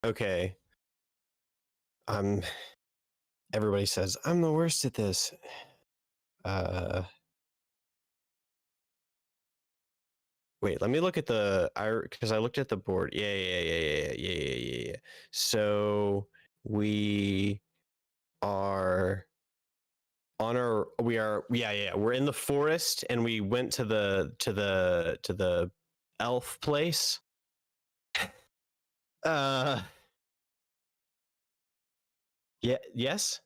Okay. Everybody says I'm the worst at this. Wait, let me look at because I looked at the board. Yeah. So we are we're in the forest and we went to the elf place. Yes?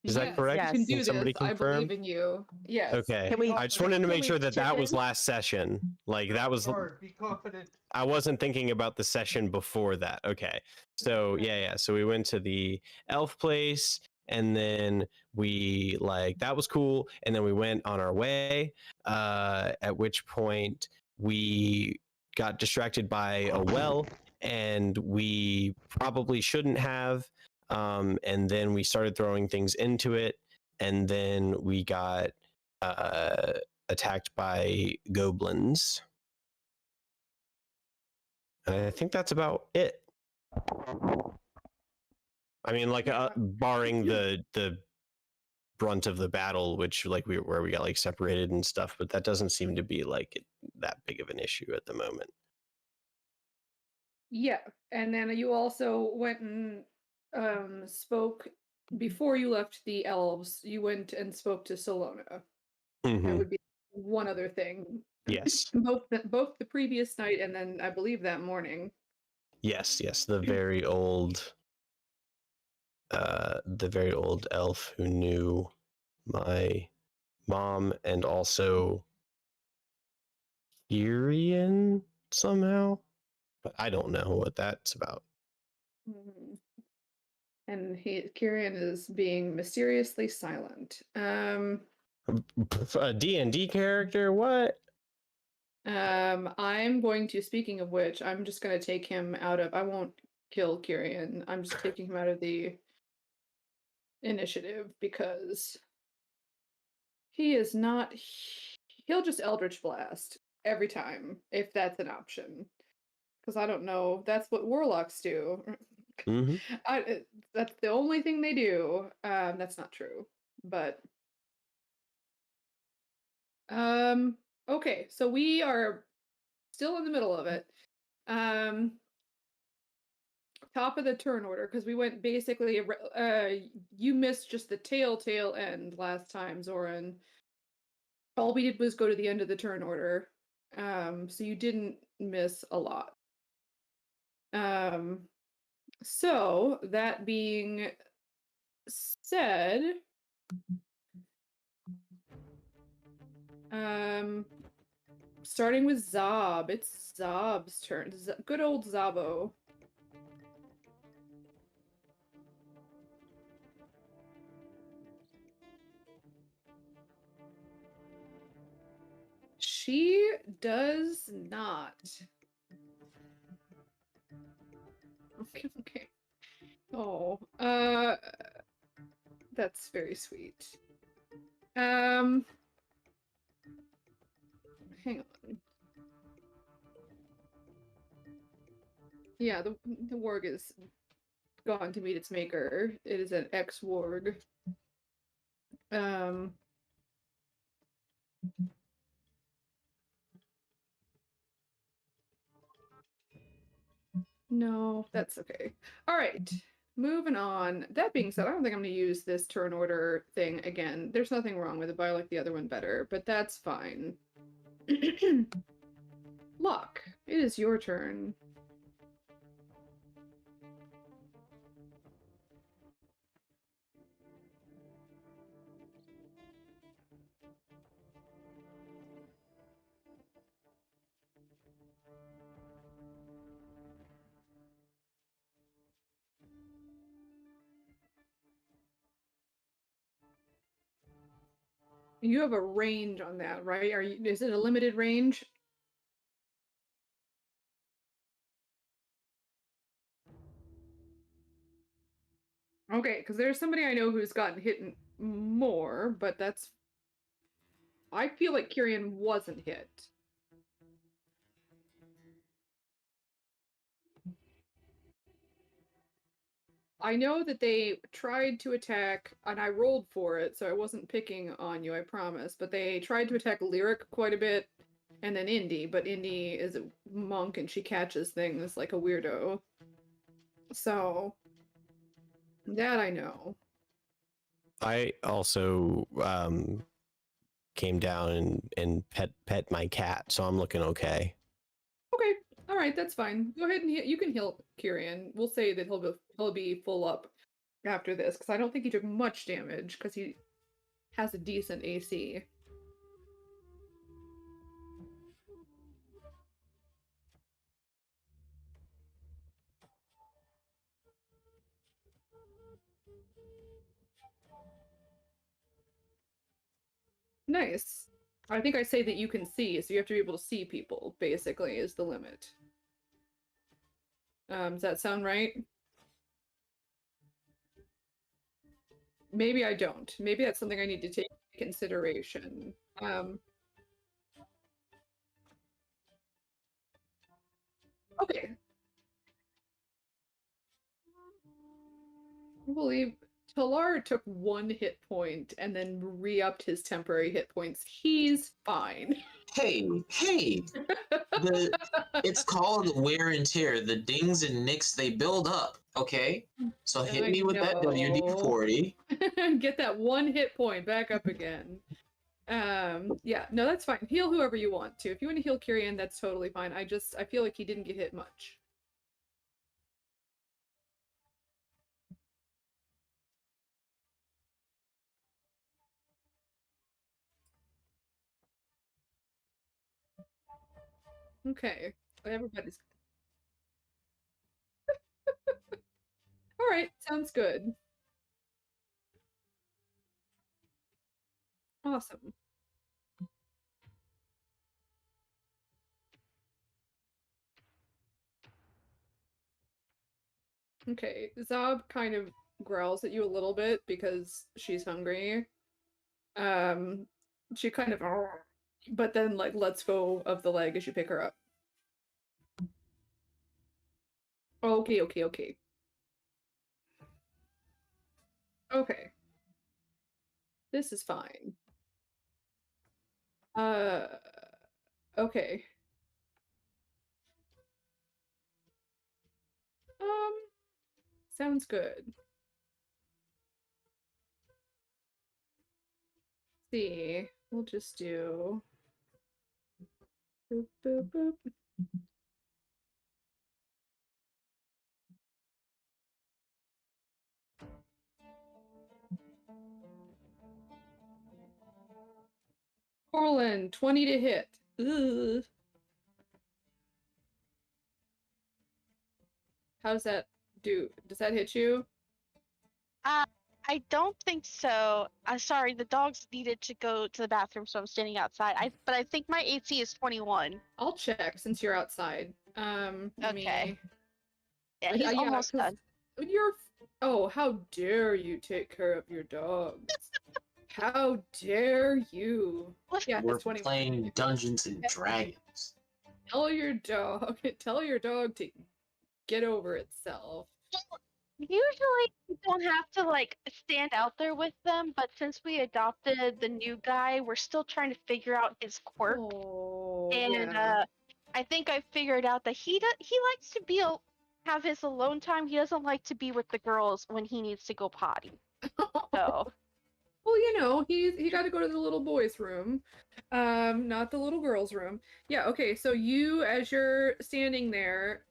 Is that correct? You can do Can somebody this. confirm? I believe in you. Yes. Okay. I just wanted to make sure that was last session. Like that was. Be confident. I wasn't thinking about the session before that. Okay. So yeah. So we went to the elf place and then we that was cool. And then we went on our way, at which point we got distracted by a well and we probably shouldn't have. And then we started throwing things into it. And then we got attacked by goblins. I think that's about it. I mean, barring the brunt of the battle, which where we got separated and stuff, but that doesn't seem to be that big of an issue at the moment. Yeah, and then you also went and spoke before you left the elves. You went and spoke to Solona. That would be one other thing. Yes. both the previous night and then I believe that morning. Yes, the very old elf who knew my mom and also Tyrion somehow, but I don't know what that's about. And Kyrian is being mysteriously silent. A D&D character? What? I'm going to, speaking of which, I'm just going to take him out of, I won't kill Kyrian. I'm just taking him out of the initiative because he is not, he'll just Eldritch Blast every time, if that's an option. Because I don't know, that's what warlocks do. That's the only thing they do. That's not true, but okay, so we are still in the middle of it. Top of the turn order, because we went basically you missed just the tail end last time, Zoran. All we did was go to the end of the turn order. So you didn't miss a lot. So that being said, starting with Zob, it's Zob's turn. Good old Zabo. She does not. Okay. Oh, that's very sweet. Hang on. Yeah, the warg is gone to meet its maker. It is an ex-warg. No, that's okay. All right, moving on. That being said, I don't think I'm going to use this turn order thing again. There's nothing wrong with it, but I like the other one better, but that's fine. Luck, it is your turn. You have a range on that, right? Is it a limited range? Okay, because there's somebody I know who's gotten hit more, but that's... I feel like Kyrian wasn't hit. I know that they tried to attack, and I rolled for it, so I wasn't picking on you, I promise. But they tried to attack Lyric quite a bit, and then Indy. But Indy is a monk, and she catches things like a weirdo. So that I know. I also came down and pet my cat, so I'm looking okay. Okay, all right, that's fine. Go ahead and you can heal Kyrian. We'll say that he'll be full up after this because I don't think he took much damage because he has a decent AC. Nice. I think I say that you can see, so you have to be able to see people, basically, is the limit. Does that sound right? Maybe I don't. Maybe that's something I need to take into consideration. Okay. I believe Talar took 1 hit point and then re-upped his temporary hit points. He's fine. Hey, it's called wear and tear. The dings and nicks, they build up, okay? So hit me with that WD-40. Get that 1 hit point back up again. Yeah, no, that's fine. Heal whoever you want to. If you want to heal Kyrian, that's totally fine. I feel like he didn't get hit much. Okay, everybody's. All right, sounds good. Awesome. Okay, Zob kind of growls at you a little bit because she's hungry. She kind of, but then like lets go of the leg as you pick her up. Okay, okay, okay. Okay. This is fine. Okay. Sounds good. See, we'll just do boop, boop, boop. Corlin, 20 to hit. Ugh. How's that do? Does that hit you? I don't think so. I'm sorry, the dogs needed to go to the bathroom, so I'm standing outside. But I think my AC is 21. I'll check since you're outside. Okay. Yeah, he's yeah, almost done. You're. Oh, how dare you take care of your dogs? How dare you? Yeah, we're playing Dungeons and Dragons. Tell your dog to get over itself. Usually you don't have to like stand out there with them, but since we adopted the new guy, we're still trying to figure out his quirk. Oh, and yeah. I think I figured out that he likes to have his alone time. He doesn't like to be with the girls when he needs to go potty. So well, you know, he got to go to the little boys' room, not the little girls' room. Yeah, okay. So you, as you're standing there,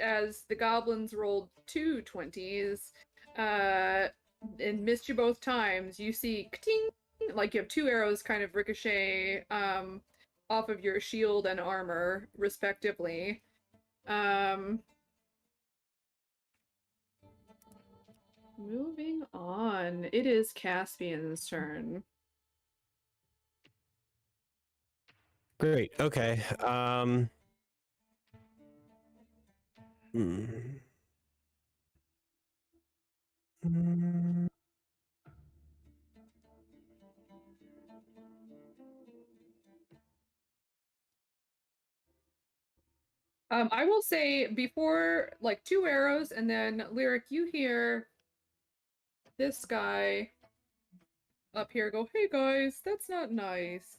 as the goblins rolled 2 20s, and missed you both times, you see ka-ting, like you have 2 arrows kind of ricochet off of your shield and armor, respectively. Moving on. It is Caspian's turn. Great. Okay. I will say before, like 2 arrows, and then Lyric, you hear this guy up here go, "Hey guys, that's not nice."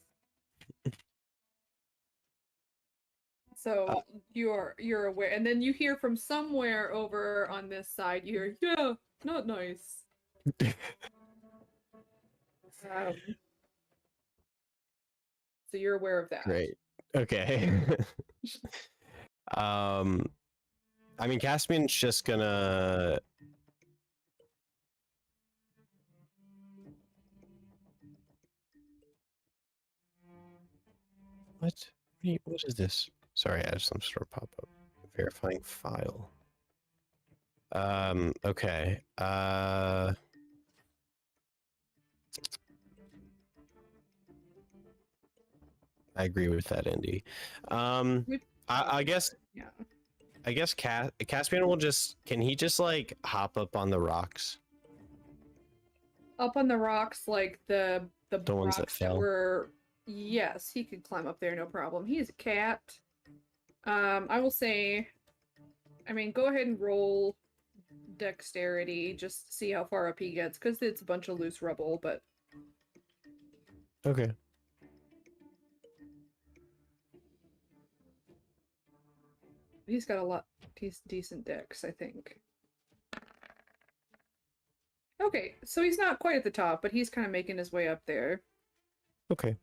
So you're aware, and then you hear from somewhere over on this side. You hear, "Yeah, not nice." Um, so you're aware of that. Great. Okay. I mean, Caspian's just gonna. What? What is this? Sorry, I had some sort of pop-up. Verifying file. Okay. I agree with that, Indy. I guess Yeah. I guess Caspian will just, can he just like hop up on the rocks? Up on the rocks, like the ones that rocks fell? were. Yes, he could climb up there, no problem. He's a cat. I will say, I mean, go ahead and roll dexterity, just to see how far up he gets, because it's a bunch of loose rubble, but Okay. he's got a lot. He's decent dex, I think. Okay, so he's not quite at the top, but he's kind of making his way up there. Okay.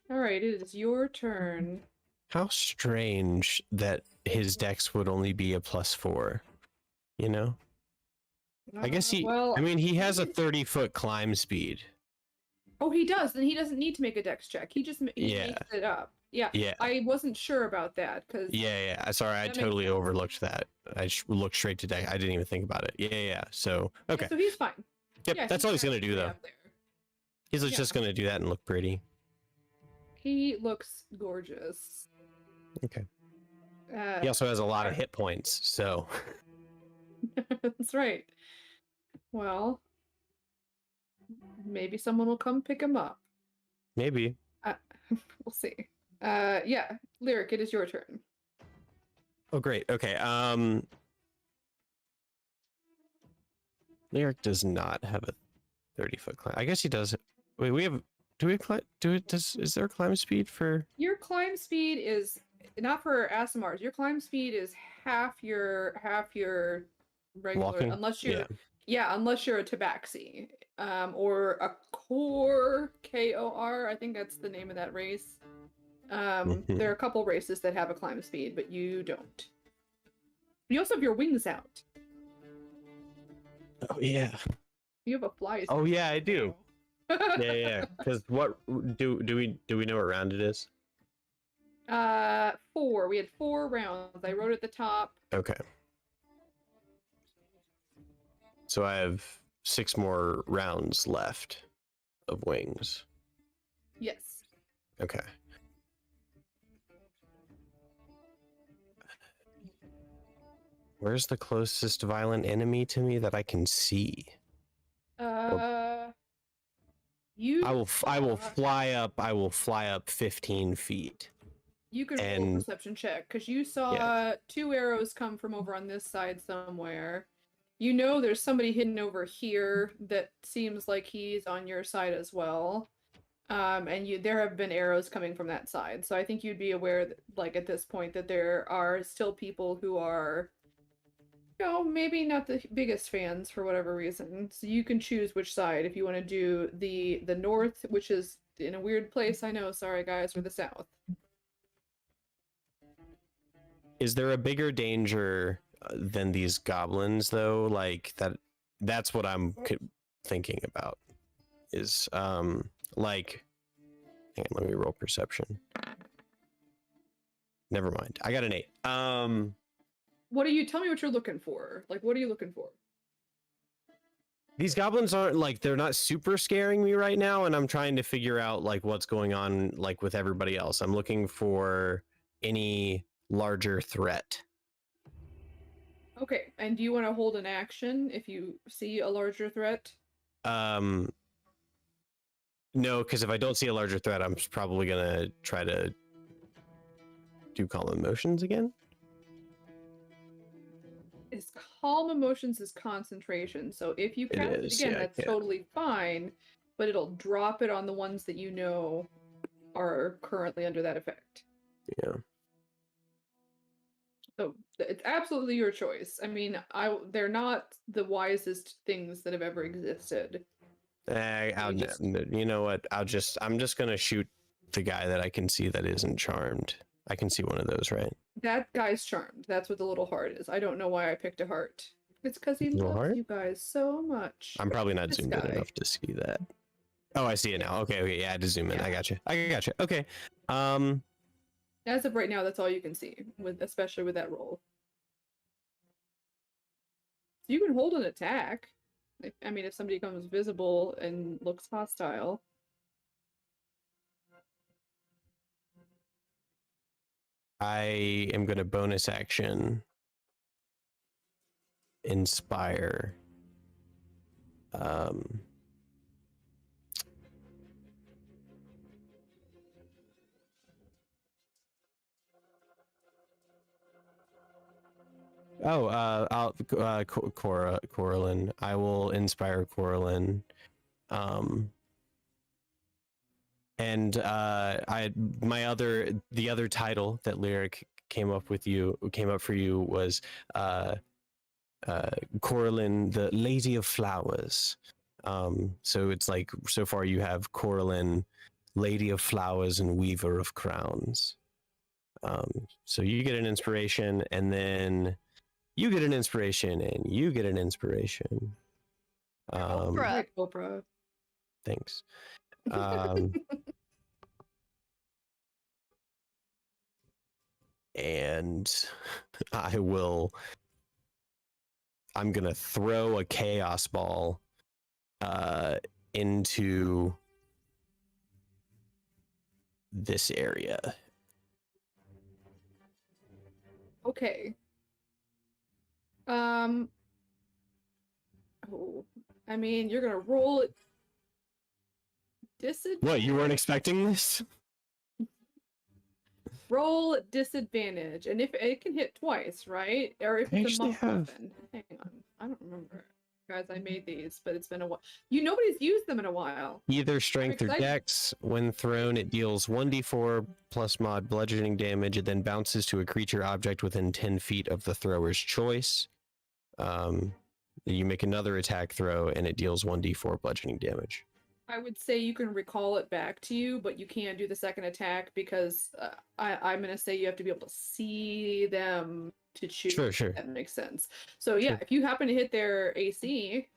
All right, it is your turn. How strange that his dex would only be a +4. You know? I guess he. Well, I mean, he has a 30-foot climb speed. oh, he does. Then he doesn't need to make a dex check. He just Yeah. makes it up. Yeah. Yeah. I wasn't sure about that because Yeah. Sorry, I That makes totally sense. overlooked that. I looked straight to deck. I didn't even think about it. Yeah. So okay. so he's fine. Yep. Yeah, That's all he's got gonna his do way though. up there. He's Yeah. just gonna do that and look pretty. He looks gorgeous. Okay. He also has a lot of hit points, so. That's right. Well, maybe someone will come pick him up. Maybe. We'll see. Yeah, Lyric, it is your turn. Oh, great. Okay. Lyric does not have a 30-foot climb. I guess he does. Wait, we have. Do we climb? Is there a climb speed for? Your climb speed is not for Asimars. Your climb speed is half your regular, Walking? unless you're Yeah. unless you're a tabaxi, or a core KOR. I think that's the name of that race. There are a couple races that have a climb speed, but you don't. You also have your wings out. Oh yeah. You have a fly. Oh yeah, I do. Yeah. Because what do we know what round it is? 4. We had 4 rounds. I wrote at the top. Okay. So I have 6 more rounds left of wings. Yes. Okay. Where's the closest violent enemy to me that I can see? You. I will fly up. I will fly up 15 feet. You can roll a and- perception check because you saw 2 arrows come from over on this side somewhere. You know there's somebody hidden over here that seems like he's on your side as well. And there have been arrows coming from that side. So I think you'd be aware that, like, at this point, that there are still people who are, you know, maybe not the biggest fans for whatever reason. So you can choose which side if you want to do the north, which is in a weird place, I know, sorry guys, or the south. Is there a bigger danger than these goblins though? Like that's what I'm thinking about. Is like, hang on, let me roll perception. Never mind. I got an 8. Tell me what you're looking for. Like, what are you looking for? These goblins aren't like, they're not super scaring me right now, and I'm trying to figure out like what's going on like with everybody else. I'm looking for any larger threat. Okay, and do you want to hold an action if you see a larger threat? No, because if I don't see a larger threat, I'm probably gonna try to do calm emotions again? Is calm emotions is concentration. So if you It cast it is, again, yeah, that's yeah. totally fine, but it'll drop it on the ones that you know are currently under that effect. Yeah. So it's absolutely your choice. I mean, they're not the wisest things that have ever existed. You know what? I'm just gonna shoot the guy that I can see that isn't charmed. I can see one of those, right? That guy's charmed. That's what the little heart is. I don't know why I picked a heart. It's because he Little loves heart? you guys so much. I'm probably not This zoomed in guy. enough to see that. Oh, I see it now. Okay, yeah, I had to zoom in. I got you. Okay. As of right now, that's all you can see, especially with that roll. So you can hold an attack. If somebody becomes visible and looks hostile. I am gonna bonus action inspire. Coraline. I will inspire Coraline. And the other title that Lyric came up for you was Coraline, the Lady of Flowers. So it's like, so far you have Coraline, Lady of Flowers and Weaver of Crowns. So you get an inspiration, and then you get an inspiration, and you get an inspiration. Right, Oprah. Thanks. And I'm gonna throw a chaos ball into this area. Okay. You're gonna roll it. Disadvantage. What, you weren't expecting this? Roll disadvantage, and if it can hit twice, right? Or if it's a muff weapon. Hang on, I don't remember. Guys, I made these, but it's been a while. Nobody's used them in a while. Either strength or dex. When thrown, it deals 1d4 plus mod bludgeoning damage. It then bounces to a creature object within 10 feet of the thrower's choice. You make another attack throw, and it deals 1d4 bludgeoning damage. I would say you can recall it back to you, but you can't do the second attack because I'm going to say you have to be able to see them to choose. Sure. That makes sense. So yeah, if you happen to hit their AC,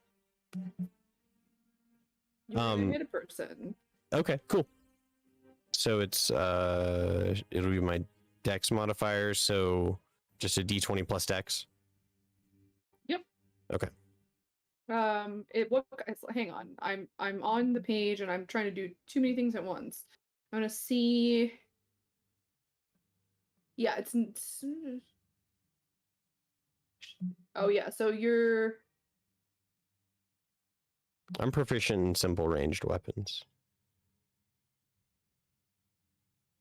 you can hit a person. Okay, cool. So it's it'll be my dex modifier, so just a d20 plus dex. Yep. Okay. Hang on. I'm on the page and I'm trying to do too many things at once. I'm gonna see. Yeah, it's oh yeah, so I'm proficient in simple ranged weapons.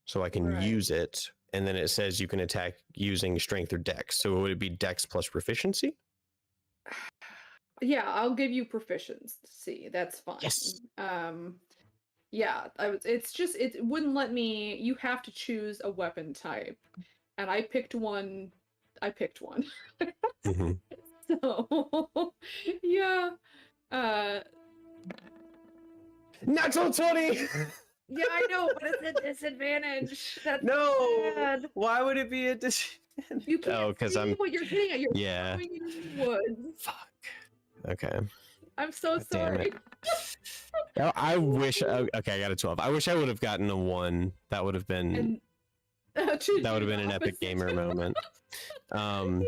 So I can use it, and then it says you can attack using strength or dex. So would it be dex plus proficiency? Yeah, I'll give you proficiency. That's fine. Yes. Yeah, it wouldn't let me. You have to choose a weapon type, and I picked one. Mm-hmm. So, yeah. Natural 20. Yeah, I know, but it's a disadvantage. That's No. bad. Why would it be a disadvantage? You can't see what you're hitting at. You're Yeah. going in the woods. Fuck. Okay. I'm so God damn sorry. it. I wish. Okay, I got a 12. I wish I would have gotten a 1. That would have been. That would have been an epic gamer moment. Yeah.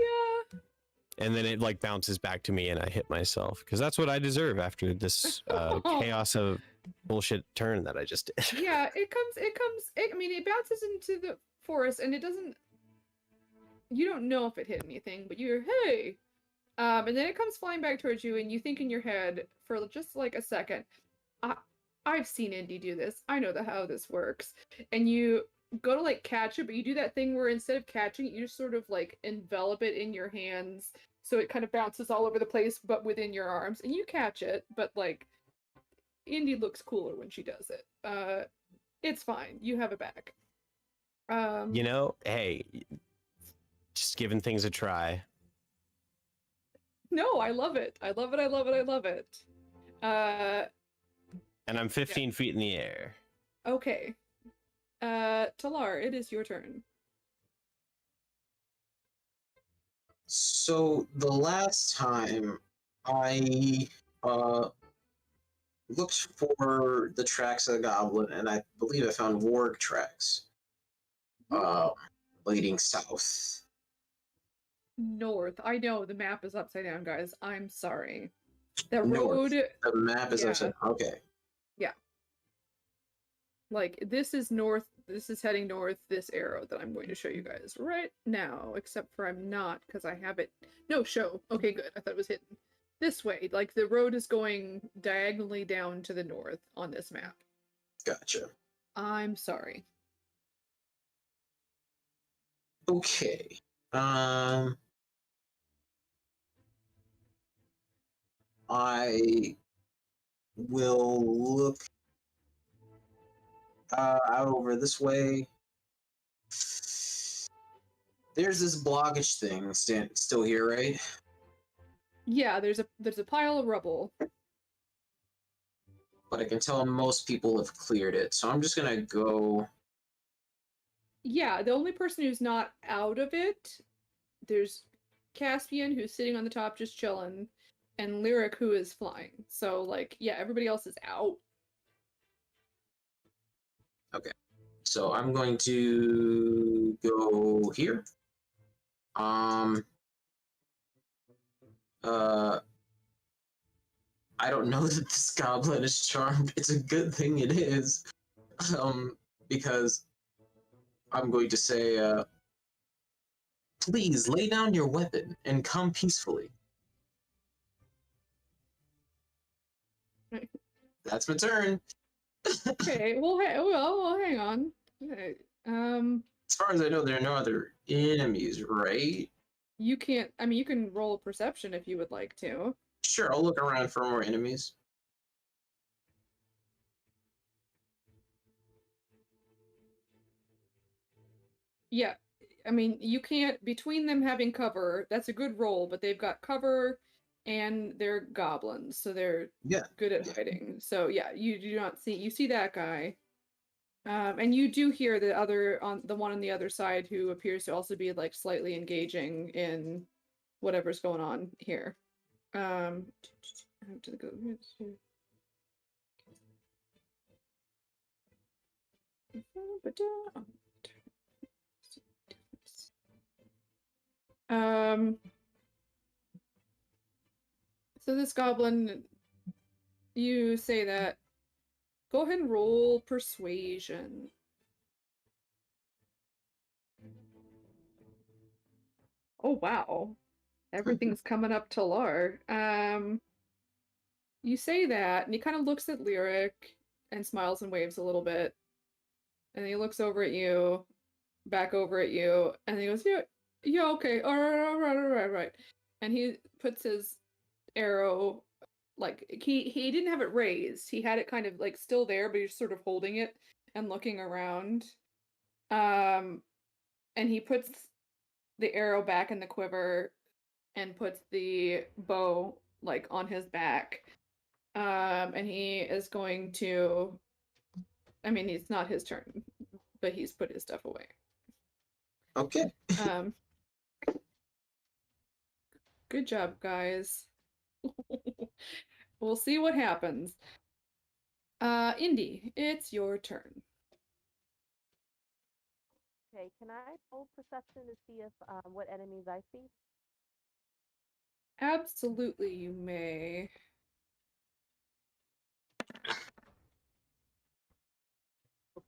And then it like bounces back to me, and I hit myself because that's what I deserve after this chaos of bullshit turn that I just did. Yeah, it bounces into the forest, and it doesn't. You don't know if it hit anything, but you're hey. And then it comes flying back towards you, and you think in your head for just like a second, I've seen Indy do this. I know how this works. And you go to like catch it, but you do that thing where instead of catching it, you just sort of like envelop it in your hands so it kind of bounces all over the place, but within your arms, and you catch it, but like Indy looks cooler when she does it. It's fine. You have it back. You know, hey, just giving things a try. No, I love it. I love it. I love it. I love it. And I'm 15 feet in the air. Okay. Talar, it is your turn. So the last time I looked for the tracks of the goblin, and I believe I found warg tracks leading south. North. I know the map is upside down, guys. I'm sorry. The North. road, The map is Yeah. upside. Okay. like, this is north. This is heading north. This arrow that I'm going to show you guys right now, except for I'm not because I have it. No, show. Okay, good. I thought it was hidden. This way. Like, the road is going diagonally down to the north on this map. Gotcha. I'm sorry. Okay. I will look out over this way. There's this bloggish thing still here, right? Yeah, there's a pile of rubble. But I can tell most people have cleared it, so I'm just gonna go. Yeah, the only person who's not out of it, there's Caspian, who's sitting on the top just chilling, and Lyric, who is flying. So, like, yeah, everybody else is out. So I'm going to go here. I don't know that this goblin is charmed. It's a good thing it is. Because I'm going to say, please lay down your weapon and come peacefully. That's my turn. Okay, well, hang on. Okay, As far as I know, there are no other enemies, right? you can't. I mean, you can roll perception if you would like to. Sure, I'll look around for more enemies. Yeah, I mean, you can't. Between them having cover, that's a good roll, but they've got cover, and they're goblins, so they're Yeah. good at hiding. So yeah, you do not see. You see that guy. And you do hear the one on the other side who appears to also be like slightly engaging in whatever's going on here. I have to go here. So this goblin, you say that. Go ahead and roll persuasion. Oh wow. Everything's coming up to Lar. You say that, and he kind of looks at Lyric and smiles and waves a little bit. And he looks over at you, back over at you, and he goes, yeah, okay, all right. And he puts his arrow, like, he didn't have it raised. He had it kind of, like, still there, but he's sort of holding it and looking around. And he puts the arrow back in the quiver and puts the bow, like, on his back. And he is going to... I mean, it's not his turn, but he's put his stuff away. Okay. Good job, guys. We'll see what happens. Indy, it's your turn. Okay, can I roll perception to see if what enemies I see? Absolutely, you may.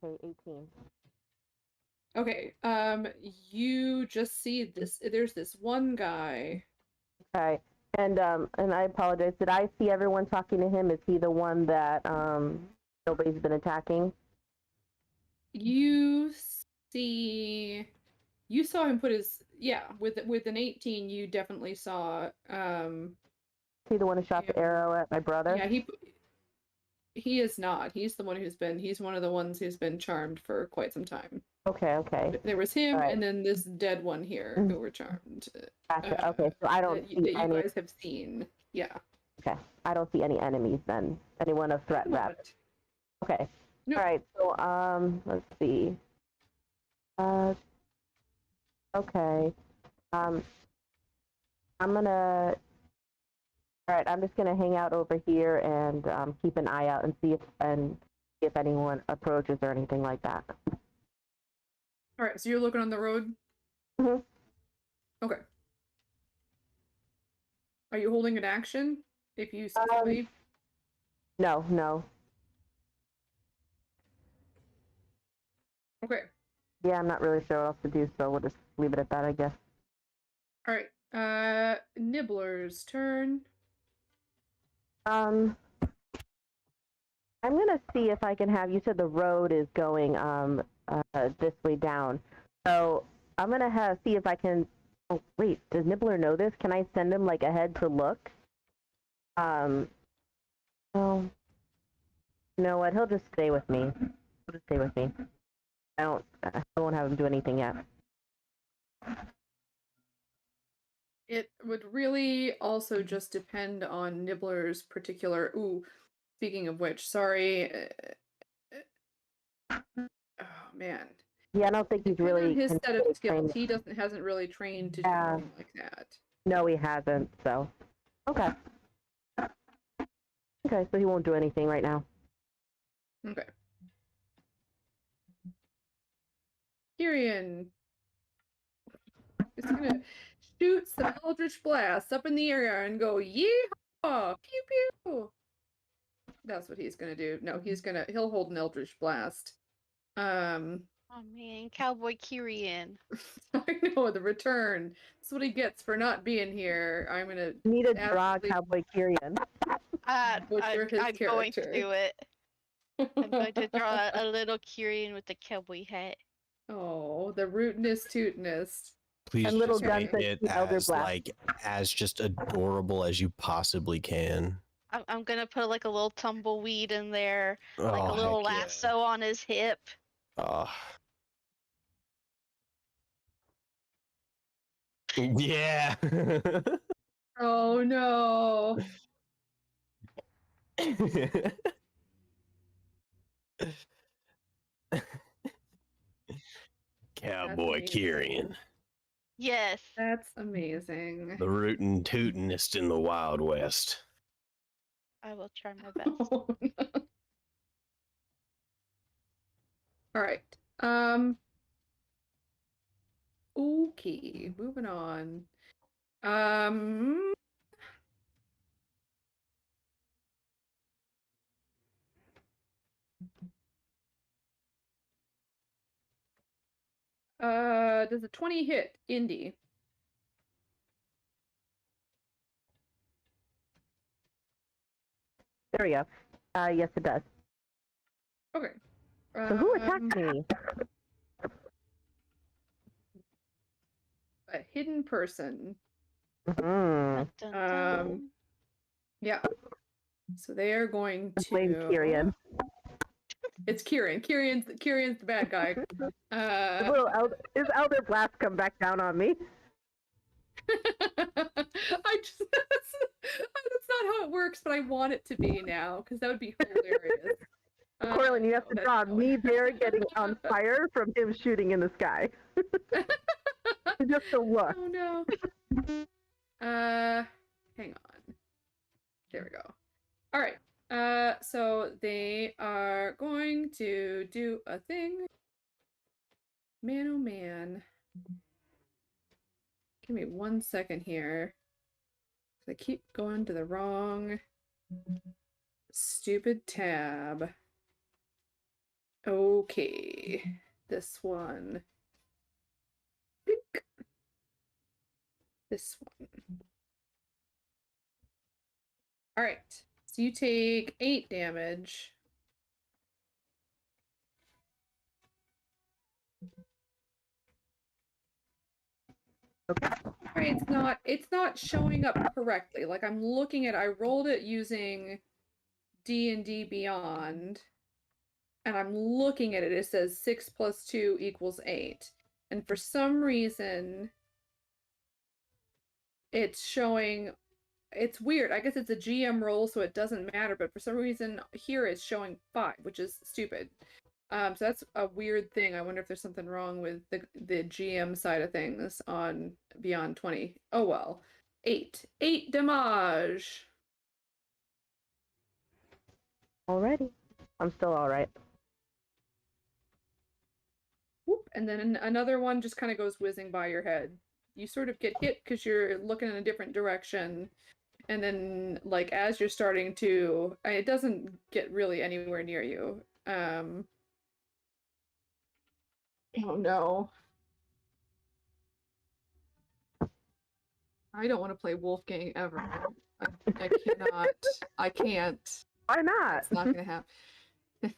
Okay, 18. Okay, you just see this. There's this one guy. Okay, and I apologize. Did I see everyone talking to him? Is he the one that nobody's been attacking? You see. You saw him put his with an 18. You definitely saw. He the one who shot the arrow at my brother? Yeah, he is not. He's the one he's one of the ones who's been charmed for quite some time. Okay. There was him, Right. and then this dead one here who were charmed. Gotcha. Okay, so I don't that see you any. guys have seen. Yeah. Okay, I don't see any enemies then. Anyone of threat left? Okay. No. All right. So let's see. Okay. I'm gonna. All right, I'm just gonna hang out over here and keep an eye out and see if anyone approaches or anything like that. All right, so you're looking on the road? Mhm. Okay. Are you holding an action if you see somebody? No. Okay. Yeah, I'm not really sure what else to do, so we'll just leave it at that, I guess. All right. Nibbler's turn. I'm gonna see if I can have. You said the road is going this way down, so I'm gonna see if I can. Oh wait, does Nibbler know this? Can I send him like ahead to look? Oh, you know what? He'll just stay with me. He'll just stay with me. I won't have him do anything yet. It would really also just depend on Nibbler's particular. Ooh, speaking of which, sorry. Oh man. Yeah, I don't think he's Depending really on his set of skills. trained. He hasn't really trained to do Yeah. anything like that. No, he hasn't. So, okay. Okay, so he won't do anything right now. Okay. Tyrion is gonna shoot some eldritch blasts up in the air and go yeehaw, pew pew. That's what he's gonna do. No, he'll hold an eldritch blast. Oh man, Cowboy Kyrian. I know the return. That's what he gets for not being here. I'm gonna Need to draw absolutely Cowboy Kyrian. butcher his I'm going to character. do it. I'm going to draw a little Kyrian with a cowboy hat. Oh, the rootinest tootinest. Please And little just make guns it like Elder as Blast. as just adorable as you possibly can. I'm gonna put like a little tumbleweed in there, like Oh, a little heck yeah. lasso on his hip. Oh. Yeah. Oh no. Cowboy amazing. Kyrian, Yes. That's amazing. the rootin' tootinest in the Wild West. I will try my best. Oh, no. All right. Okay, moving on. Does a 20 hit Indy? There we go. Yes, it does. Okay. So who attacked me? A hidden person. Mm. Dun, dun, dun. Yeah. So they are going to Blame Kyrian. It's Kyrian. Kyrian's the bad guy. His Elder Blast come back down on me. that's not how it works, but I want it to be now because that would be hilarious. Corlin, you have to that's draw how me it- there getting on fire from him shooting in the sky. Just a look. Oh no. Hang on. There we go. All right. So they are going to do a thing. Man, oh man. Give me 1 second here. I keep going to the wrong stupid tab. Okay. This one. Bink. This one. All right. So you take 8 damage. Okay. Sorry, it's not showing up correctly. Like I'm looking at, I rolled it using D&D Beyond, and I'm looking at it. It says 6 + 2 = 8, and for some reason, it's showing. It's weird. I guess it's a GM roll, so it doesn't matter. But for some reason, here it's showing 5, which is stupid. So that's a weird thing. I wonder if there's something wrong with the GM side of things on Beyond 20. Oh well. 8 damage. Alrighty. I'm still alright. Whoop. And then another one just kind of goes whizzing by your head. You sort of get hit because you're looking in a different direction. And then, like, as you're starting to, it doesn't get really anywhere near you. Oh no. I don't want to play Wolfgang ever. I cannot. I can't. Why not? It's not gonna happen. Hey!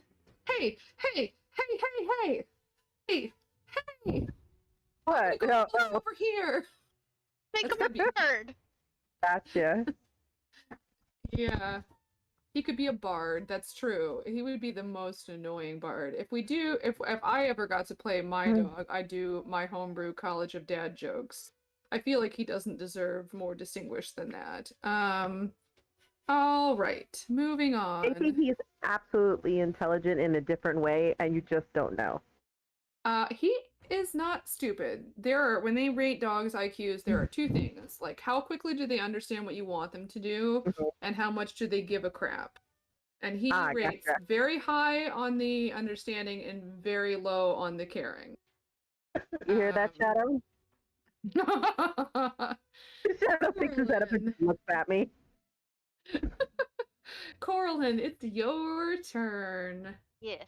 Hey! Hey! Hey! Hey! Hey! Hey! What? Go No, no. over here! Make That's him gonna be- a bird. Gotcha. Yeah. He could be a bard, that's true. He would be the most annoying bard. If I ever got to play my dog, I'd do my homebrew College of Dad jokes. I feel like he doesn't deserve more distinguished than that. All right, moving on. Maybe he's absolutely intelligent in a different way, and you just don't know. He is not stupid. When they rate dogs' IQs, there are two things. Like, how quickly do they understand what you want them to do, and how much do they give a crap? And he rates gotcha. very high on the understanding and very low on the caring. You hear that, Shadow? Shadow picks his head up and looks at me. Coraline, it's your turn. Yes.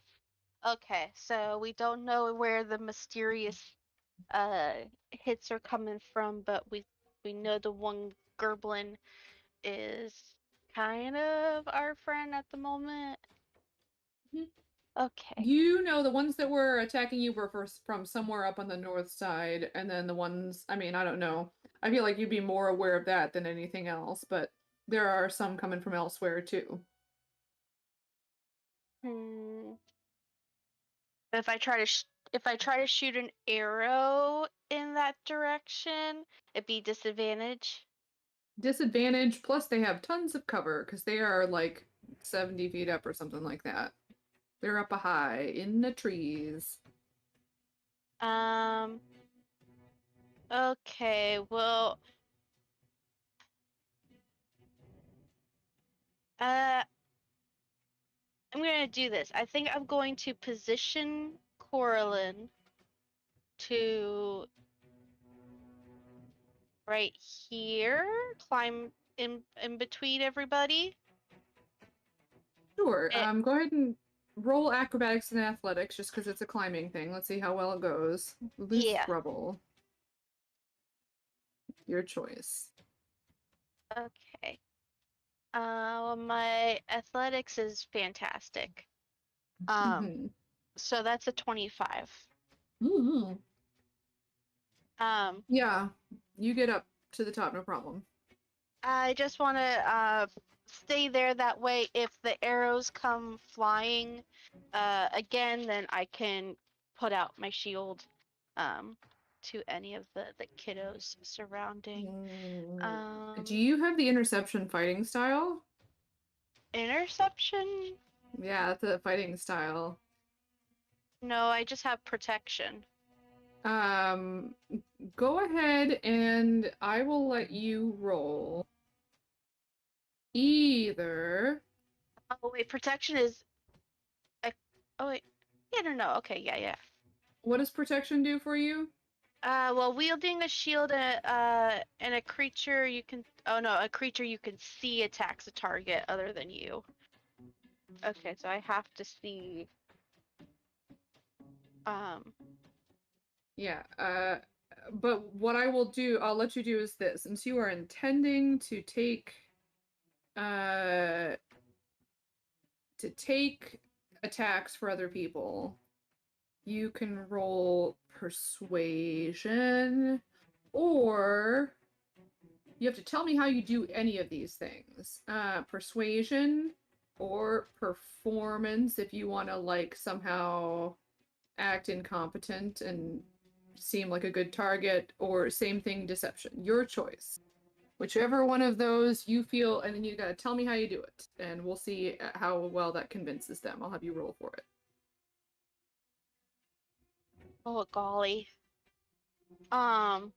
Okay, so we don't know where the mysterious hits are coming from, but we know the one Gerblin is kind of our friend at the moment. Mhm. Okay. You know the ones that were attacking you were from somewhere up on the north side, and then the ones, I mean, I don't know. I feel like you'd be more aware of that than anything else, but there are some coming from elsewhere too. If I try to shoot an arrow in that direction, it'd be disadvantage. Disadvantage, plus they have tons of cover because they are like 70 feet up or something like that. They're up high in the trees. Okay, well, I'm gonna do this. I think I'm going to position Coraline to right here, climb in between everybody. Sure. Go ahead and roll acrobatics and athletics just because it's a climbing thing. Let's see how well it goes. Loose Yeah. rubble. Your choice. Okay. My athletics is fantastic. So that's a 25. Mm-hmm. Um, Yeah, you get up to the top, no problem. I just want to stay there. That way, if the arrows come flying again, then I can put out my shield to any of the kiddos surrounding. Do you have the interception fighting style? Interception? Yeah, that's a fighting style. No, I just have protection. Go ahead and I will let you roll. Either. Oh wait, protection is. Oh wait, yeah, no. Okay, yeah. What does protection do for you? Well, wielding a shield and a creature you can. Oh no, a creature you can see attacks a target other than you. Okay, so I have to see. Yeah. But what I will do, I'll let you do is this. Since you are intending to take attacks for other people, you can roll persuasion Or you have to tell me how you do any of these things. Persuasion or performance if you want to like somehow act incompetent and seem like a good target, or same thing, deception. Your choice. Whichever one of those you feel, and then you gotta tell me how you do it, and we'll see how well that convinces them. I'll have you roll for it. Oh golly. Um,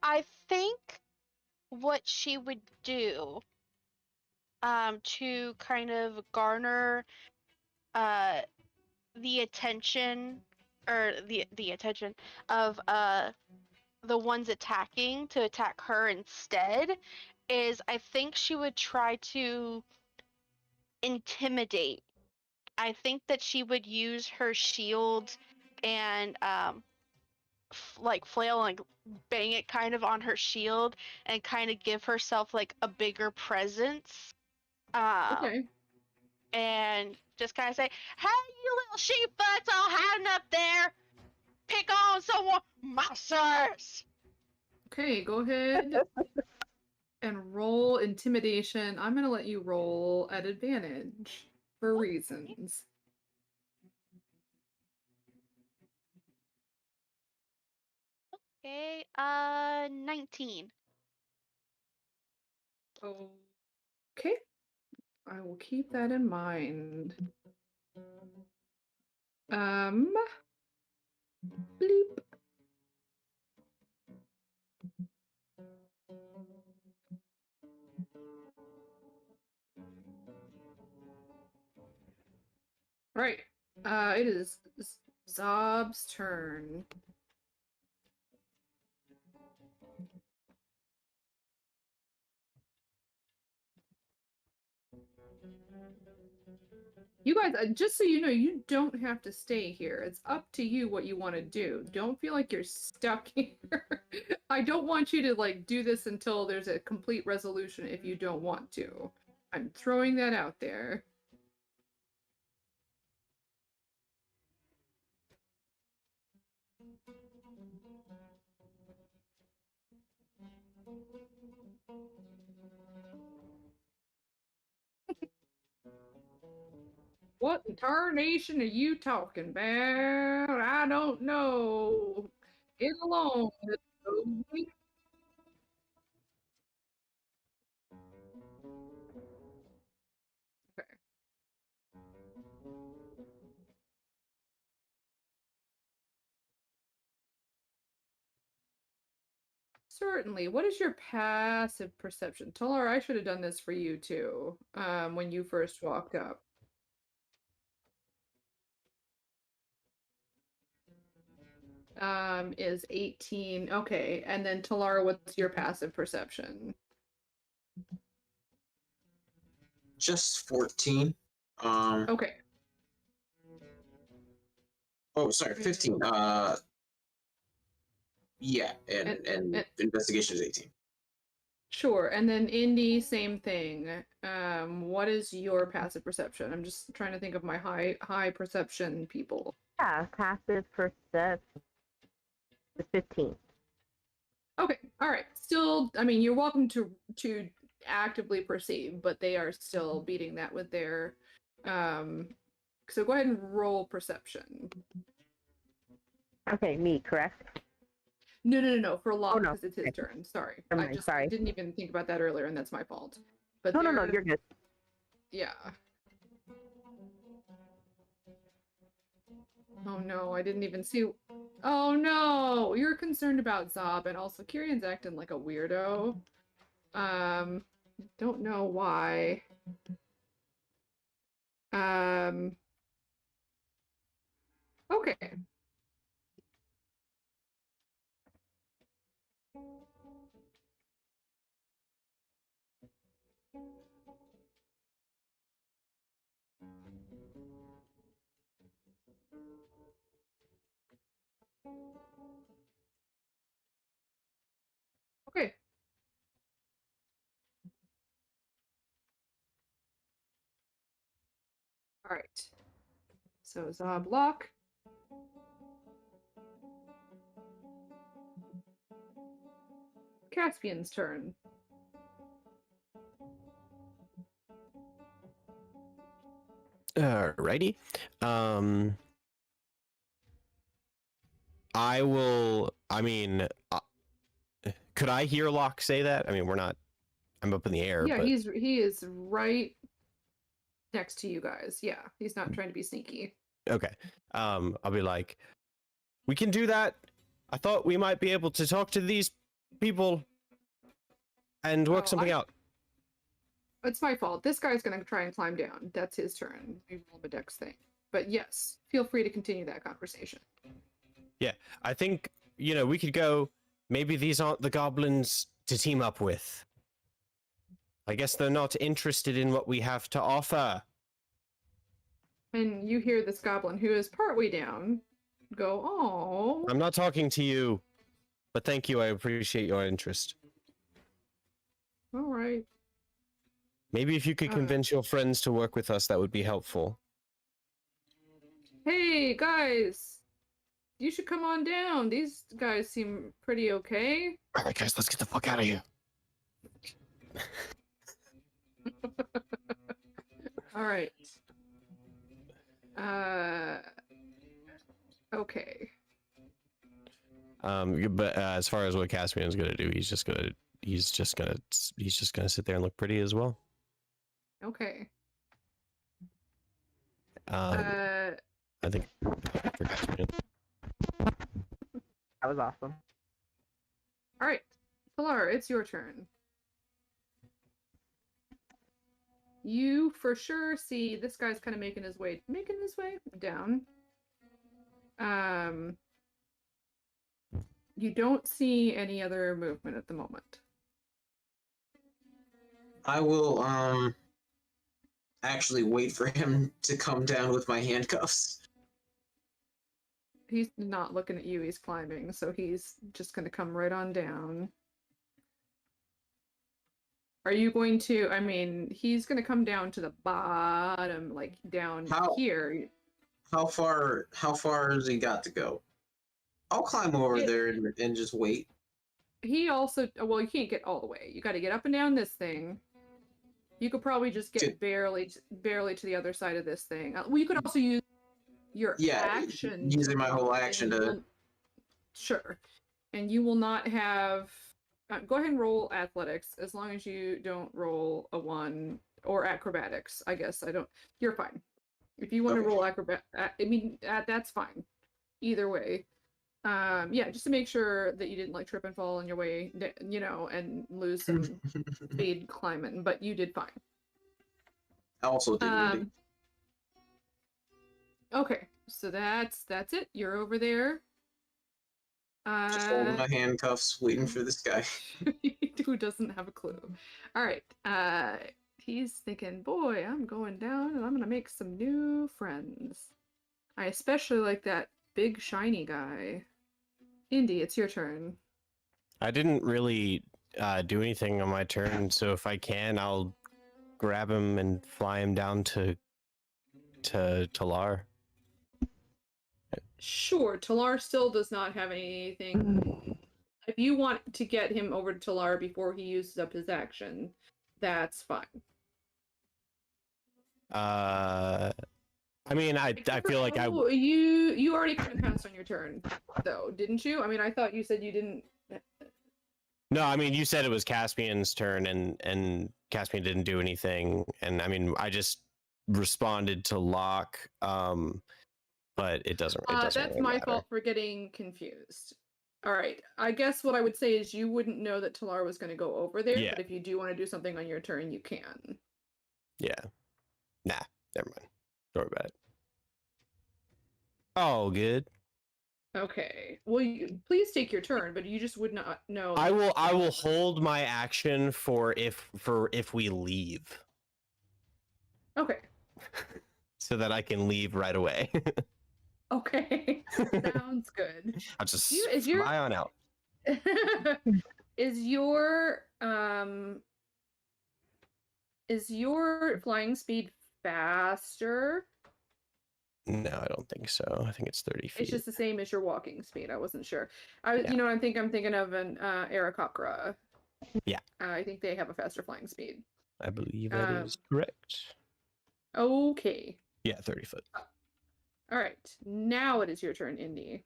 I think what she would do, to kind of garner, the attention, or the attention of the ones attacking to attack her instead, is I think she would try to intimidate. I think that she would use her shield and like flail, like bang it kind of on her shield and kind of give herself like a bigger presence. Okay. And just kind of say, "Hey, you little sheep butts all hiding up there! Pick on some more monsters!" Okay, go ahead and roll intimidation. I'm gonna let you roll at advantage for reasons. Okay, 19. Okay. I will keep that in mind. Bleep. Right. It is Zob's turn. You guys, just so you know, you don't have to stay here. It's up to you what you want to do. Don't feel like you're stuck here. I don't want you to like do this until there's a complete resolution if you don't want to. I'm throwing that out there. What in tarnation are you talking about? I don't know. Get along. Toby. Okay. Certainly. What is your passive perception? Talar, I should have done this for you too, when you first walked up. Is 18. Okay. And then Talara, what's your passive perception? Just 14. Okay. Oh, sorry, 15. Yeah, and investigation is 18. Sure. And then Indy, same thing. What is your passive perception? I'm just trying to think of my high perception people. Yeah, passive perception is 15. Okay. All right. Still, I mean, you're welcome to actively perceive, but they are still beating that with their so go ahead and roll perception. Okay, me, correct? No, for Locke, no. because it's his turn. Sorry. Never I mind, just sorry. didn't even think about that earlier, and that's my fault. But No, they're, you're good. yeah. Oh no, I didn't even see. Oh no, you're concerned about Zob, and also Kirian's acting like a weirdo. Don't know why. Okay. Okay. All right. So Zob Locke. Caspian's turn. Alrighty. I will. I mean, could I hear Locke say that? I mean, we're not. I'm up in the air. Yeah, but... he is right next to you guys. Yeah, he's not trying to be sneaky. Okay. I'll be like, we can do that. I thought we might be able to talk to these people and work something out. It's my fault. This guy's gonna try and climb down. That's his turn. We roll the dex thing. But yes, feel free to continue that conversation. Yeah, I think, we could go, maybe these aren't the goblins to team up with. I guess they're not interested in what we have to offer. And you hear this goblin who is partway down go, "Oh." I'm not talking to you, but thank you. I appreciate your interest. All right. Maybe if you could convince your friends to work with us, that would be helpful. Hey, guys. You should come on down. These guys seem pretty okay. All right, guys, let's get the fuck out of here. All right. Okay. But as far as what Caspian's gonna do, he's just gonna sit there and look pretty as well. Okay. I think for Caspian. That was awesome. All right, Pilar, it's your turn. You for sure see this guy's kind of making his way down. You don't see any other movement at the moment. I will actually wait for him to come down with my handcuffs. He's not looking at you, he's climbing, so he's just going to come right on down. Are you going to, I mean, he's going to come down to the bottom, like down here. How far has he got to go? I'll climb over there and just wait. He also, well, you can't get all the way. You got to get up and down this thing. You could probably just get barely to the other side of this thing. Well, you could also use your action. Using my whole action to... Sure. And you will not have... go ahead and roll athletics, as long as you don't roll a 1, or acrobatics, I guess. You're fine. If you want to roll that's fine. Either way. Yeah, just to make sure that you didn't like trip and fall on your way, and lose some speed climbing, but you did fine. I also did. Okay, so that's it. You're over there. Just holding my handcuffs, waiting for this guy. Who doesn't have a clue. All right. He's thinking, boy, I'm going down and I'm gonna make some new friends. I especially like that big shiny guy. Indy, it's your turn. I didn't really do anything on my turn, so if I can, I'll grab him and fly him down to Talar. Sure, Talar still does not have anything. If you want to get him over to Talar before he uses up his action, that's fine. I mean, I feel like you already kind of passed on your turn, though, didn't you? I mean, I thought you said you didn't. No, I mean, you said it was Caspian's turn, and Caspian didn't do anything, and I mean, I just responded to Locke, but it doesn't. That's really my matter. fault for getting confused. All right, I guess what I would say is you wouldn't know that Talar was going to go over there, but if you do want to do something on your turn, you can. Yeah. Nah, never mind. Don't worry about it. Oh, good. Okay. Well, please take your turn, but you just would not know. I will hold my action for if we leave. Okay. So that I can leave right away. Okay. Sounds good. I'll just fly on out. Is your flying speed faster No, I don't think so. I think it's 30 feet. It's just the same as your walking speed. I wasn't sure. Yeah. You know, I'm thinking of an Aarakocra. Yeah. I think they have a faster flying speed. I believe that is correct. Okay. Yeah, 30 foot. All right. Now it is your turn, Indy.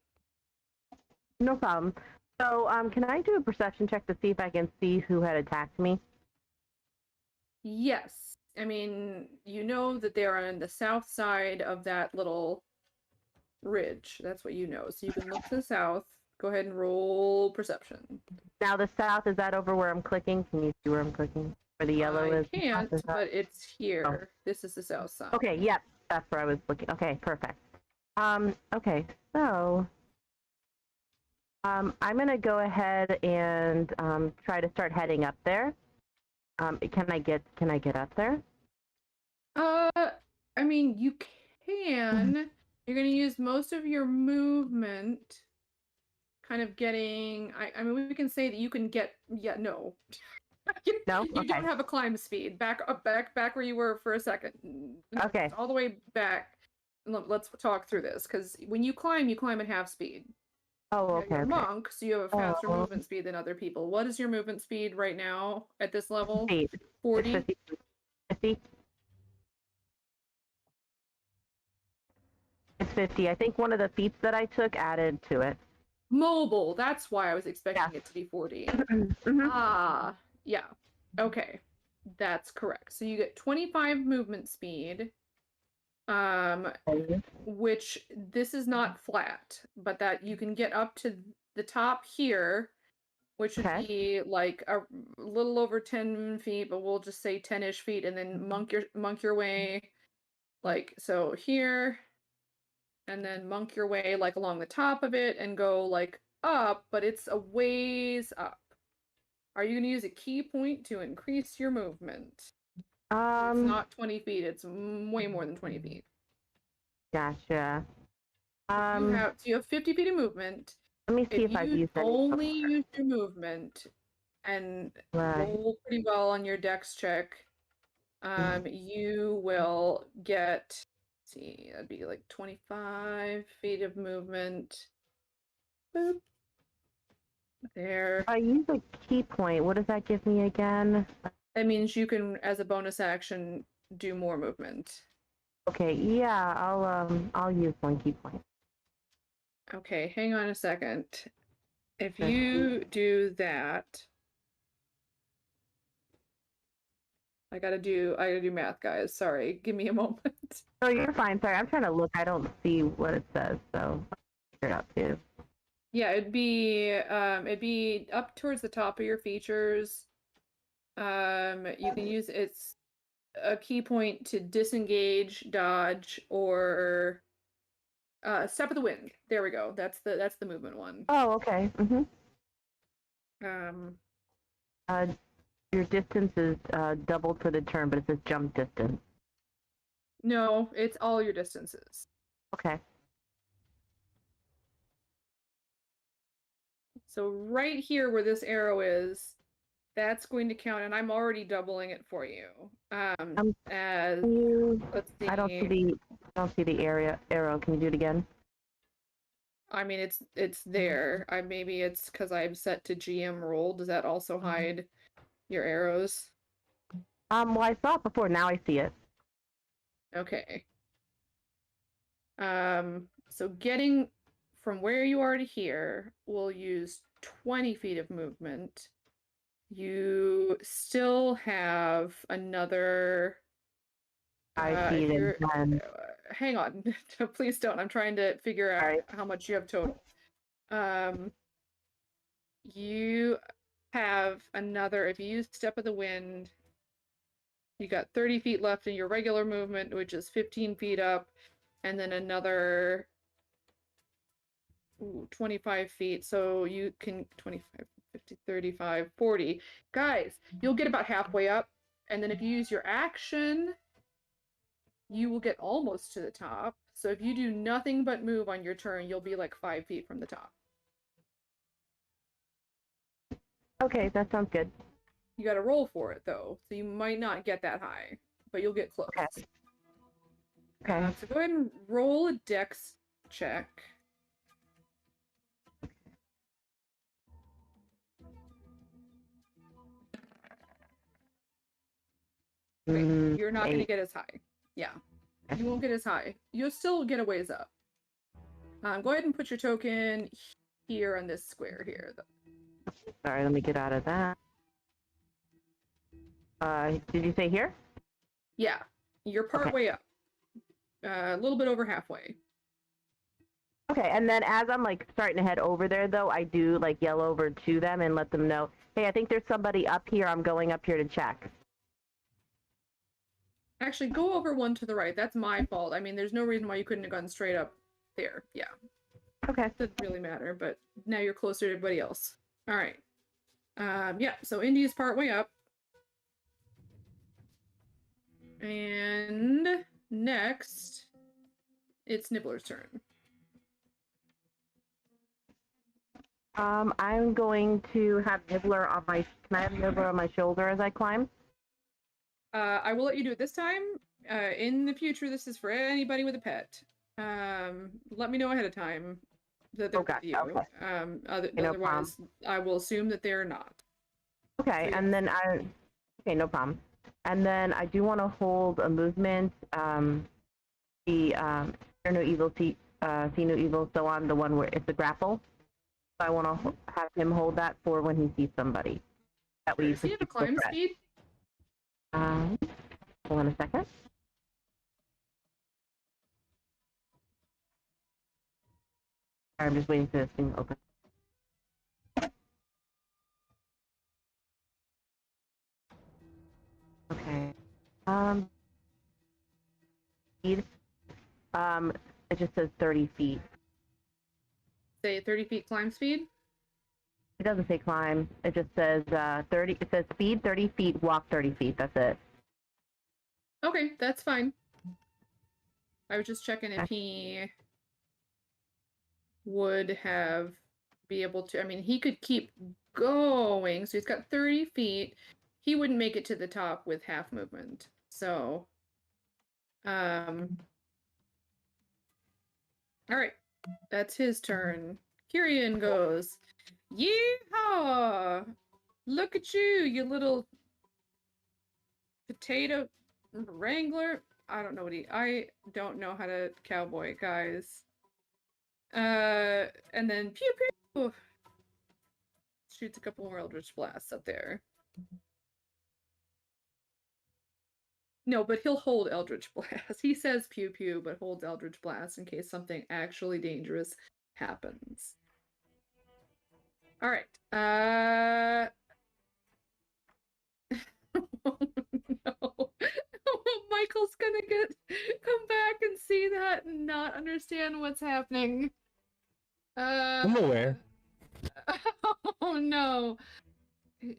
No problem. So, can I do a perception check to see if I can see who had attacked me? Yes. I mean, you know that they are on the south side of that little ridge. That's what you know. So you can look to the south. Go ahead and roll perception. Now, the south, is that over where I'm clicking? Can you see where I'm clicking? Where the yellow is? I can't, Is that- but it's here. This is the south side. Okay, yep. That's where I was looking. Okay, perfect. Okay, so I'm gonna go ahead and try to start heading up there. Can I get up there? I mean, you can. You're gonna use most of your movement kind of getting I mean we can say that you can get no. No? You Okay. don't have a climb speed. Back where you were for a second. Okay. All the way back. Let's talk through this because when you climb at half speed. Oh, You're okay. a Okay. monk, so you have a faster Oh. movement speed than other people. What is your movement speed right now at this level? Eight. 40? 50. 50. It's 50. I think one of the feats that I took added to it. Mobile. That's why I was expecting Yeah. it to be 40. Mhm. Ah, yeah. Okay. That's correct. So you get 25 movement speed. Which this is not flat, but that you can get up to the top here, which would Okay. be like a little over 10 feet, but we'll just say 10-ish feet, and then monk your way like so here, and then monk your way like along the top of it and go like up, but it's a ways up. Are you gonna use a key point to increase your movement? It's not 20 feet, it's way more than 20 feet. Gotcha. You have 50 feet of movement. Let me see if I've you used any only before. use your movement and Right. roll pretty well on your dex check, you will get, let's see, that'd be like 25 feet of movement. Boop. There. If I use a key point, what does that give me again? That means you can, as a bonus action, do more movement. Okay, yeah, I'll use one key point. Okay, hang on a second. If Okay. you do that, I gotta do math, guys. Sorry, give me a moment. Oh, you're fine. Sorry, I'm trying to look. I don't see what it says, so I'll figure it out too. Yeah, it'd be up towards the top of your features. You can use it's a key point to disengage, dodge, or step of the wind. There we go. That's the movement one. Oh, okay. Your distance is doubled for the turn, but it says jump distance. No, it's all your distances. Okay. So right here where this arrow is, that's going to count, and I'm already doubling it for you. As let's see. I don't see the arrow. Can you do it again? I mean, it's there. Maybe it's because I'm set to GM roll. Does that also hide your arrows? Well, I saw it before. Now I see it. Okay. So getting from where you are to here, we'll use 20 feet of movement. You still have another 5 feet and 10. hang on. Please don't. I'm trying to figure out Sorry. how much you have total. You have another, if you use Step of the Wind, you got 30 feet left in your regular movement, which is 15 feet up, and then another 25 feet. So you can 25, 50, 35, 40. Guys, you'll get about halfway up. And then if you use your action, you will get almost to the top. So if you do nothing but move on your turn, you'll be like 5 feet from the top. Okay, that sounds good. You got to roll for it though, so you might not get that high, but you'll get close. Okay. Okay. So go ahead and roll a dex check. Okay, you're not going to 8. get as high. Yeah, you won't get as high. You'll still get a ways up. Go ahead and put your token here on this square here. Sorry, let me get out of that. Did you say here? Yeah, you're part way up. A little bit over halfway. Okay, and then as I'm like starting to head over there, though, I do like yell over to them and let them know, hey, I think there's somebody up here. I'm going up here to check. Actually, go over one to the right. That's my fault. I mean, there's no reason why you couldn't have gone straight up there. Yeah. Okay. Doesn't really matter, but now you're closer to everybody else. All right. Yeah, so Indy is part way up. And next, it's Nibbler's turn. I'm going to have Nibbler on my. Can I have Nibbler on my shoulder as I climb? I will let you do it this time. In the future, this is for anybody with a pet. Let me know ahead of time that they're with you. Okay. Otherwise, I will assume that they're not. Okay, So, and then okay, no problem. And then I do want to hold a movement. Hear no evil, see no evil. So I'm the one where it's a grapple. So I want to have him hold that for when he sees somebody. That way does he have a climb speed? Hold on a second. I'm just waiting for this thing to open. Okay. Speed. It just says 30 feet. Say 30 feet climb speed? It doesn't say climb. It just says 30. It says speed 30 feet, walk 30 feet. That's it. Okay, that's fine. I was just checking if he would be able to. I mean, he could keep going, so he's got 30 feet. He wouldn't make it to the top with half movement. So, all right, that's his turn. Kyrian goes, yeehaw! Look at you, you little potato wrangler. I don't don't know how to cowboy, guys. And then pew pew shoots a couple more Eldritch Blasts up there. No, but he'll hold Eldritch Blast. He says pew pew, but holds Eldritch Blast in case something actually dangerous happens. All right. Oh, no. Michael's gonna come back and see that and not understand what's happening. I'm aware. Oh no.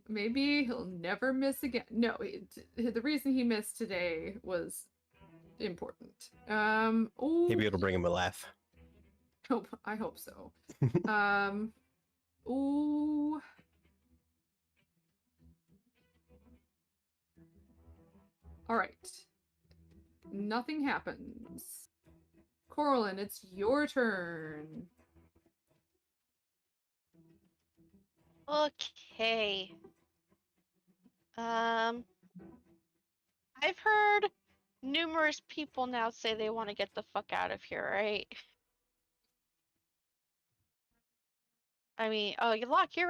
Maybe he'll never miss again. No, the reason he missed today was important. Ooh, Maybe it'll bring him a laugh. I hope so. Ooh. All right. Nothing happens. Corlin, it's your turn. Okay. I've heard numerous people now say they want to get the fuck out of here, right? I mean, oh, Locke, you're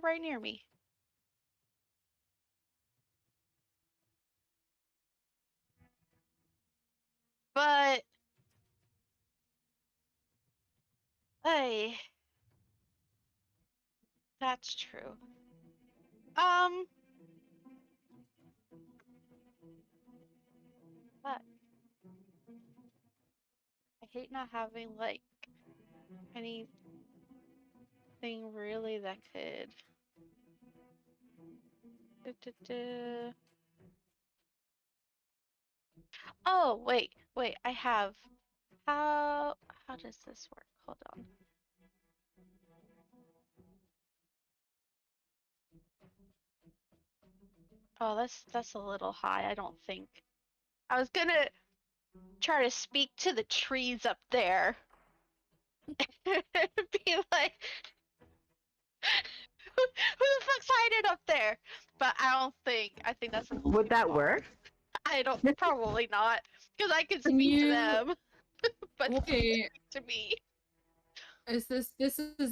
right near me. But hey, that's true. But I hate not having like anything really that could. Oh, wait, I have. How does this work? Hold on. Oh, that's a little high, I don't think. I was gonna try to speak to the trees up there. Be like, who the fuck's hiding up there? But I think that's a little Would too that far. work? I don't, probably not, because I can Can speak to you- them, but Okay, to me. this is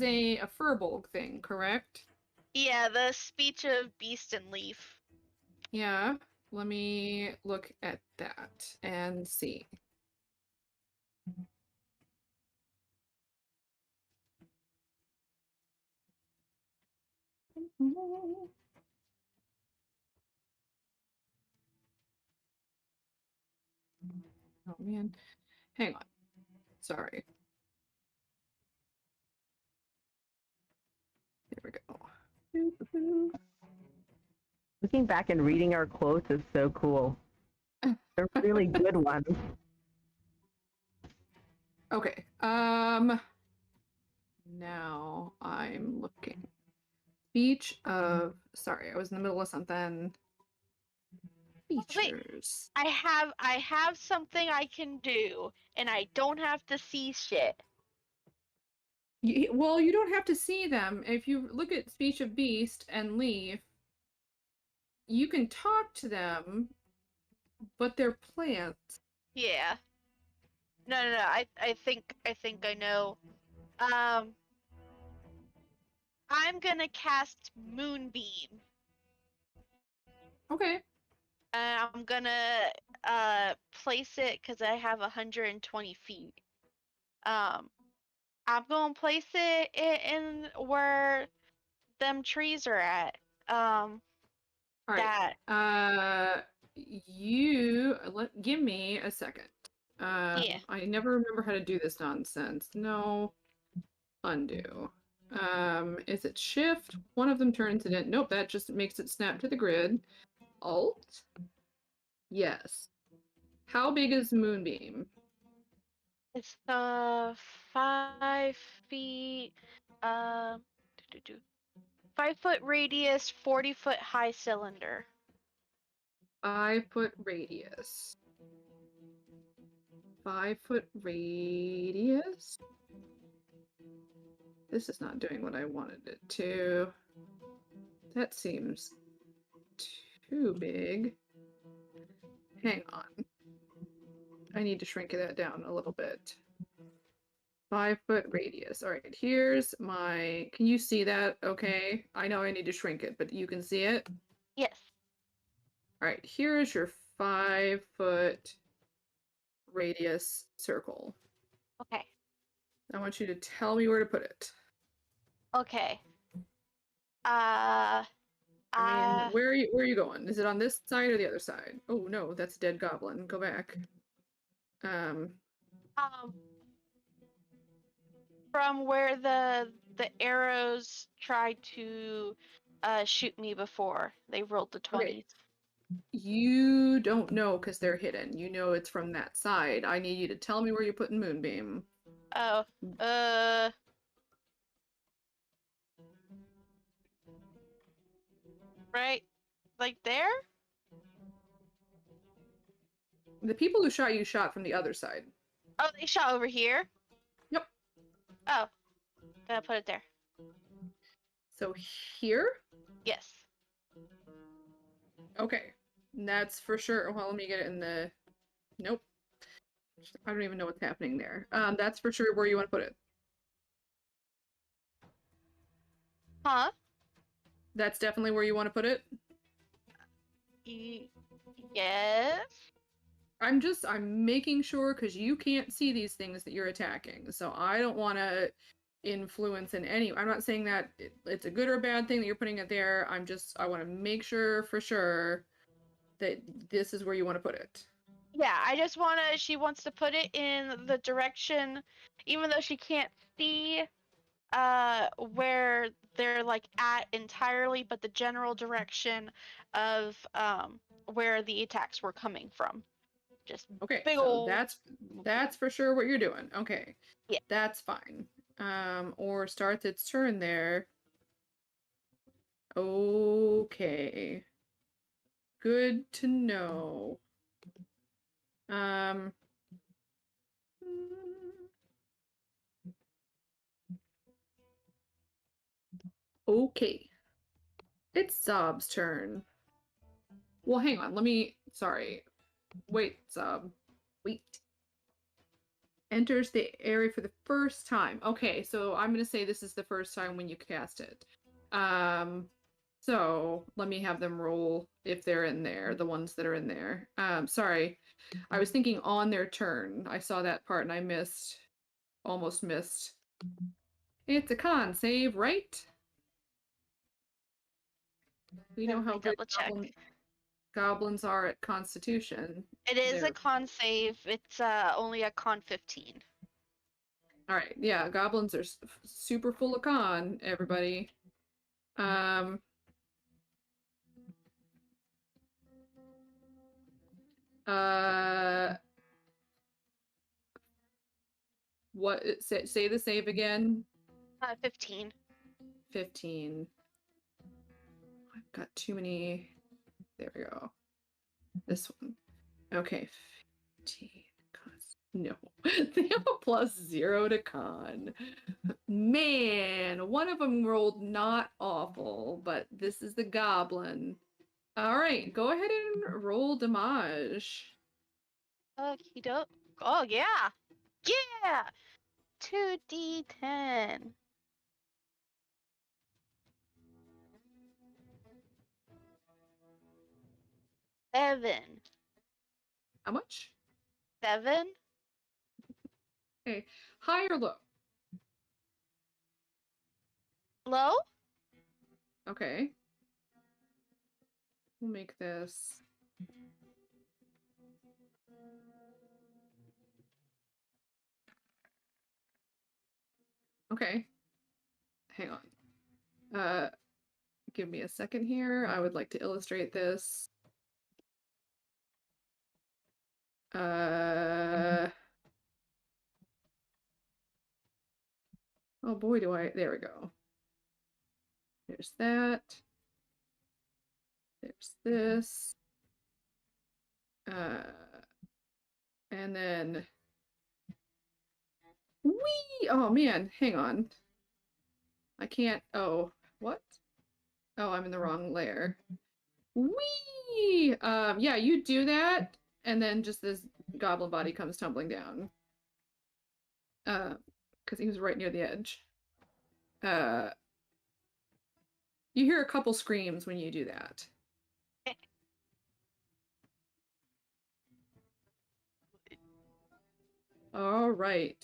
a Furbolg thing, correct? Yeah, the speech of beast and leaf. Yeah. Let me look at that and see. Oh man. Hang on. Sorry. There we go. Looking back and reading our quotes is so cool. They're really good ones. Okay. Now I'm looking. Speech of, sorry, I was in the middle of something. Wait. Features. I have something I can do, and I don't have to see shit. Well, you don't have to see them. If you look at Speech of Beast and Leaf, you can talk to them, but they're plants. Yeah. No. I think I know. I'm gonna cast Moonbeam. Okay. And I'm gonna place it because I have 120 feet. I'm gonna place it in where them trees are at. All right. That Give me a second. Yeah. I never remember how to do this nonsense. No. Undo. Is it shift? One of them turns it in. Nope, that just makes it snap to the grid. Alt? Yes. How big is Moonbeam? It's the 5 feet. 5-foot radius, 40-foot high cylinder. 5-foot radius. 5-foot radius? This is not doing what I wanted it to. That seems too big. Hang on. I need to shrink that down a little bit. 5-foot radius. All right, here's my. Can you see that? Okay. I know I need to shrink it, but you can see it? Yes. All right, here is your 5-foot radius circle. Okay. I want you to tell me where to put it. Okay. I mean, where are you going? Is it on this side or the other side? Oh no, that's a dead goblin. Go back. From where the arrows tried to shoot me before. They rolled the 20s. Okay. You don't know because they're hidden. You know it's from that side. I need you to tell me where you're putting Moonbeam. Oh, right, like there? The people who shot you shot from the other side. Oh, they shot over here? Yep. Oh, gotta put it there. So here? Yes. Okay. That's for sure. Well, let me get it in the. Nope. I don't even know what's happening there. That's for sure where you want to put it. Huh? That's definitely where you want to put it. Yes. I'm making sure because you can't see these things that you're attacking. So I don't want to influence in any. I'm not saying that it's a good or a bad thing that you're putting it there. I want to make sure for sure that this is where you want to put it. Yeah, she wants to put it in the direction, even though she can't see where they're like at entirely, but the general direction of where the attacks were coming from. Just Okay, big so old. that's for sure what you're doing. Okay. Yeah. That's fine. Or starts its turn there. Okay. Good to know. Okay. It's Zob's turn. Well, hang on. Sorry. Wait, Zob. Wait. Enters the area for the first time. Okay, so I'm going to say this is the first time when you cast it. So let me have them roll if they're in there, the ones that are in there. Sorry. I was thinking on their turn. I saw that part and I missed. Almost missed. It's a con save, right? We know how good Double check. goblins are at Constitution. It is They're- a con save. It's only a con 15. All right, yeah, goblins are super full of con, everybody. What say the save again? 15. 15. I've got too many. There we go. This one. Okay, 15. No, they have a +0 to con. Man, one of them rolled not awful, but this is the goblin. All right, go ahead and roll damage. Okie doke. Oh, yeah. Yeah! 2d10. Seven. How much? 7? Okay, high or low? Low? Okay. We'll make this. Okay. Hang on. Give me a second here. I would like to illustrate this. Oh boy, there we go. There's that. There's this. And then whee! Oh man, hang on. I can't. Oh, what? Oh, I'm in the wrong layer. Whee! Yeah, you do that, and then just this goblin body comes tumbling down. Because he was right near the edge. You hear a couple screams when you do that. All right.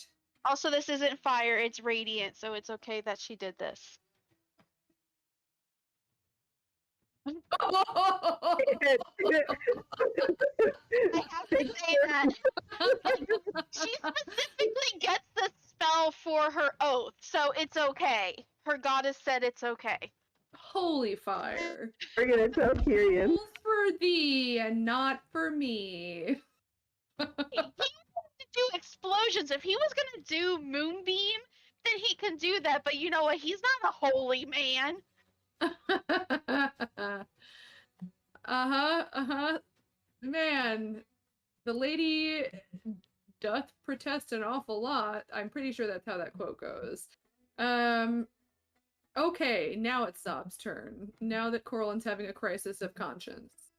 Also, this isn't fire, it's radiant, so it's okay that she did this. I have to say that. She specifically gets the spell for her oath, so it's okay. Her goddess said it's okay. Holy fire. We're gonna tell Tyrion. Rules for thee and not for me. He wanted to do explosions. If he was gonna do moonbeam, then he can do that. But you know what? He's not a holy man. Man, the lady doth protest an awful lot. I'm pretty sure that's how that quote goes. Okay, now it's Zob's turn. Now that Corlin's having a crisis of conscience.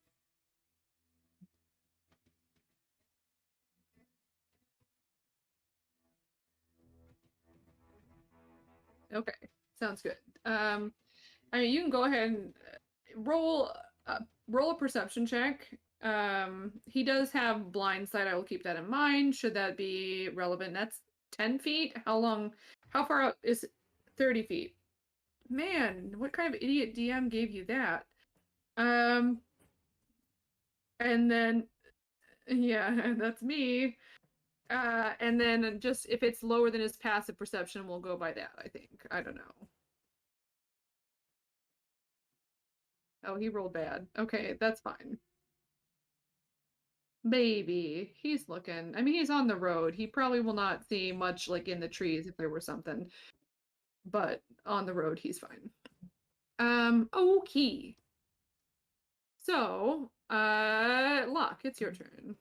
Okay, sounds good. I mean, you can go ahead and roll a perception check. He does have blind sight. I will keep that in mind. Should that be relevant? That's 10 feet. How far out is 30 feet? Man, what kind of idiot DM gave you that? And then, yeah, that's me. And then just if it's lower than his passive perception, we'll go by that, I think. I don't know. Oh, he rolled bad. Okay, that's fine. Maybe. He's looking. I mean, he's on the road. He probably will not see much like in the trees if there were something. But on the road, he's fine. Okay. So, Locke, it's your turn.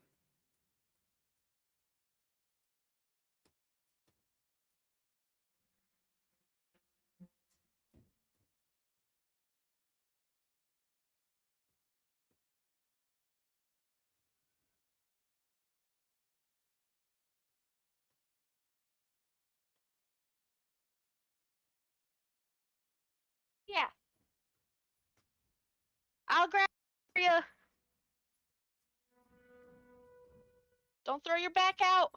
I'll grab you. Don't throw your back out.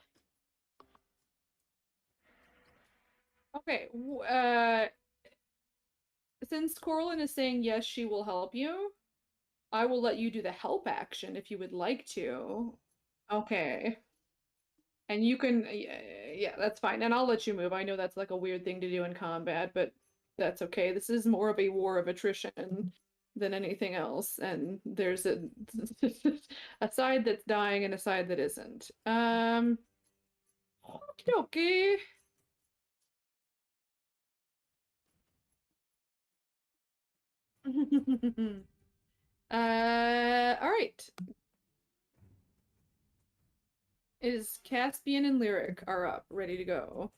Okay. Since Corlin is saying yes, she will help you, I will let you do the help action if you would like to. Okay. And you can, yeah, that's fine. And I'll let you move. I know that's like a weird thing to do in combat, but that's okay. This is more of a war of attrition than anything else. And there's a side that's dying and a side that isn't. Okay. All right. Is Caspian and Lyric are up, ready to go.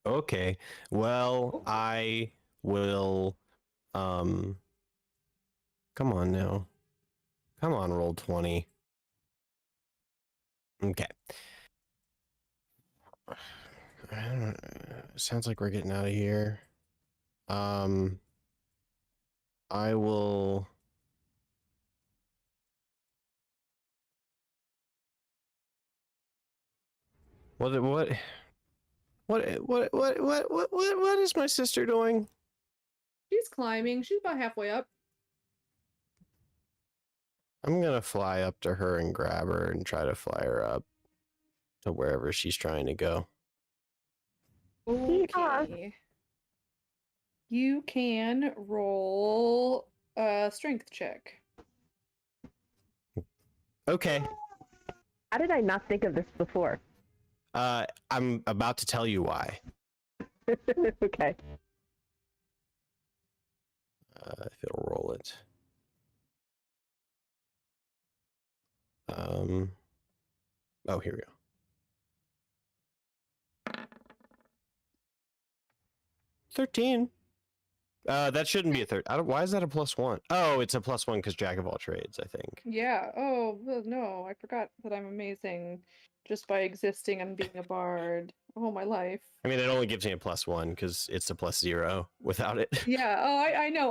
Okay. Well, I will come on now. Come on, roll 20. Okay. Sounds like we're getting out of here. I will What is my sister doing? She's climbing. She's about halfway up. I'm gonna fly up to her and grab her and try to fly her up to wherever she's trying to go. Okay. You can roll a strength check. Okay. How did I not think of this before? I'm about to tell you why. Okay. If it'll roll it. Oh, here we go. 13. That shouldn't be a third. Why is that a +1? Oh, it's a +1 because Jack of all trades, I think. Yeah. Oh, well, no. I forgot that I'm amazing just by existing and being a bard. Oh, my life. I mean, it only gives me a +1 because it's a +0 without it. Yeah. Oh,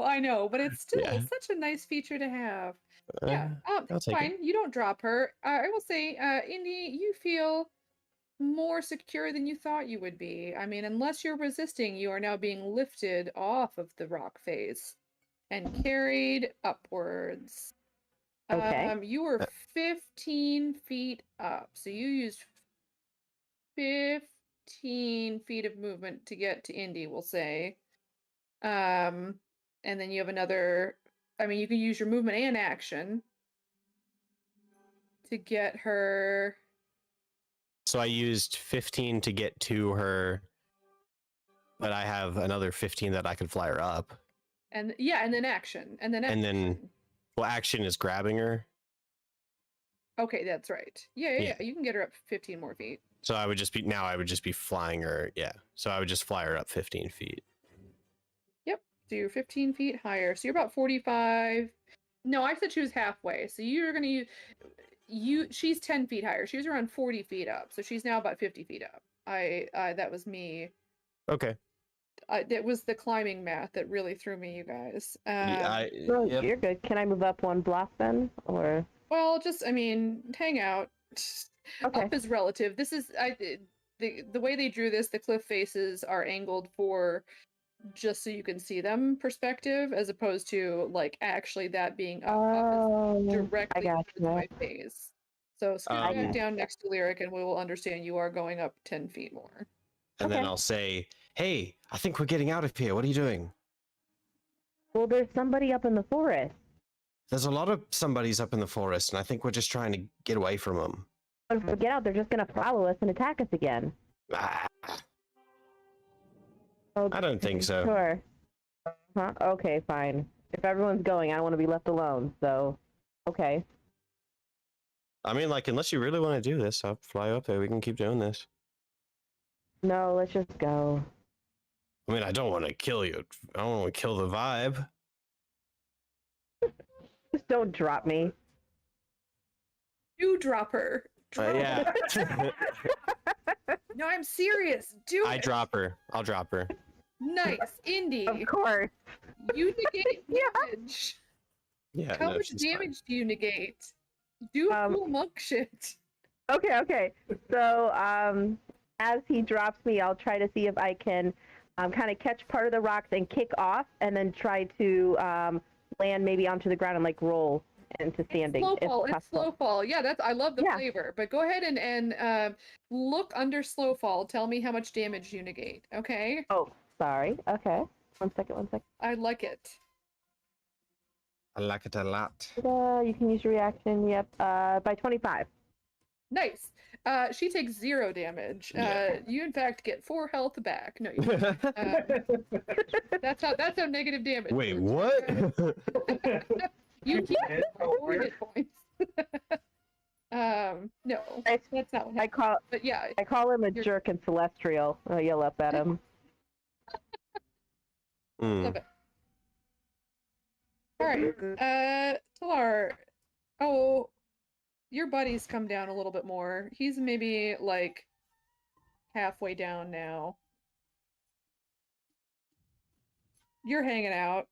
I know. But it's still Yeah. such a nice feature to have. Yeah. I'll take Fine. it. You don't drop her. I will say, Indy, you feel more secure than you thought you would be. I mean, unless you're resisting, you are now being lifted off of the rock face and carried upwards. Okay. You were 15 feet up, so you used 15 feet of movement to get to Indy, we'll say. And then you have another, I mean, you can use your movement and action to get her. So I used 15 to get to her, but I have another 15 that I could fly her up. And yeah, and then action. And then Well, action is grabbing her. Okay, that's right. Yeah. You can get her up 15 more feet. So I would just be flying her. Yeah. So I would just fly her up 15 feet. Yep. So you're 15 feet higher. So you're about 45. No, I said she was halfway. So you're going to use, she's 10 feet higher. She was around 40 feet up. So she's now about 50 feet up. That was me. Okay. It was the climbing math that really threw me, you guys. Well, you're good. Can I move up one block then, or? Well, just, I mean, hang out. Okay. Up is relative. This is the way they drew this. The cliff faces are angled for just so you can see them perspective, as opposed to like actually that being up is directly to my face. So scoot back down next to Lyric, and we will understand you are going up 10 feet more. And then I'll say, "Hey, I think we're getting out of here. What are you doing?" Well, there's somebody up in the forest. There's a lot of somebodies up in the forest, and I think we're just trying to get away from them. But if we get out, they're just gonna follow us and attack us again. Okay, I don't think so. Sure. Huh? Okay, fine. If everyone's going, I don't want to be left alone. So, okay. I mean, like, unless you really want to do this, I'll fly up there. We can keep doing this. No, let's just go. I mean, I don't want to kill you. I don't want to kill the vibe. Just don't drop me. Do drop her. Yeah. No, I'm serious. Do I it. drop her. I'll drop her. Nice, Indy. Of course. You negate damage. Yeah, How no, much she's fine. damage do you negate? Do cool monk shit. Okay. So, as he drops me, I'll try to see if I can kind of catch part of the rocks and kick off, and then try to land maybe onto the ground and like roll into standing. Slow if fall. It's possible. slow fall. Yeah, I love the Yeah. flavor. But go ahead and look under slow fall. Tell me how much damage you negate. Okay. Oh, sorry. Okay. One second. I like it. I like it a lot. You can use your reaction. Yep. By 25. Nice. She takes 0 damage. Yeah. You in fact get 4 health back. No, you that's how negative damage. Wait, works. what? You keep 4 hit points. No, that's not what happened. But yeah, I call him a jerk in Celestial. I yell up at him. love it. All right, Talar. Oh, your buddy's come down a little bit more. He's maybe like halfway down now. You're hanging out.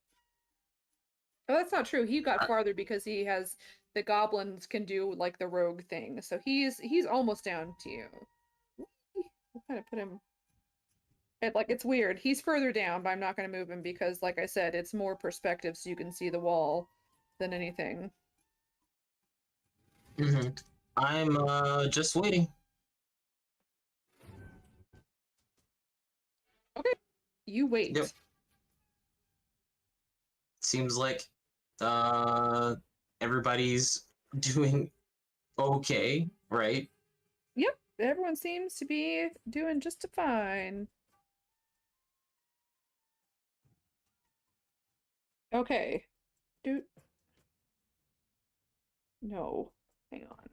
Oh, that's not true. He got farther because he has the goblins can do like the rogue thing. So he's almost down to you. We'll kind of put him it's weird. He's further down, but I'm not going to move him because like I said, it's more perspective so you can see the wall than anything. I'm just waiting. Okay. You wait. Yep. Seems like everybody's doing okay, right? Yep. Everyone seems to be doing just fine. Okay. No. Hang on.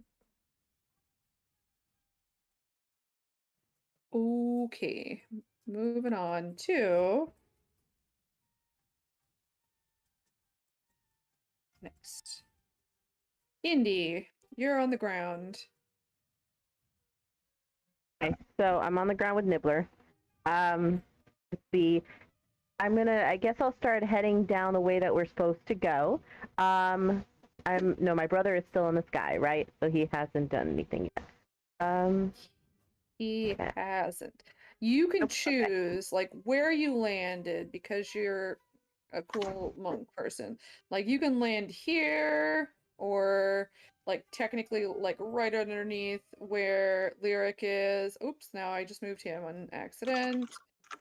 Okay. Moving on to next. Indy, you're on the ground. Okay, so I'm on the ground with Nibbler. Let's see. I guess I'll start heading down the way that we're supposed to go. No, my brother is still in the sky, right? So he hasn't done anything yet. He hasn't. You can choose like where you landed because you're a cool monk person. Like you can land here or like technically like right underneath where Lyric is. Oops, now I just moved him on accident.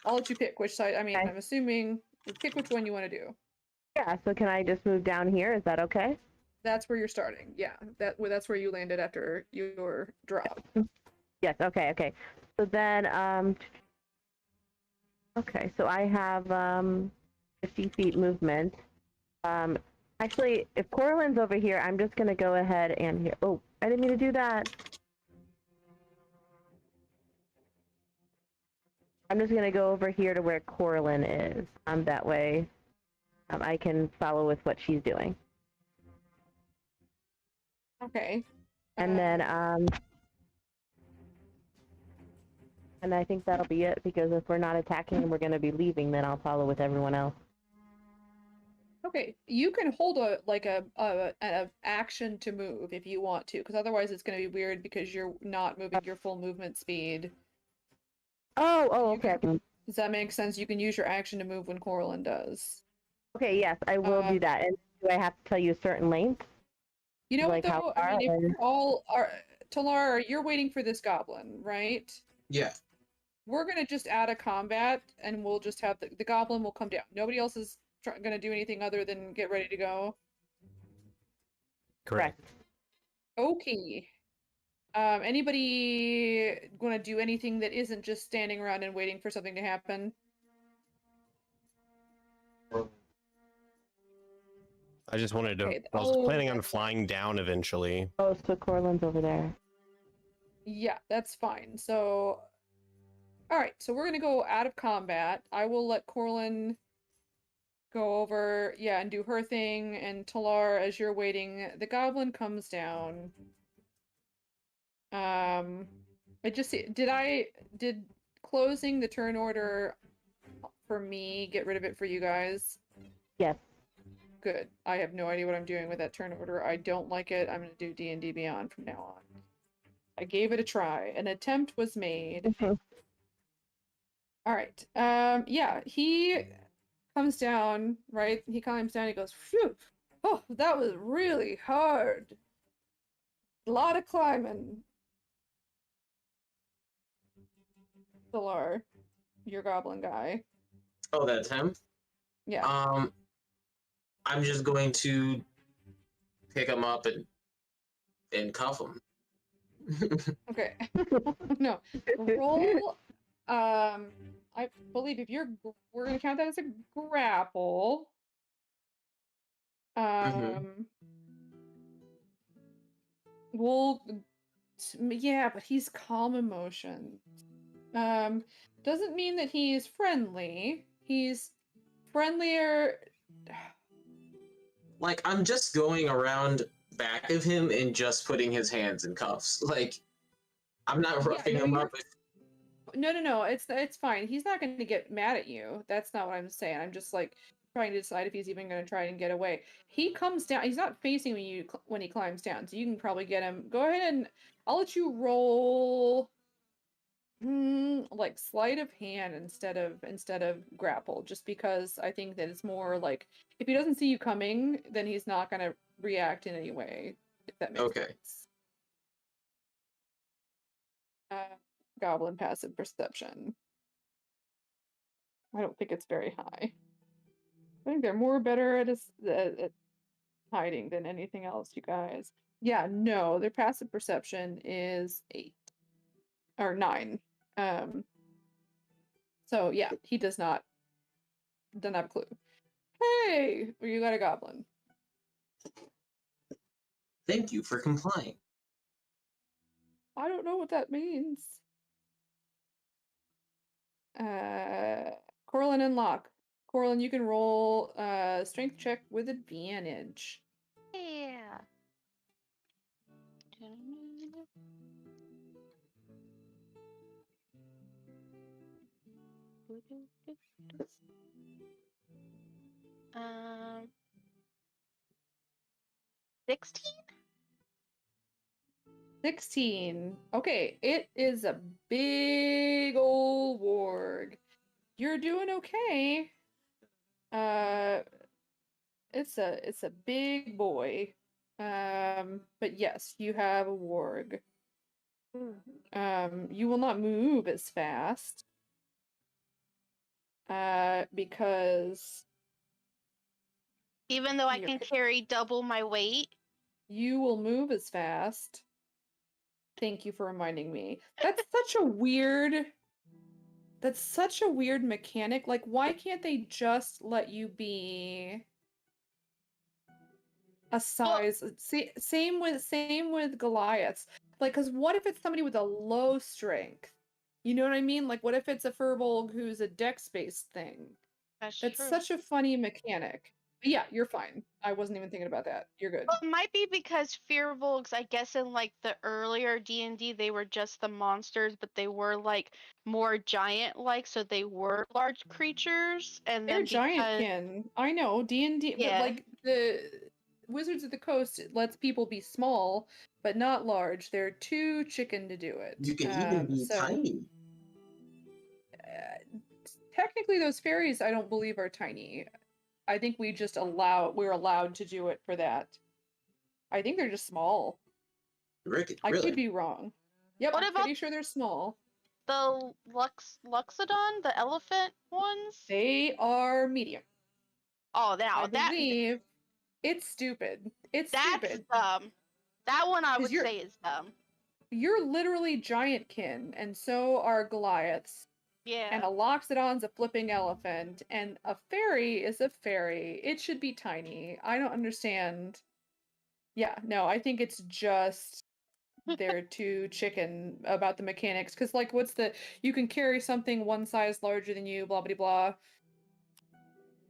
I'll let you pick which side. I mean, Okay. I'm assuming pick which one you want to do. Yeah, so can I just move down here? Is that okay? That's where you're starting. Yeah, that's where you landed after your drop. Yes, okay. So then, okay, so I have 50 feet movement. Actually, if Corlin's over here, I'm just gonna go ahead and here. Oh, I didn't mean to do that. I'm just gonna go over here to where Corlin is. That way, I can follow with what she's doing. Okay. And then, and I think that'll be it, because if we're not attacking and we're going to be leaving, then I'll follow with everyone else. Okay, you can hold an action to move if you want to, because otherwise it's going to be weird because you're not moving your full movement speed. Oh, okay. Does that make sense? You can use your action to move when Corlin does. Okay, yes, I will do that. And do I have to tell you a certain length? You know Like what, how though? far, I mean, if or- you're all are Talar, you're waiting for this goblin, right? Yeah. We're gonna just add a combat, and we'll just have the goblin will come down. Nobody else is gonna do anything other than get ready to go. Correct. Okay. Anybody gonna do anything that isn't just standing around and waiting for something to happen? I just wanted to. Okay, I was planning on flying down eventually. Oh, so Corlin's over there. Yeah, that's fine. So, all right. So we're gonna go out of combat. I will let Corlin go over, yeah, and do her thing. And Talar, as you're waiting, the goblin comes down. I just did closing the turn order for me get rid of it for you guys? Yes. good. I have no idea what I'm doing with that turn order. I don't like it. I'm gonna do D&D Beyond from now on. I gave it a try. An attempt was made. Mhm. All right. Yeah, he comes down, right? He climbs down, he goes, phew, oh, that was really hard. A lot of climbing. Solar, your goblin guy. Oh, that's him. Yeah. I'm just going to pick him up and cuff him. Okay. No. Roll. I believe if we're gonna count that as a grapple. We'll. Yeah, but he's calm emotions. Doesn't mean that he's friendly. He's friendlier. Like, I'm just going around back of him and just putting his hands in cuffs. Like, I'm not roughing him up. No. It's fine. He's not going to get mad at you. That's not what I'm saying. I'm just like trying to decide if he's even going to try and get away. He comes down. He's not facing you when he climbs down, so you can probably get him. Go ahead and I'll let you roll. Like sleight of hand instead of grapple, just because I think that it's more like if he doesn't see you coming, then he's not going to react in any way. If that makes sense. Goblin passive perception. I don't think it's very high. I think they're more better at hiding than anything else, you guys. Yeah, no, their passive perception is 8 or 9. So yeah, he doesn't have a clue. Hey, you got a goblin. Thank you for complying. I don't know what that means. Corlin and Locke. Corlin, you can roll strength check with advantage. Yeah. Um, 16? 16. Okay, it is a big old warg. You're doing okay. It's a big boy. But yes, you have a warg. You will not move as fast. Because Even though I can carry double my weight? you will move as fast. Thank you for reminding me. That's such a weird mechanic. Like, why can't they just let you be a size? Same with Goliaths. Like, because what if it's somebody with a low strength? You know what I mean? Like, what if it's a Furbolg who's a dex-based thing? That's true. Such a funny mechanic. But yeah, you're fine. I wasn't even thinking about that. You're good. Well, it might be because Fearvolks, I guess in like the earlier D&D, they were just the monsters, but they were like more giant-like, so they were large creatures. And They're then giantkin. I know D&D, Yeah. but like the Wizards of the Coast lets people be small, but not large. They're too chicken to do it. You can even be tiny. Technically, those fairies, I don't believe, are tiny. I think we're allowed to do it for that. I think they're just small. Really? I could be wrong. Yep, What I'm about pretty sure they're small. the Luxodon, the elephant ones? They are medium. Oh, now I believe it's stupid. It's that's stupid. dumb. That one I 'Cause would say is dumb. You're literally giantkin, and so are Goliaths. Yeah. And a Loxodon's a flipping elephant, and a fairy is a fairy. It should be tiny. I don't understand. Yeah, no, I think it's just they're too chicken about the mechanics. Because, like, you can carry something one size larger than you, blah, blah, blah.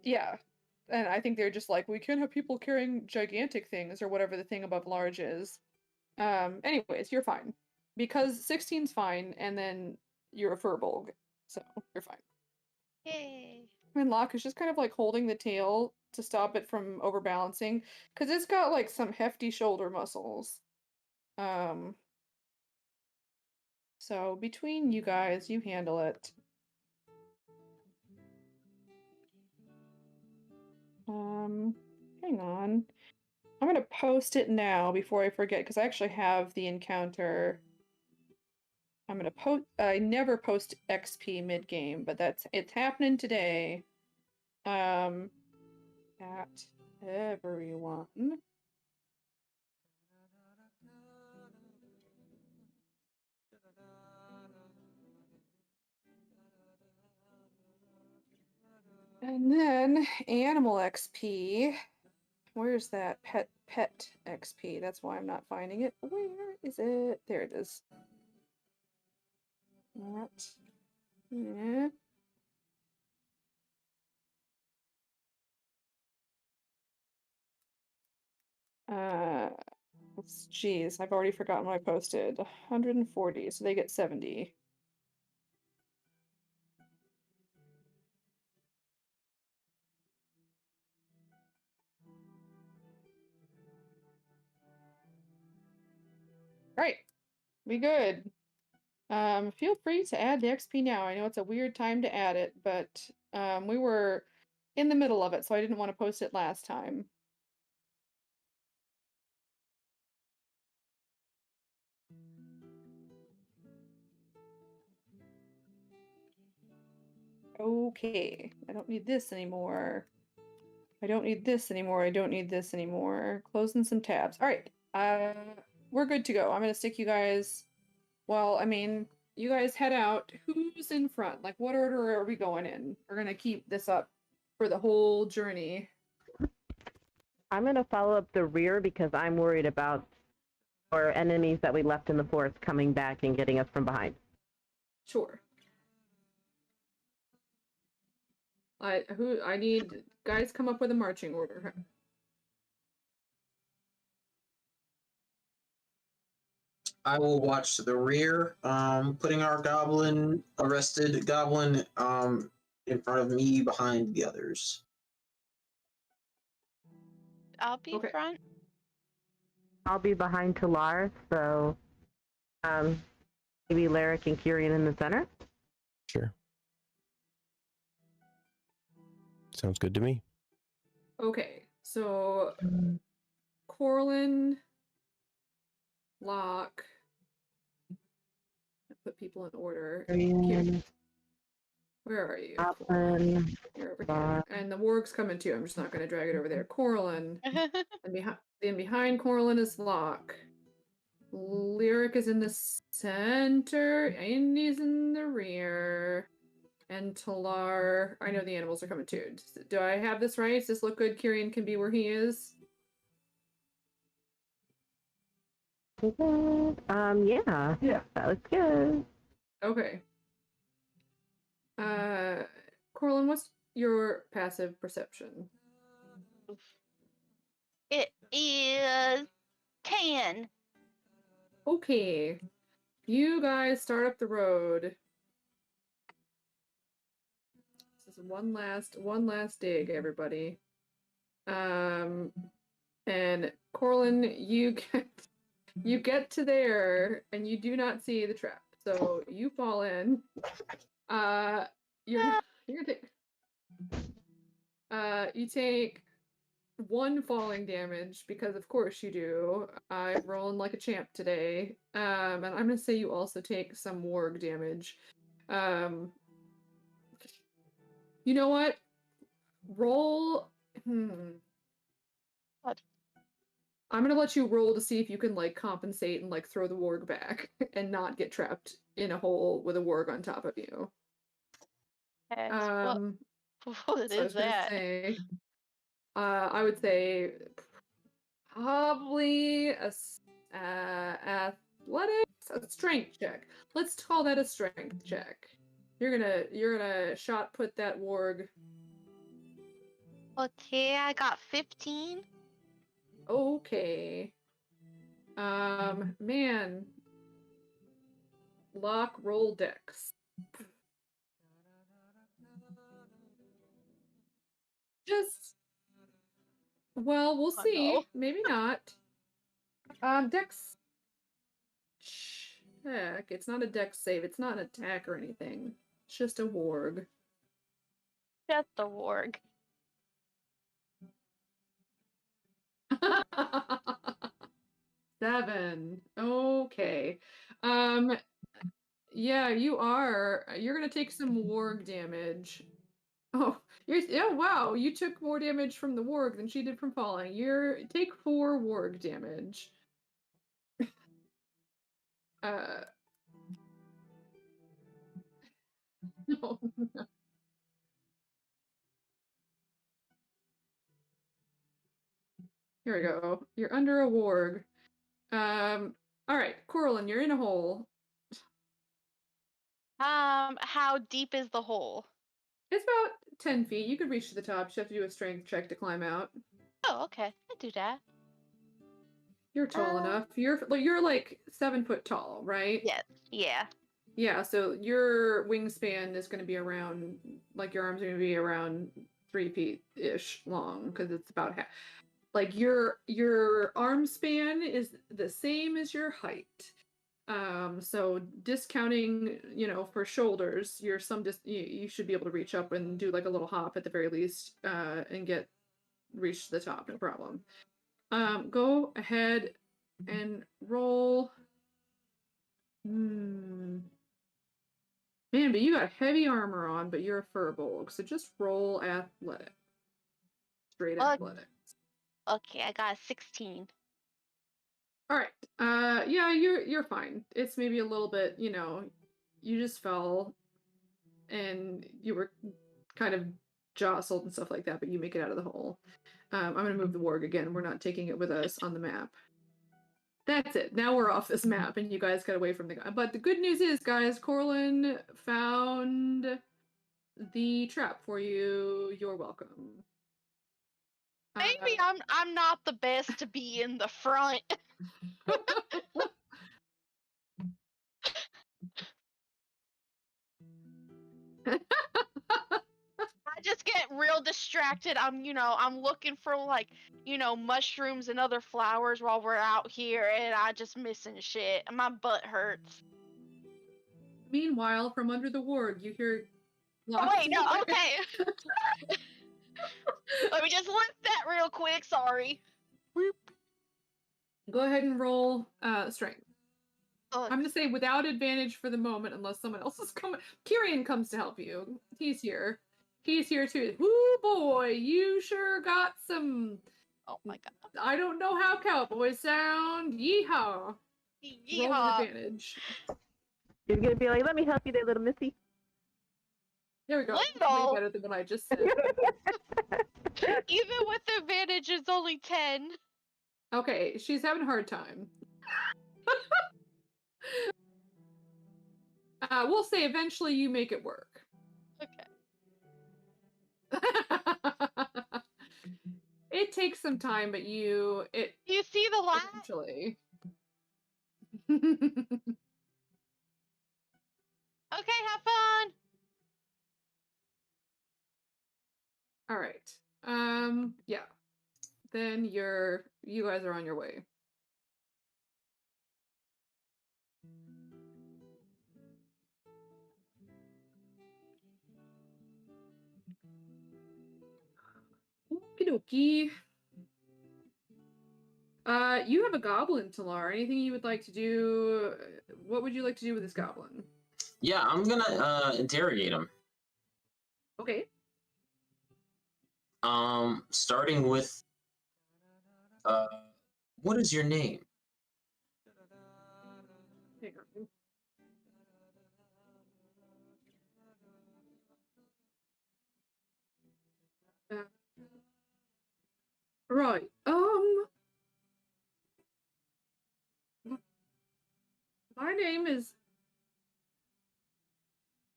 Yeah. And I think they're just like, we can't have people carrying gigantic things, or whatever the thing above large is. Anyways, you're fine. Because 16's fine, and then you're a Furbolg. So, you're fine. Yay. I mean, Locke is just kind of like holding the tail to stop it from overbalancing, because it's got like some hefty shoulder muscles. So between you guys, you handle it. Hang on. I'm gonna post it now before I forget, because I actually have the encounter. I'm gonna post. I never post XP mid game, but it's happening today. At everyone. And then animal XP. Where's that pet XP? That's why I'm not finding it. Where is it? There it is. That. Yeah. Geez, I've already forgotten what I posted. 140, so they get 70. Right, we good. Feel free to add the XP now. I know it's a weird time to add it, but we were in the middle of it, so I didn't want to post it last time. Okay, I don't need this anymore. I don't need this anymore. I don't need this anymore. Closing some tabs. All right, we're good to go. I'm gonna stick you guys. Well, I mean, you guys head out. Who's in front? Like, what order are we going in? We're gonna keep this up for the whole journey. I'm going to follow up the rear because I'm worried about our enemies that we left in the forest coming back and getting us from behind. Sure. I need guys come up with a marching order. I will watch the rear, putting our arrested goblin, in front of me behind the others. I'll be Okay. front. I'll be behind Talar, so maybe Lyric and Kyrian in the center. Sure. Sounds good to me. Okay, so Corlin, Locke. Put people in order. Kyrian, Where are you? Goblin, You're over here. And the warg's coming too. I'm just not going to drag it over there. Corlin. And behind Corlin is Locke. Lyric is in the center. Indy's in the rear. And Talar. I know the animals are coming too. Do I have this right? Does this look good? Kyrian can be where he is? yeah. Yeah. That looks good. Okay. Corlin, what's your passive perception? It is 10. Okay. You guys start up the road. This is one last dig, everybody. And Corlin, you get to there and you do not see the trap. So you fall in. You're gonna take you take 1 falling damage because of course you do. I'm rolling like a champ today. And I'm gonna say you also take some warg damage. You know what? Roll. What? I'm gonna let you roll to see if you can like compensate and like throw the warg back and not get trapped in a hole with a warg on top of you. What So I is was gonna that? say, I would say probably athletics, a strength check. Let's call that a strength check. You're gonna shot put that warg. Okay, I got 15. Okay. Man. Lock roll dex. Well, we'll Oh, see. no. Maybe not. Dex check. It's not a dex save. It's not an attack or anything. It's just a warg. Just the warg. 7. Okay. Yeah, you're gonna take some warg damage. Oh, wow, you took more damage from the warg than she did from falling. Take 4 warg damage. Uh no. Here we go. You're under a warg. All right, Corlin, you're in a hole. How deep is the hole? It's about 10 feet. You could reach to the top. You have to do a strength check to climb out. Oh, okay. I do that. You're tall enough. You're like 7 foot tall, right? Yes. Yeah. Yeah, so your wingspan is going to be around, like your arms are going to be around 3 feet ish long because it's about half. Like your arm span is the same as your height. So discounting, for shoulders, you should be able to reach up and do like a little hop at the very least, and reach the top, no problem. Go ahead and roll. Man, but you got heavy armor on, but you're a furbolg, so just roll athletic. Straight athletics. Okay, I got a 16. All right. Yeah, you're fine. It's maybe a little bit, you just fell and you were kind of jostled and stuff like that, but you make it out of the hole. I'm gonna move the warg again. We're not taking it with us on the map. That's it. Now we're off this map and you guys got away from the guy. But the good news is, guys, Corlin found the trap for you. You're welcome. Maybe I'm not the best to be in the front. I just get real distracted. I'm looking for like, mushrooms and other flowers while we're out here, and I just missing shit. My butt hurts. Meanwhile, from under the warg, you hear. Oh, wait, no, okay. Let me just lift that real quick. Sorry. Whoop. Go ahead and roll strength. Oh, I'm gonna say without advantage for the moment, unless someone else is coming. Kyrian comes to help you. He's here. He's here too. Woo boy, you sure got some. oh my god. I don't know how cowboys sound. Yeehaw. Roll with Yeehaw. advantage. He's gonna be like, "Let me help you there, little missy." There we go. Little. Way better than what I just said. Even with advantage, it's only 10. Okay, she's having a hard time. We'll say eventually you make it work. Okay. It takes some time, but you see the light? eventually. Okay, have fun. All right. Yeah. Then you guys are on your way. Okie dokie. You have a goblin, Talar. Anything you would like to do? What would you like to do with this goblin? Yeah, I'm gonna interrogate him. Okay. Starting with what is your name? Hang on. Right. My name is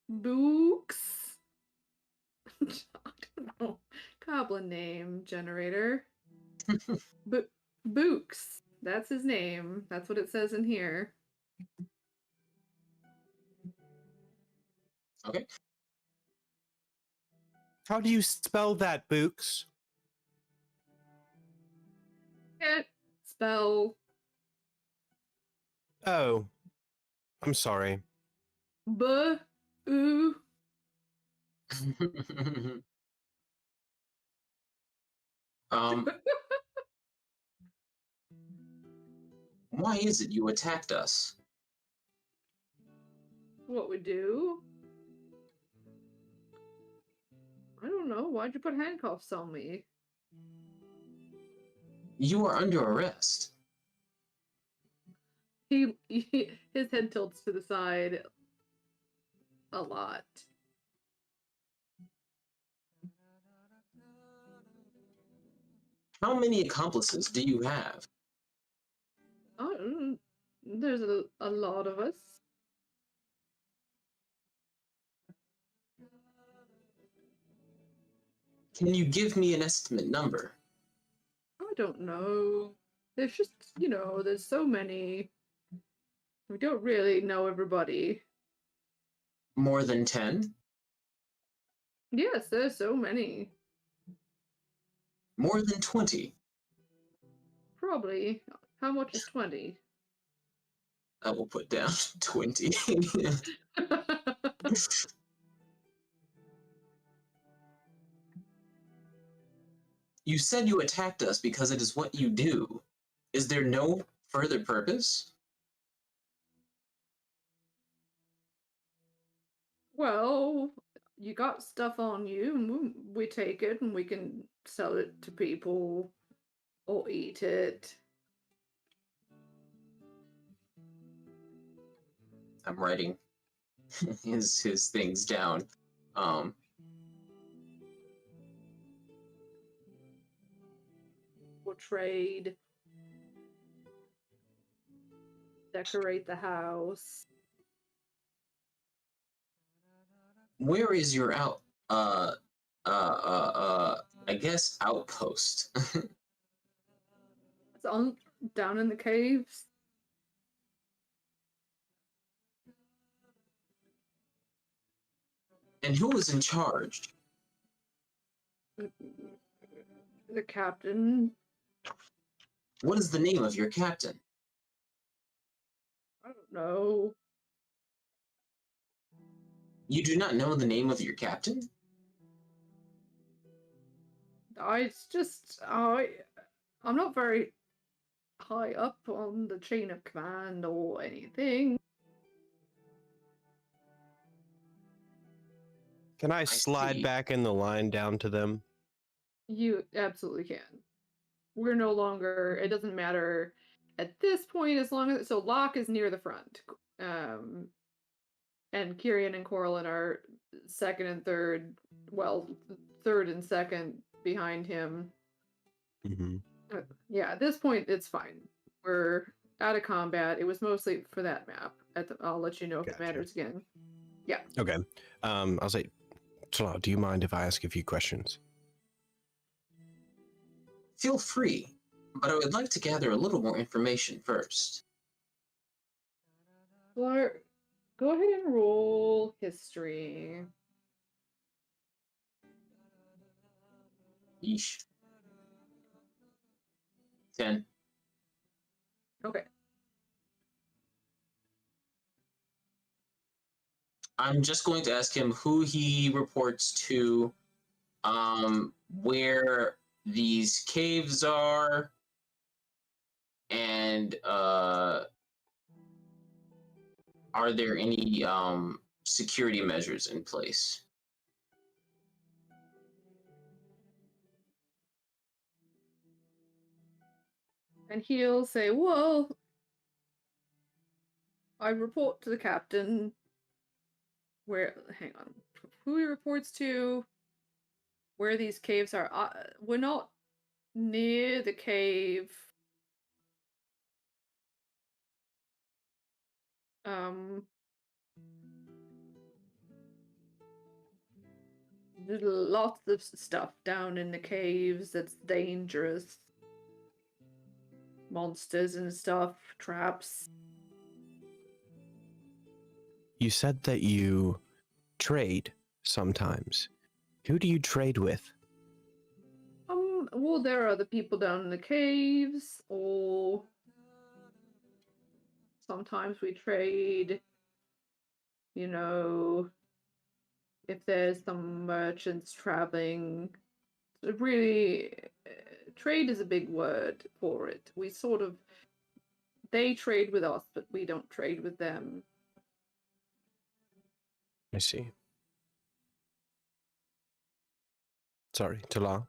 Books. I don't know. Goblin name generator. Books. That's his name. That's what it says in here. Okay. How do you spell that, Books? Can't spell Oh, I'm sorry. b oo. um, why is it you attacked us? What we do? I don't know. Why'd you put handcuffs on me? You are under arrest. His head tilts to the side a lot. How many accomplices do you have? Oh, there's a lot of us. Can you give me an estimate number? I don't know. There's just, there's so many. We don't really know everybody. More than 10? Yes, there's so many. More than 20? Probably. How much is 20? I will put down 20. You said you attacked us because it is what you do. Is there no further purpose? Well, you got stuff on you, and we take it and we can sell it to people or eat it. I'm writing his things down. We'll trade. Decorate the house. Where is your I guess outpost? It's on down in the caves. And who is in charge? The captain. What is the name of your captain? I don't know. You do not know the name of your captain? I'm not very high up on the chain of command or anything. Can I slide see. back in the line down to them? You absolutely can. We're no longer, it doesn't matter at this point as long as, so Locke is near the front. And Kyrian and Corlin are second and third, well, third and second behind him. Mm-hmm. Yeah, at this point, it's fine. We're out of combat. It was mostly for that map. I'll let you know if it Gotcha. matters again. Yeah. Okay. I'll say, Salah, do you mind if I ask a few questions? Feel free, but I would like to gather a little more information first. Clark, go ahead and roll history. Yeesh. 10. Okay. I'm just going to ask him who he reports to, where these caves are, and are there any security measures in place? And he'll say, well, I report to the captain hang on, who he reports to, where these caves are. We're not near the cave. There's lots of stuff down in the caves that's dangerous. Monsters and stuff, traps. You said that you trade sometimes. Who do you trade with? Well, there are other people down in the caves, or sometimes we trade, you know, if there's some merchants traveling. Really, trade is a big word for it. We sort of, they trade with us, but we don't trade with them. I see. Sorry, Tala.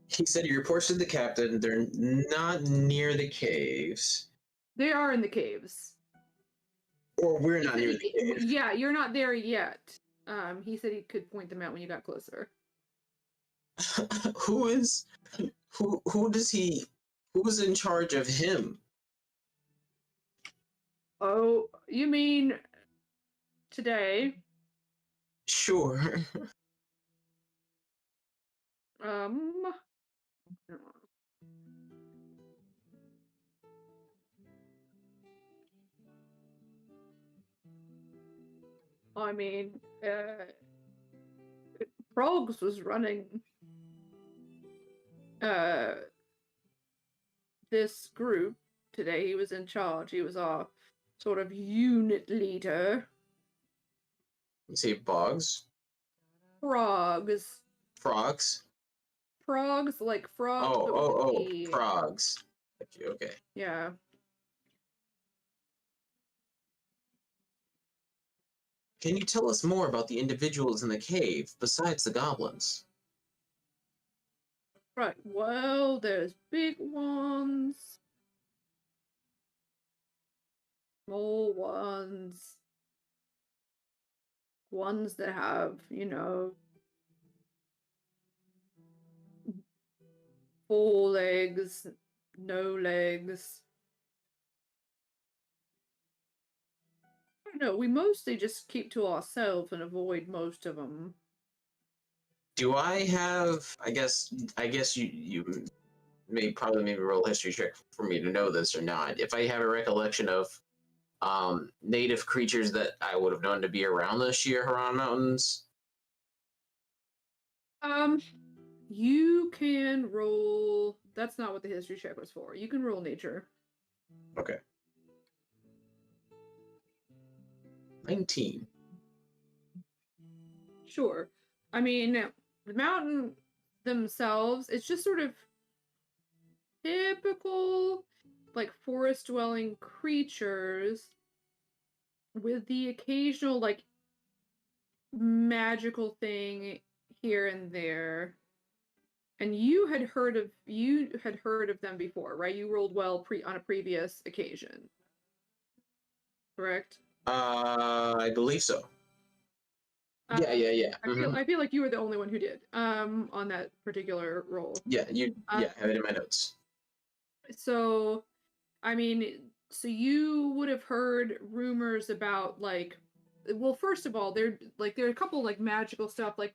He said he reports to the captain. They're not near the caves, They are in the caves. or we're He not said near the caves. yeah, you're not there yet. He said he could point them out when you got closer. Who does he? Who's in charge of him? Oh, you mean today? Sure. Um, I mean, Frogs was running this group today. He was in charge. He was our sort of unit leader. You say bogs, Frogs. frogs. Frogs, like frogs, but with a P. Frogs. Okay. Yeah. Can you tell us more about the individuals in the cave besides the goblins? Right. Well, there's big ones, small ones, ones that have, 4 legs, no legs. I don't know. We mostly just keep to ourselves and avoid most of them. Do I have? I guess you may probably maybe roll a history check for me to know this or not. If I have a recollection of native creatures that I would have known to be around the Sheer Haran Mountains. You can roll. That's not what the history check was for. You can roll nature. Okay. 19. Sure. I mean, the mountain themselves, it's just sort of typical, like, forest-dwelling creatures with the occasional, like, magical thing here and there. And you had heard of them before, right? You rolled well on a previous occasion. Correct? I believe so. Yeah. I feel like you were the only one who did on that particular roll. Yeah, I have it in my notes. So, I mean, so you would have heard rumors about, like, well, first of all, there are a couple, like, magical stuff, like,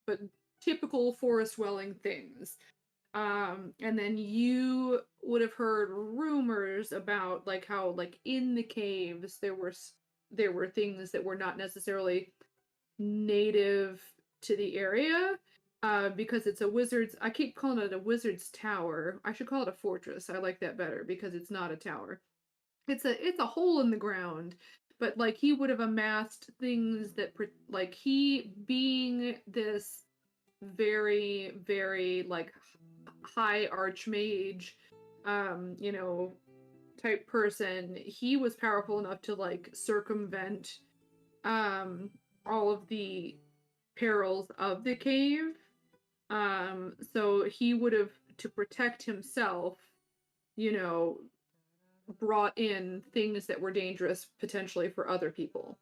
but typical forest dwelling things. And then you would have heard rumors about, like, how, like, in the caves there were things that were not necessarily native to the area, because it's a wizard's. I keep calling it a wizard's tower. I should call it a fortress. I like that better because it's not a tower. It's a hole in the ground. But, like, he would have amassed things that, like, he being this very, very, like, high archmage, type person, he was powerful enough to, like, circumvent all of the perils of the cave. So he would have, to protect himself, brought in things that were dangerous potentially for other people.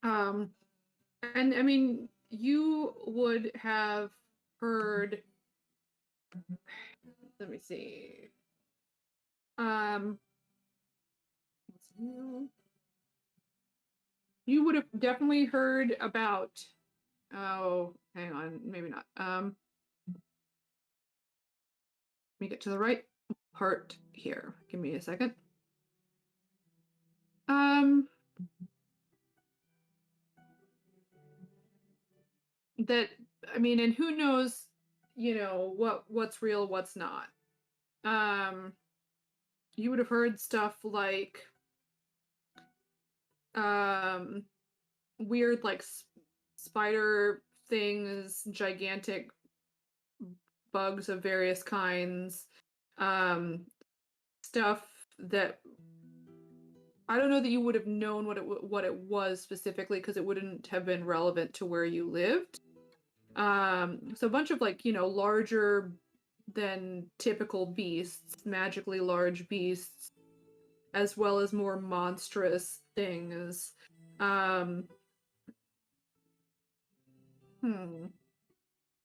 And I mean, you would have heard, let me see. You would have definitely heard about, oh, hang on, maybe not. Let me get to the right part here. Give me a second. that I mean, and who knows, what's real, what's not. You would have heard stuff like weird like spider things, gigantic bugs of various kinds, stuff that I don't know that you would have known what it was specifically because it wouldn't have been relevant to where you lived. So a bunch of like, larger than typical beasts, magically large beasts, as well as more monstrous things.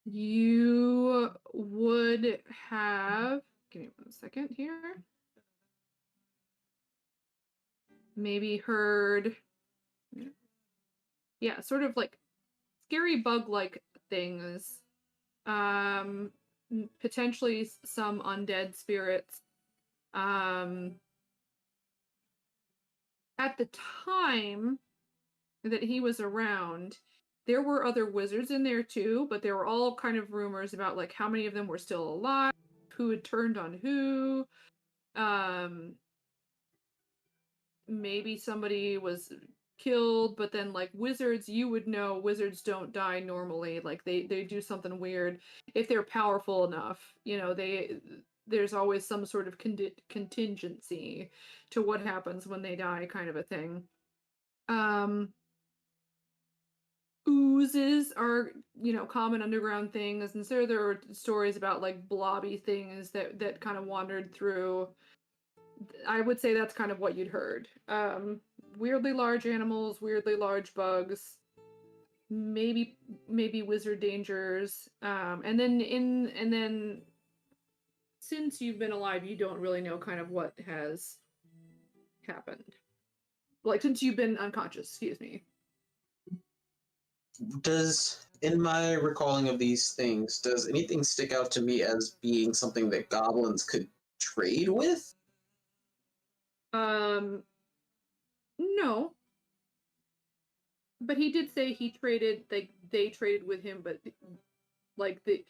You would have, give me 1 second here. Maybe heard, yeah, sort of like scary bug-like things. Potentially some undead spirits. At the time that he was around, there were other wizards in there too, but there were all kind of rumors about like how many of them were still alive, who had turned on who. Maybe somebody was killed, but then like wizards, you would know wizards don't die normally. Like they do something weird if they're powerful enough. There's always some sort of contingency to what happens when they die, kind of a thing. Oozes are, common underground things, and so there are stories about like blobby things that kind of wandered through. I would say that's kind of what you'd heard. Weirdly large animals, weirdly large bugs, maybe wizard dangers, and then since you've been alive, you don't really know kind of what has happened. Like since you've been unconscious, excuse me. In my recalling of these things, does anything stick out to me as being something that goblins could trade with? No. But he did say he traded, like, they traded with him, but, like, the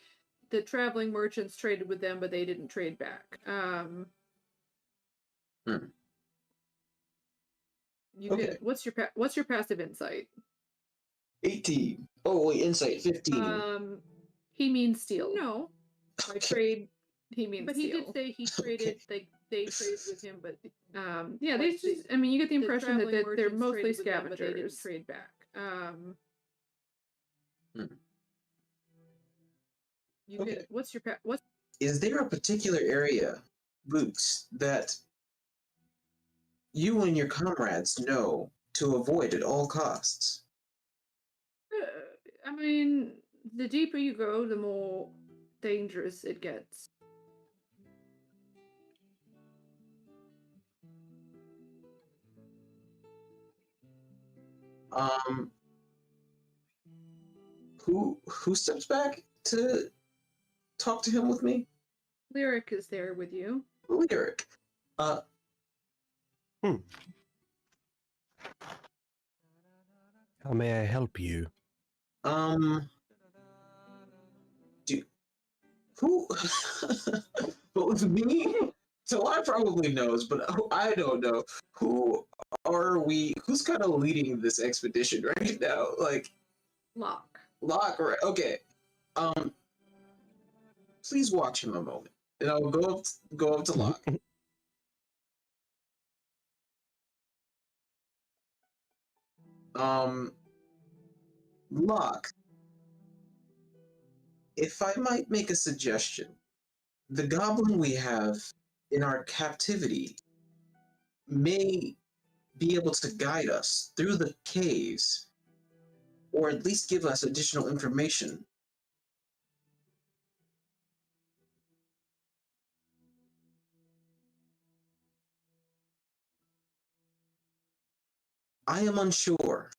traveling merchants traded with them, but they didn't trade back. Okay. What's your passive insight? 18. Oh, wait, insight 15. He means steal. No. By trade, he means but steal. But he did say he traded, Okay. they traded with him, but yeah, they just, I mean, you get the impression that they're mostly scavengers. But they didn't trade back. Okay. What's Is there a particular area, Boots, that you and your comrades know to avoid at all costs? I mean, the deeper you go, the more dangerous it gets. Who steps back to talk to him with me? Lyric is there with you. Lyric. How may I help you? Who? But with me, Talai probably knows, but I don't know. Who are we? Who's kind of leading this expedition right now? Like, Locke, right? Okay. Please watch him a moment, and I will go up to Locke. Locke, if I might make a suggestion, the goblin we have in our captivity may be able to guide us through the caves, or at least give us additional information. I am unsure.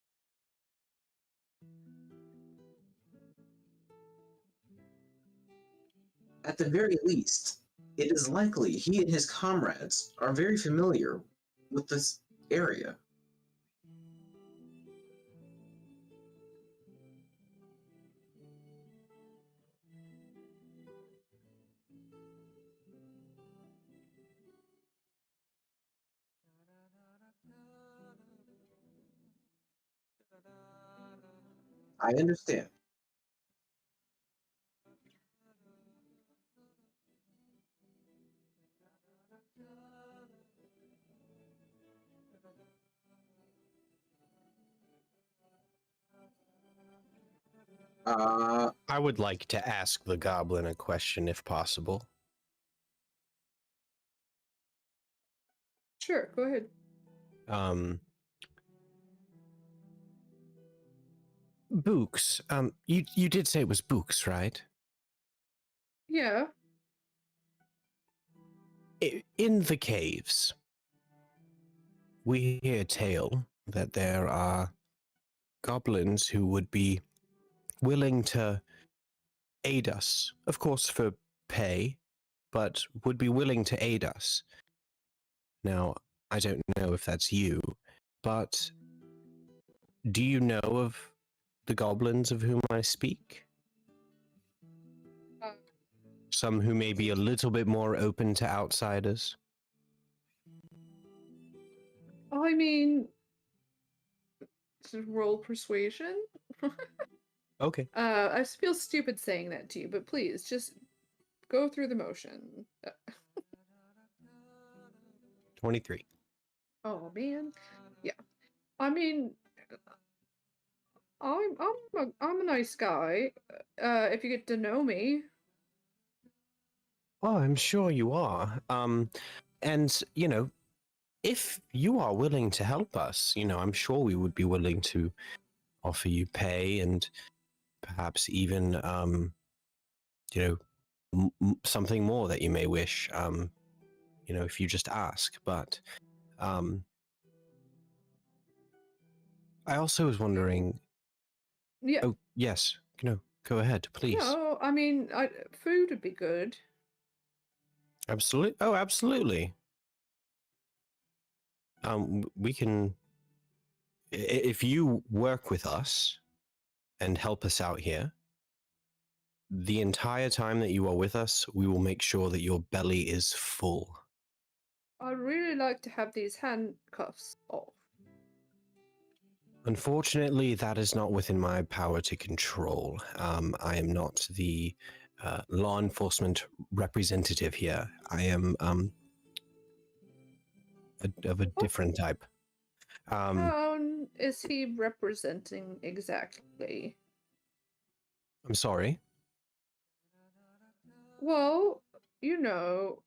At the very least, it is likely he and his comrades are very familiar with this area. I understand. I would like to ask the goblin a question if possible. Sure, go ahead. Books. You did say it was Books, right? Yeah. In the caves, we hear a tale that there are goblins who would be willing to aid us, of course for pay, but would be willing to aid us. Now, I don't know if that's you, but do you know of the goblins of whom I speak? Uh, Some who may be a little bit more open to outsiders? I mean, roll persuasion. Okay. I feel stupid saying that to you, but please just go through the motion. 23. Oh man, yeah. I mean, I'm a nice guy. If you get to know me. Oh, I'm sure you are. And, you know, if you are willing to help us, you know, I'm sure we would be willing to offer you pay and perhaps even, you know, something more that you may wish, you know, if you just ask. But I also was wondering. Yeah. Oh, yes. No, go ahead, please. No, I mean, food would be good. Absolutely. Oh, absolutely. We can, if you work with us and help us out here, the entire time that you are with us, we will make sure that your belly is full. I'd really like to have these handcuffs off. Unfortunately, that is not within my power to control. I am not the law enforcement representative here. I am of a different type. How is he representing exactly? I'm sorry. Well, you know,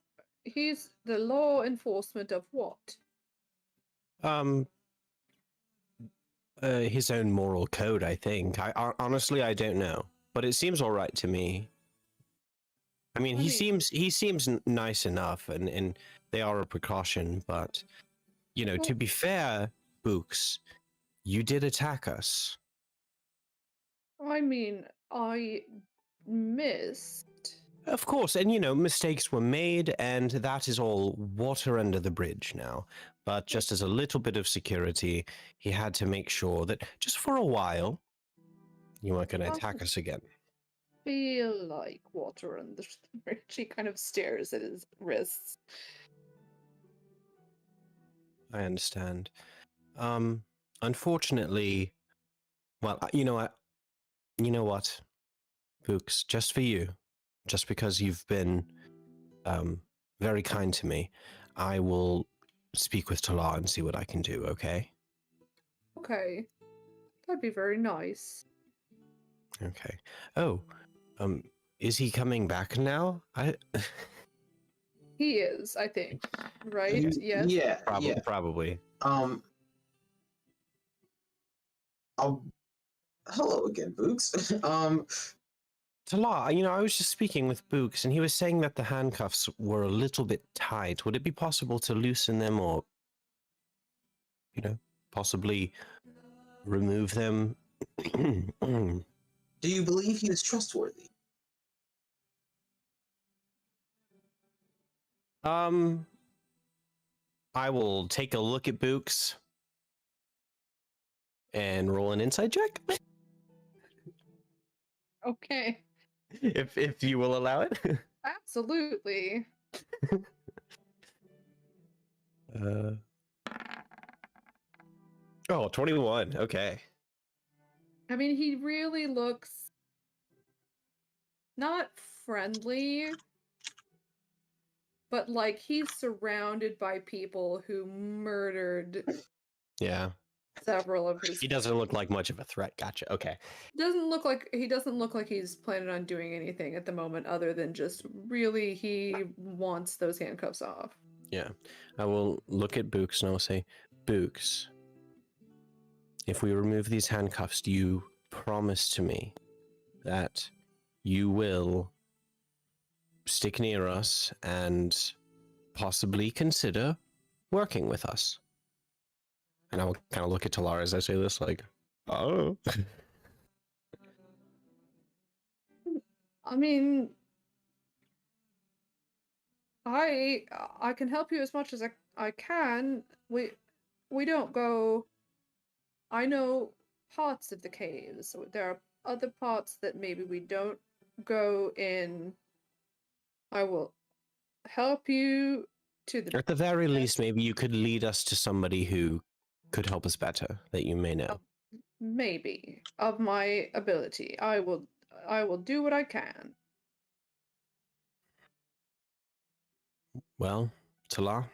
he's the law enforcement of what? His own moral code, I think. Honestly, I don't know, but it seems all right to me. I mean, he seems nice enough, and they are a precaution. But you know, to be fair, Books, you did attack us. I mean, I missed. Of course, and you know, mistakes were made, and that is all water under the bridge now. But just as a little bit of security, he had to make sure that just for a while, you weren't going to attack us again. Feel like water under the bridge. He kind of stares at his wrists. I understand. Unfortunately, well, you know what, Books, just for you, just because you've been very kind to me, I will speak with Talar and see what I can do, okay? Okay. That'd be very nice. Okay. Oh, is he coming back now? He is, I think. Right? Yes. Yeah. Probably. Hello again, Books. Talar, you know, I was just speaking with Books, and he was saying that the handcuffs were a little bit tight. Would it be possible to loosen them, or, you know, possibly remove them? Do you believe he is trustworthy? I will take a look at Books and roll an insight check. Okay. If you will allow it. Absolutely. Oh, 21. Okay. I mean, he really looks not friendly, but like he's surrounded by people who murdered Yeah. several of his. He doesn't look like much of a threat. Gotcha. Okay. Doesn't look like he's planning on doing anything at the moment other than just really he wants those handcuffs off. Yeah. I will look at Books and I will say, Books, if we remove these handcuffs, do you promise to me that you will stick near us and possibly consider working with us? And I will kind of look at Talara as I say this, like, oh. I mean, I can help you as much as I can. We don't go. I know parts of the caves. So there are other parts that maybe we don't go in. I will help you to the. At the very least, maybe you could lead us to somebody who could help us better that you may know. Maybe of my ability. I will do what I can. Well, Talar,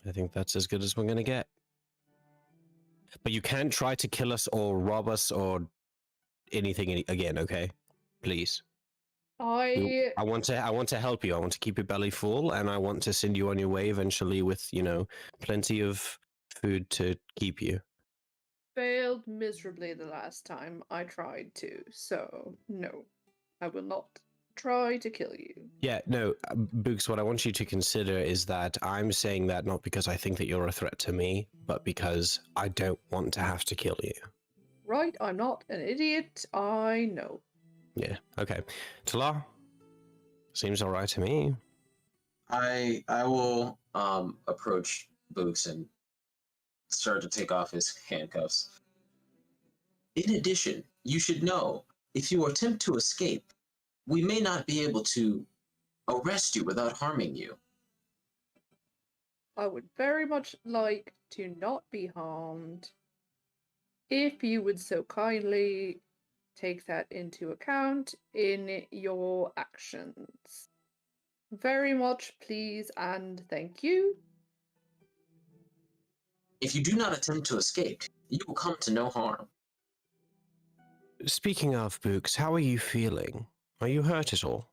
I think that's as good as we're going to get. But you can't try to kill us or rob us or anything again, okay? Please. I I want to help you. I want to keep your belly full, and I want to send you on your way eventually with, plenty of food to keep you. failed miserably the last time I tried to, so no. I will not try to kill you. Yeah, no, Books, what I want you to consider is that I'm saying that not because I think that you're a threat to me, but because I don't want to have to kill you. Right, I'm not an idiot, I know. Yeah, okay. Talar, seems all right to me. I will approach Books and start to take off his handcuffs. In addition, you should know, if you attempt to escape, we may not be able to arrest you without harming you. I would very much like to not be harmed. If you would so kindly take that into account in your actions. Very much please and thank you. If you do not attempt to escape, you will come to no harm. Speaking of, Books, how are you feeling? Are you hurt at all?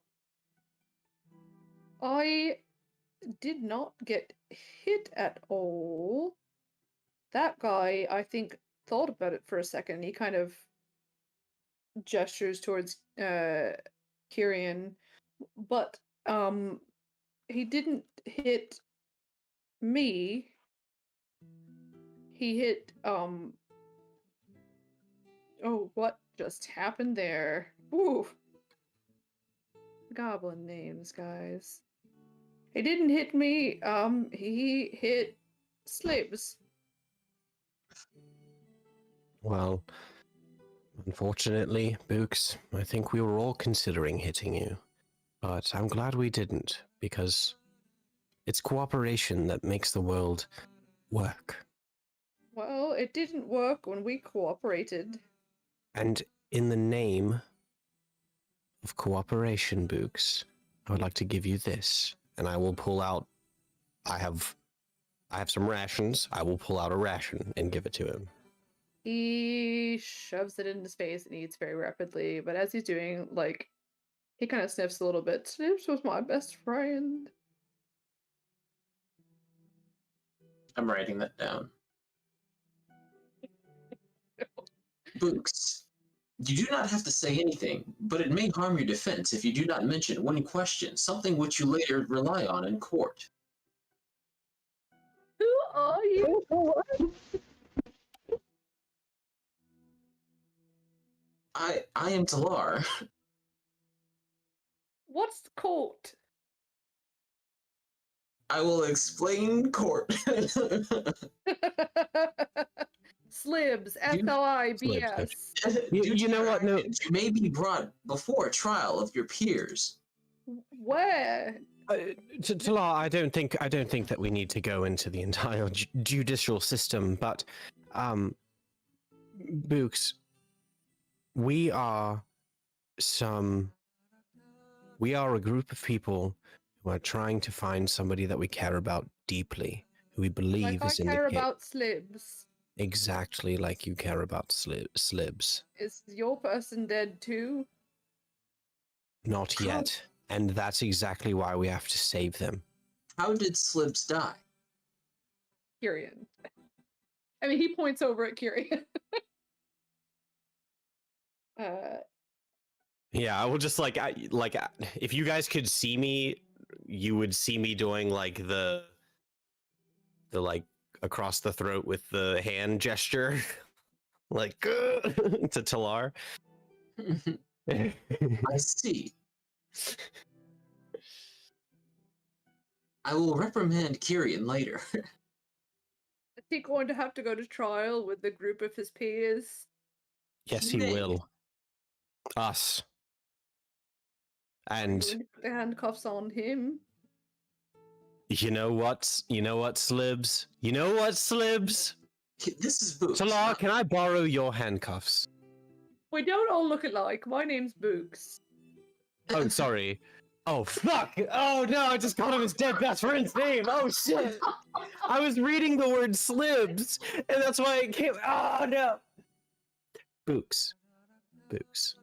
I did not get hit at all. That guy, I think, thought about it for a second. He kind of gestures towards Kyrian, but he didn't hit me. He hit oh, what just happened there? Ooh. Goblin names, guys. He didn't hit me, he hit Slibs. Well, unfortunately, Books, I think we were all considering hitting you. But I'm glad we didn't, because it's cooperation that makes the world work. Well, it didn't work when we cooperated. And in the name of cooperation, Books, I would like to give you this. And I will pull out, I have some rations. I will pull out a ration and give it to him. He shoves it in his face and eats very rapidly, but as he's doing, like, he kind of sniffs a little bit. Sniffs was my best friend. I'm writing that down. Books, you do not have to say anything, but it may harm your defense if you do not mention when questioned, something which you later rely on in court. Who are you? I am Talar. What's court? I will explain court. Slibs, S-L-I-B-S. You know what? No. You may be brought before a trial of your peers. Where? Talar, I don't think that we need to go into the entire judicial system, but Books, We are some. We are a group of people who are trying to find somebody that we care about deeply, who we Like believe I is in care the about slibs. exactly like you care about slibs. Is your person dead too? Not How- yet, and that's exactly why we have to save them. How did Slips die? Kyrian. I mean, he points over at Kyrian. Yeah, I will just if you guys could see me, you would see me doing like the like across the throat with the hand gesture, like to Talar. I see. I will reprimand Kyrian later. Is he going to have to go to trial with the group of his peers? Yes, he Nay. will. Us. Are you And going to put the handcuffs on him? you know what? You know what, Slibs? You know what, Slibs? This is Boots. Talar, can I borrow your handcuffs? We don't all look alike. My name's Books. Oh, sorry. Oh, fuck! Oh, no, I just called him his dead best friend's name! Oh, shit! I was reading the word slibs, and that's why it came. Oh, no! Books. Books.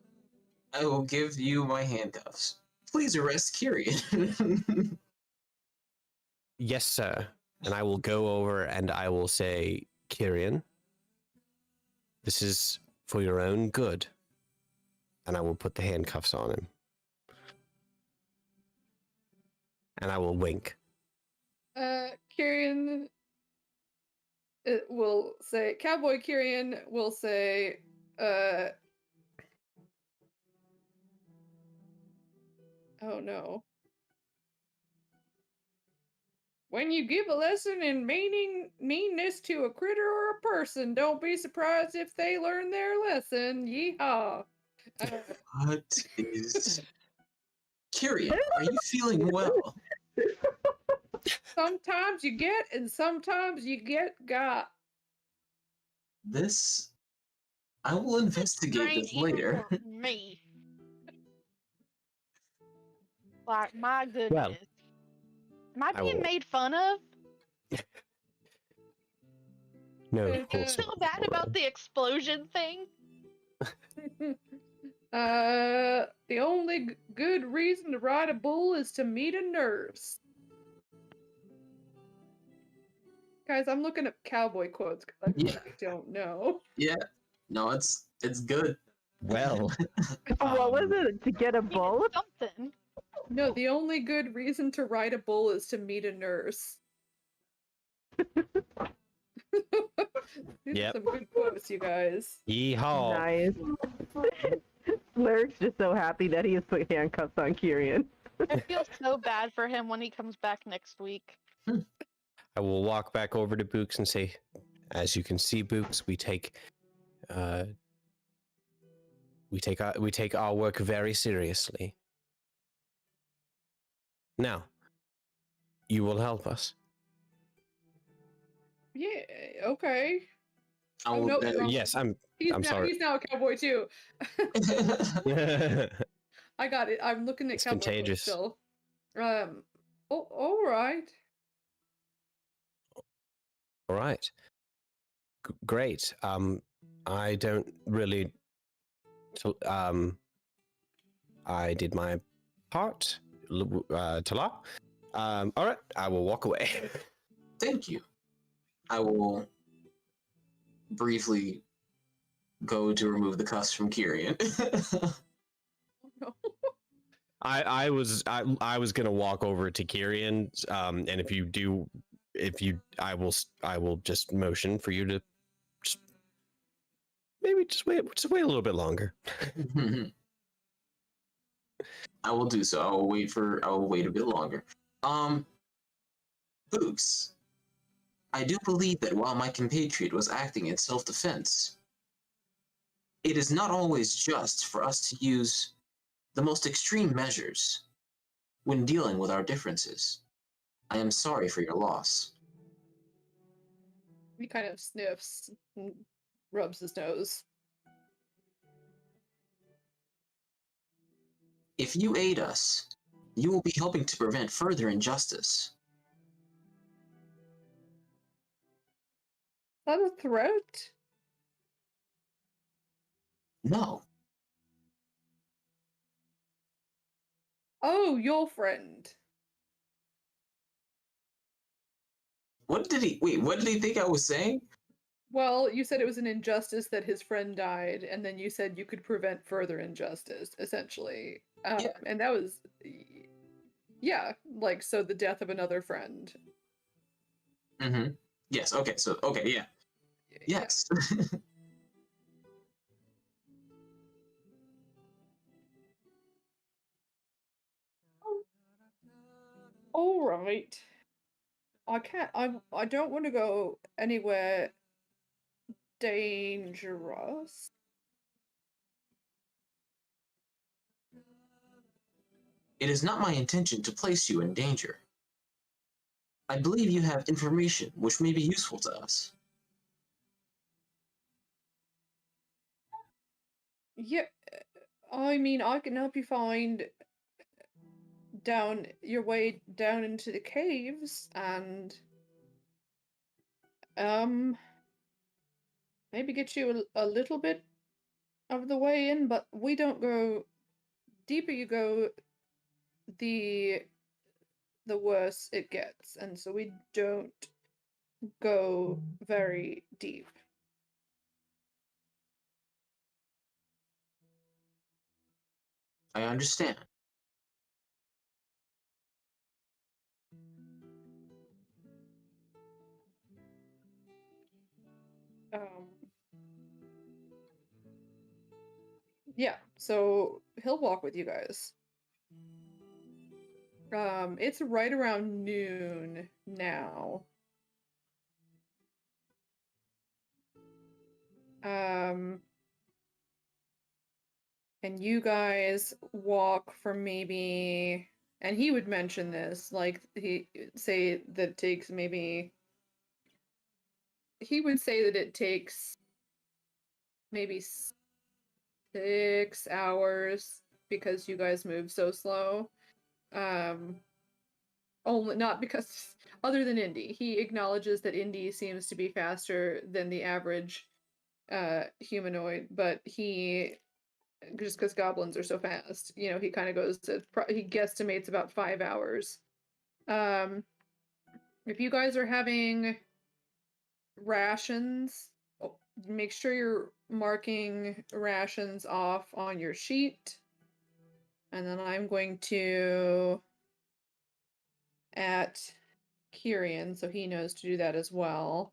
I will give you my handcuffs. Please arrest Kyrian. Yes, sir. And I will go over and I will say, Kyrian, this is for your own good. And I will put the handcuffs on him. And I will wink. Kyrian will say, Cowboy Kyrian will say, oh no. When you give a lesson in meanness to a critter or a person, don't be surprised if they learn their lesson. Yeehaw. What is... Kyrian, are you feeling well? Sometimes you get and sometimes you get got. This... I will investigate this Strange later. for me. Like, my goodness. Well, Am I I being will- made fun of? No, I of course Feel not. bad Laura. about the explosion thing? The only good reason to ride a bull is to meet a nurse. Guys, I'm looking at cowboy quotes because I Yeah. don't know. Yeah. No, it's good. Well, What was um, it? To get a Needed boat? something. No, the only good reason to ride a bull is to meet a nurse. These Yep. are some good quotes, you guys. Yeehaw. Nice. Lyric's just so happy that he has put handcuffs on Kyrian. I feel so bad for him when he comes back next week. I will walk back over to Books and say, as you can see, Books, we take our work very seriously. Now, you will help us. Yeah, okay. I Oh, will no, bet- wrong. Yes, I'm I'm sorry. He's now a cowboy too. All I got it. I'm looking at It's cowboy quotes contagious. still. Oh, all right. right. Great. I don't really I did my part. Talar. All right, I will walk away. Thank you. I will briefly go to remove the cuffs from Kyrian. Oh, no. I was gonna walk over to Kyrian, and I will just motion for you to just wait a little bit longer. I will do so. I will wait a bit longer. Books. I do believe that while my compatriot was acting in self-defense, it is not always just for us to use the most extreme measures when dealing with our differences. I am sorry for your loss. He kind of sniffs and rubs his nose. If you aid us, you will be helping to prevent further injustice. Is that a threat? No. Oh, your friend. What did he think I was saying? Well, you said it was an injustice that his friend died, and then you said you could prevent further injustice, essentially. Yeah. And that was, yeah, like, so the death of another friend. Mm-hmm. Yes, okay, so, okay, yeah. Yeah. Yes. All right. I don't want to go anywhere dangerous. It is not my intention to place you in danger. I believe you have information which may be useful to us. Yeah, I mean, I can help you find down your way down into the caves and maybe get you a little bit of the way in, but we don't go deeper you go, the worse it gets, and so we don't go very deep. I understand. Um, yeah, so he'll walk with you guys. It's right around noon now. And you guys walk for maybe, and he would mention this, like he say that it takes maybe, he would say that it takes maybe 6 hours because you guys move so slow. Only not because other than Indy, he acknowledges that Indy seems to be faster than the average humanoid, but he just because goblins are so fast, you know, he kind of goes to he guesstimates about 5 hours. If you guys are having rations, make sure you're marking rations off on your sheet, and then I'm going to at Kyrian so he knows to do that as well.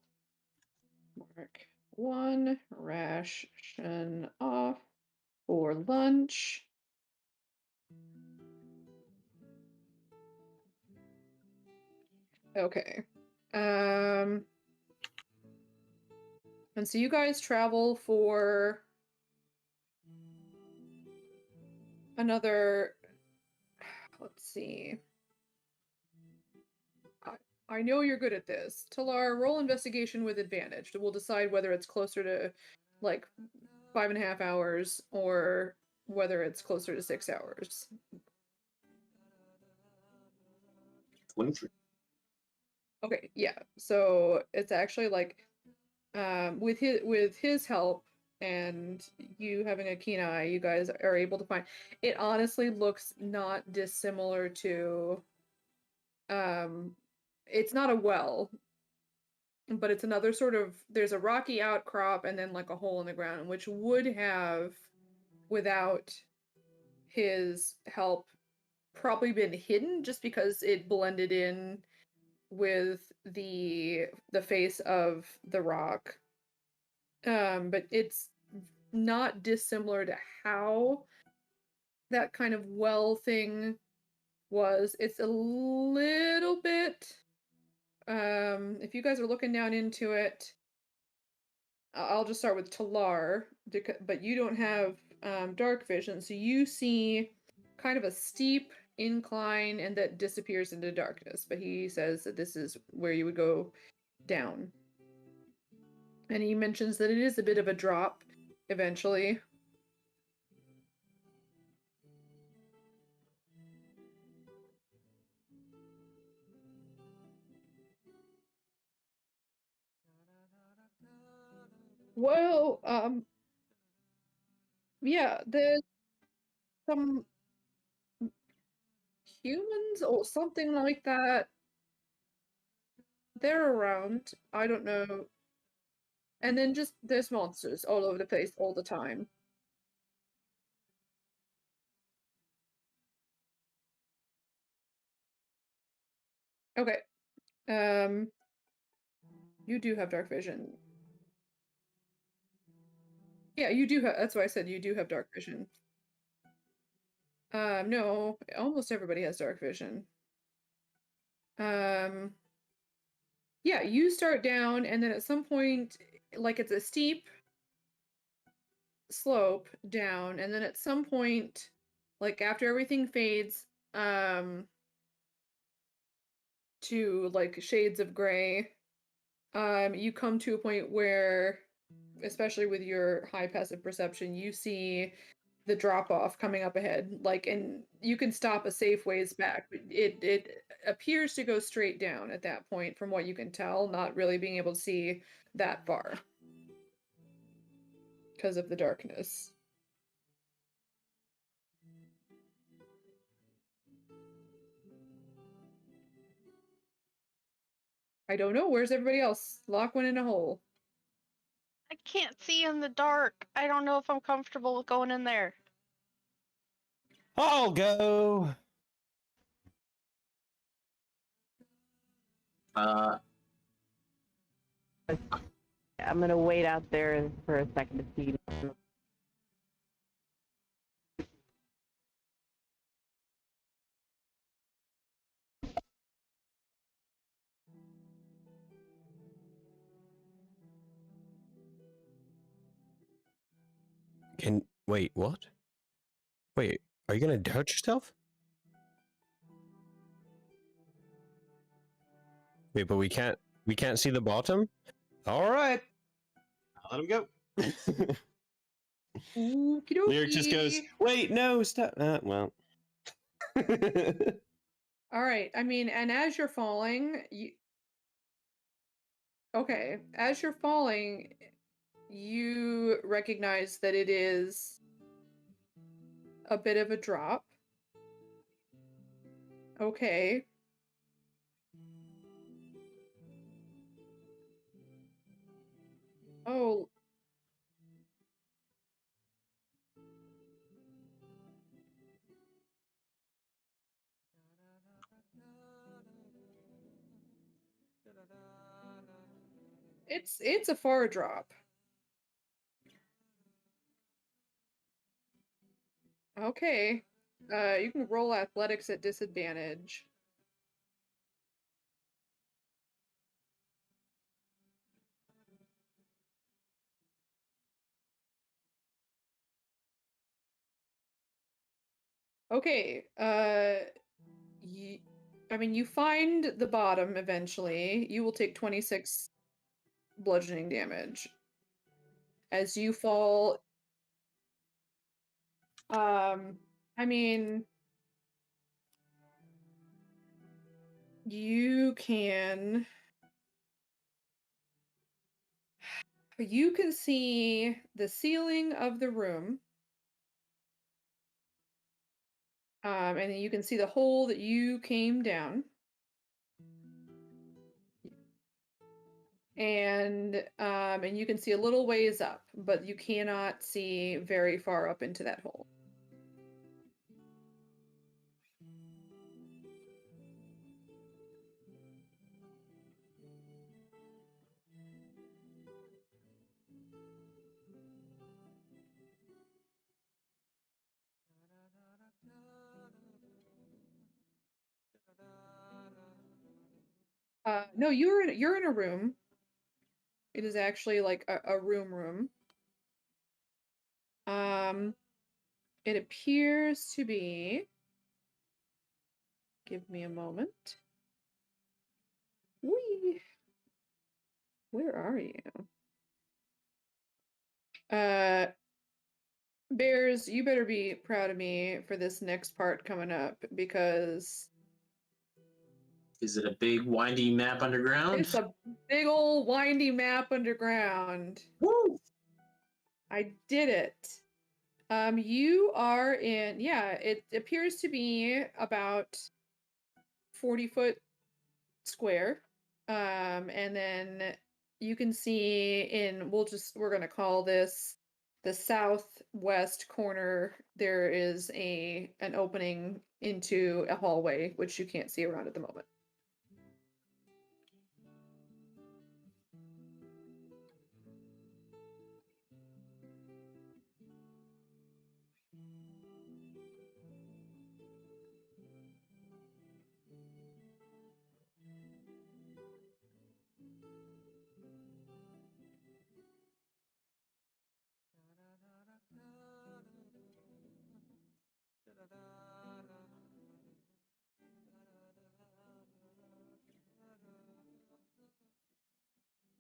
Mark 1 ration off for lunch. Okay. And so you guys travel for another, let's see. I know you're good at this. Talar, roll investigation with advantage. We'll decide whether it's closer to like 5.5 hours or whether it's closer to 6 hours. 23. Okay, yeah. So it's actually like with his help and you having a keen eye, you guys are able to find it. Honestly looks not dissimilar to it's not a well, but it's another sort of, there's a rocky outcrop and then like a hole in the ground, which would have, without his help, probably been hidden just because it blended in with the face of the rock. But it's not dissimilar to how that kind of well thing was. It's a little bit, if you guys are looking down into it, I'll just start with Talar, but you don't have dark vision, so you see kind of a steep incline and that disappears into darkness, but he says that this is where you would go down. And he mentions that it is a bit of a drop eventually. Well, yeah, there's some humans or something like that. They're around. I don't know. And then just there's monsters all over the place all the time. Okay. You do have dark vision. Yeah, you do have. That's why I said you do have dark vision. No, almost everybody has dark vision. Yeah, you start down, and then at some point, like it's a steep slope down, and then at some point, like after everything fades, to like shades of gray, you come to a point where, especially with your high passive perception, you see the drop off coming up ahead, like, and you can stop a safe ways back, but it appears to go straight down at that point from what you can tell, not really being able to see that far because of the darkness. I don't know, where's everybody else? Lock one in a hole. I can't see in the dark. I don't know if I'm comfortable with going in there. I'll go. I'm gonna wait out there for a second to see. Can wait, what? Wait, are you gonna hurt yourself? Wait, but we can't see the bottom? Alright. I'll let him go. Okie Lyric just goes, wait, no, stop. Well. All right. I mean, and as you're falling, okay, as you're falling, you recognize that it is a bit of a drop. Okay. Oh. It's a far drop. Okay. You can roll athletics at disadvantage. Okay. I mean, you find the bottom eventually. You will take 26 bludgeoning damage as you fall. I mean, you can see the ceiling of the room. And then you can see the hole that you came down. And you can see a little ways up, but you cannot see very far up into that hole. No, you're in a room. It is actually like a room. It appears to be. Give me a moment. Whee! Where are you? Bears, you better be proud of me for this next part coming up, because Is it a big windy map underground? it's a big old windy map underground. Woo! I did it. You are in, yeah, it appears to be about 40-foot square. And then you can see we're gonna call this the southwest corner. There is an opening into a hallway, which you can't see around at the moment.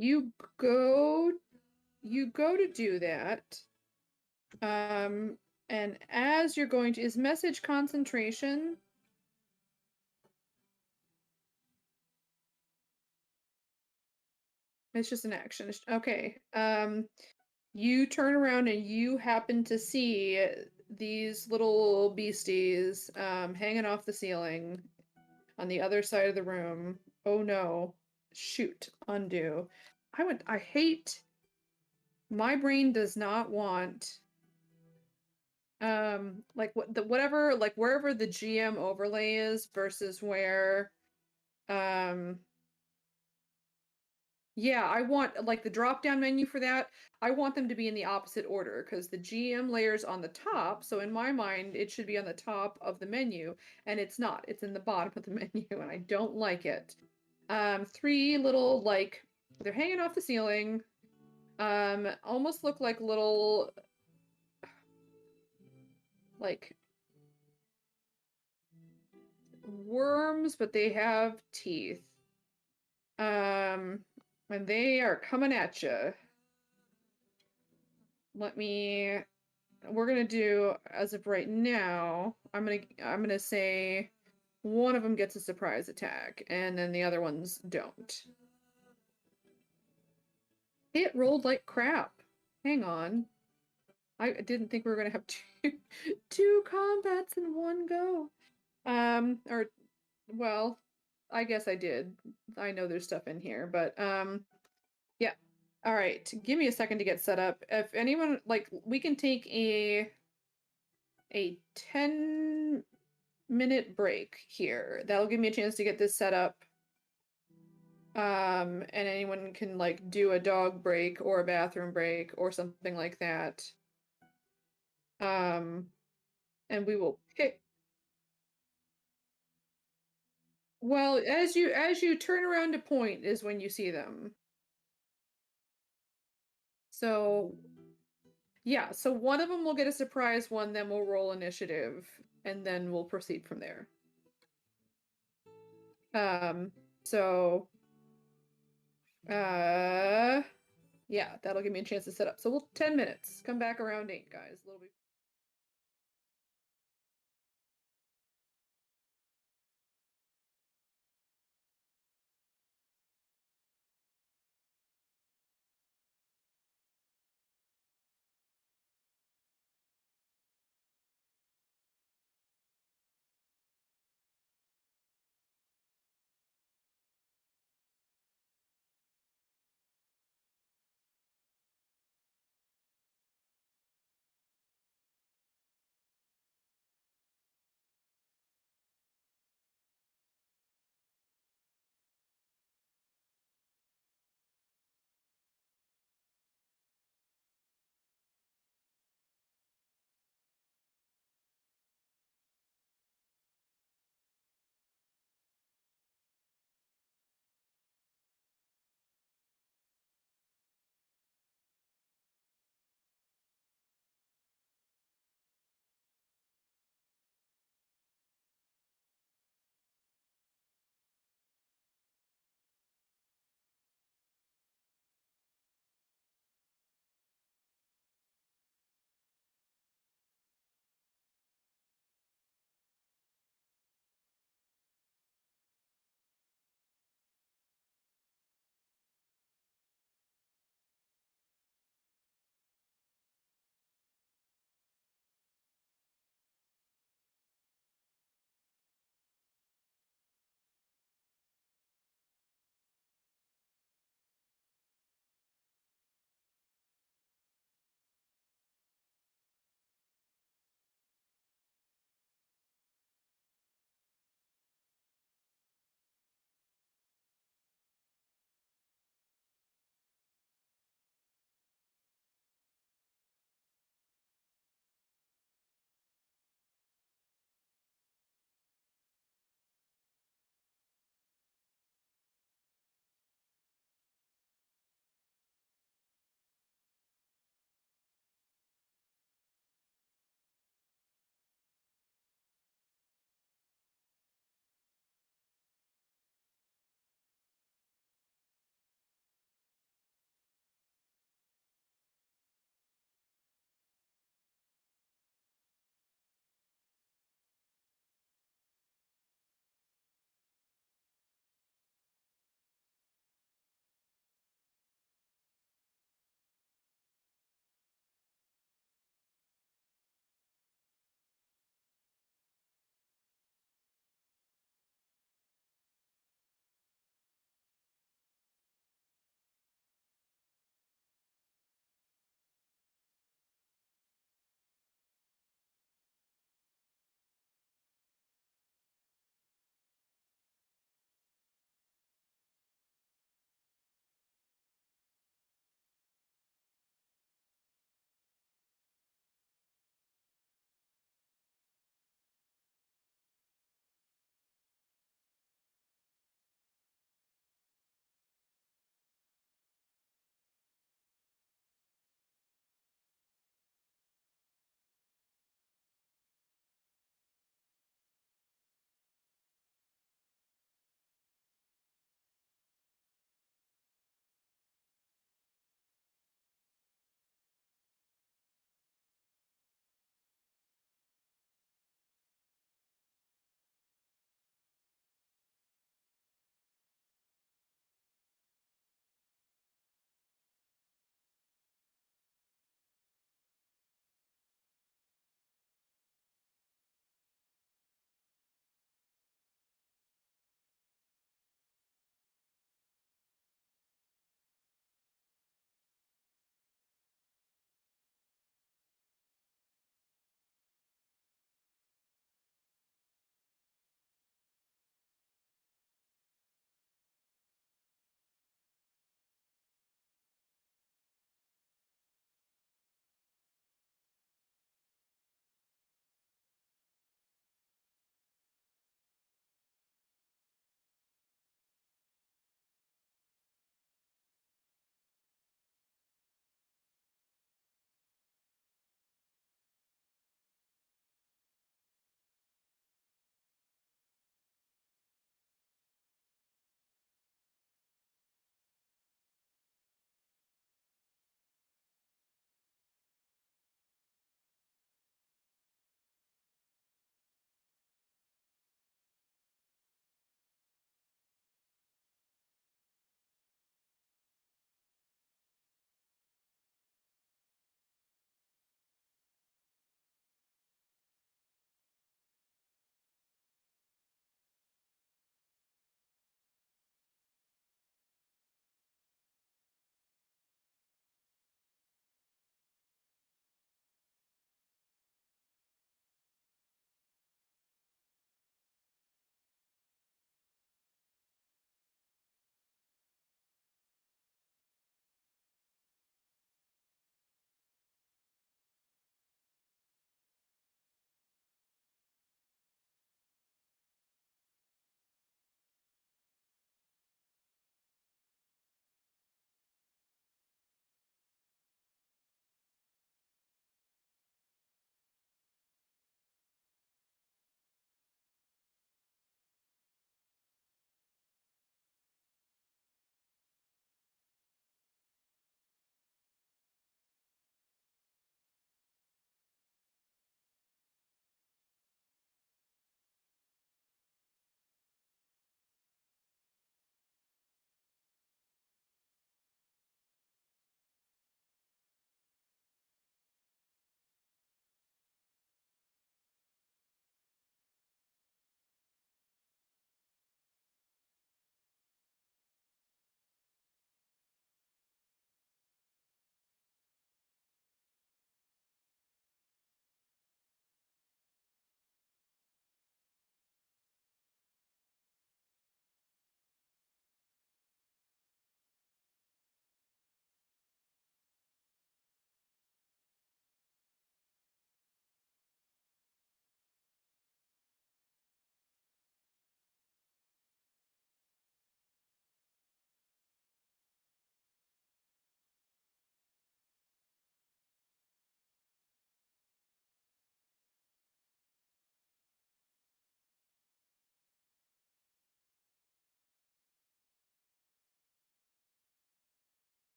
You go to do that. And as you're going to, is message concentration? It's just an action. Okay. You turn around and you happen to see these little beasties hanging off the ceiling on the other side of the room. Oh no. Shoot. Undo. I hate. My brain does not want like whatever, like wherever the GM overlay is versus where yeah, I want like the drop down menu for that. I want them to be in the opposite order because the GM layer's on the top. So in my mind, it should be on the top of the menu, and it's not. It's in the bottom of the menu, and I don't like it. Three little like they're hanging off the ceiling. Almost look like little like worms, but they have teeth. And they are coming at you. We're gonna do, as of right now, I'm gonna say one of them gets a surprise attack, and then the other ones don't. It rolled like crap. Hang on. I didn't think we were gonna have two combats in one go. Or, well, I guess I did. I know there's stuff in here, but, yeah. All right, give me a second to get set up. If anyone, like, we can take a 10-minute break here. That'll give me a chance to get this set up. And anyone can, like, do a dog break or a bathroom break or something like that. And we will pick. Well, as you turn around to point is when you see them. So, yeah, so one of them will get a surprise one, then we'll roll initiative, and then we'll proceed from there. So, yeah, that'll give me a chance to set up. So 10 minutes. Come back around 8, guys. A little bit.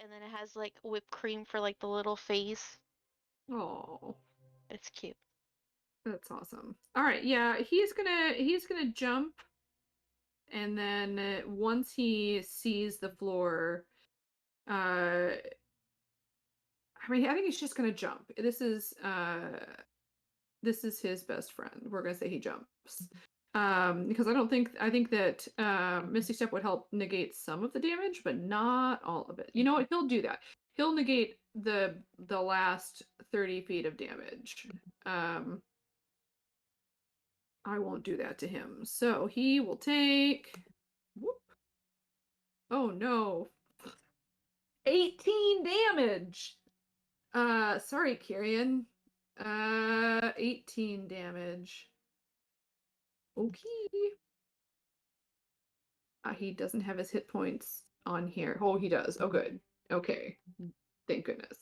and then it has like whipped cream for like the little face. Oh, It's cute. that's awesome. All right, yeah, he's gonna jump, and then once he sees the floor, I mean, I think he's just gonna jump. This is his best friend. We're gonna say he jumps. Because I think that Misty Step would help negate some of the damage, but not all of it. You know what? He'll do that. He'll negate the last 30 feet of damage. I won't do that to him. So he will take. Whoop. Oh no. 18 damage. Sorry, Kyrian. 18 damage. Okay. He doesn't have his hit points on here. Oh, he does. Oh, good. Okay. Thank goodness.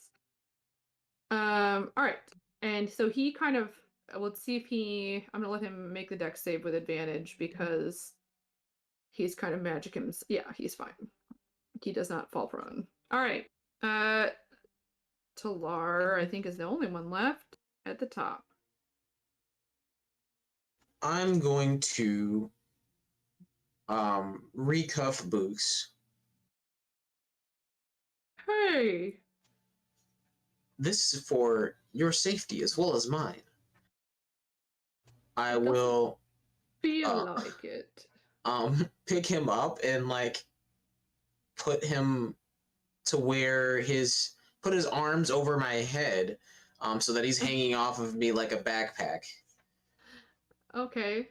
All right. And so he kind of, let's see if I'm gonna let him make the dex save with advantage because he's kind of magic him. Yeah, he's fine. He does not fall prone. All right. Talar, I think, is the only one left at the top. I'm going to recuff Books. Hey. This is for your safety as well as mine. I will Feel like it. pick him up and like put him to where put his arms over my head, so that he's hanging off of me like a backpack. Okay.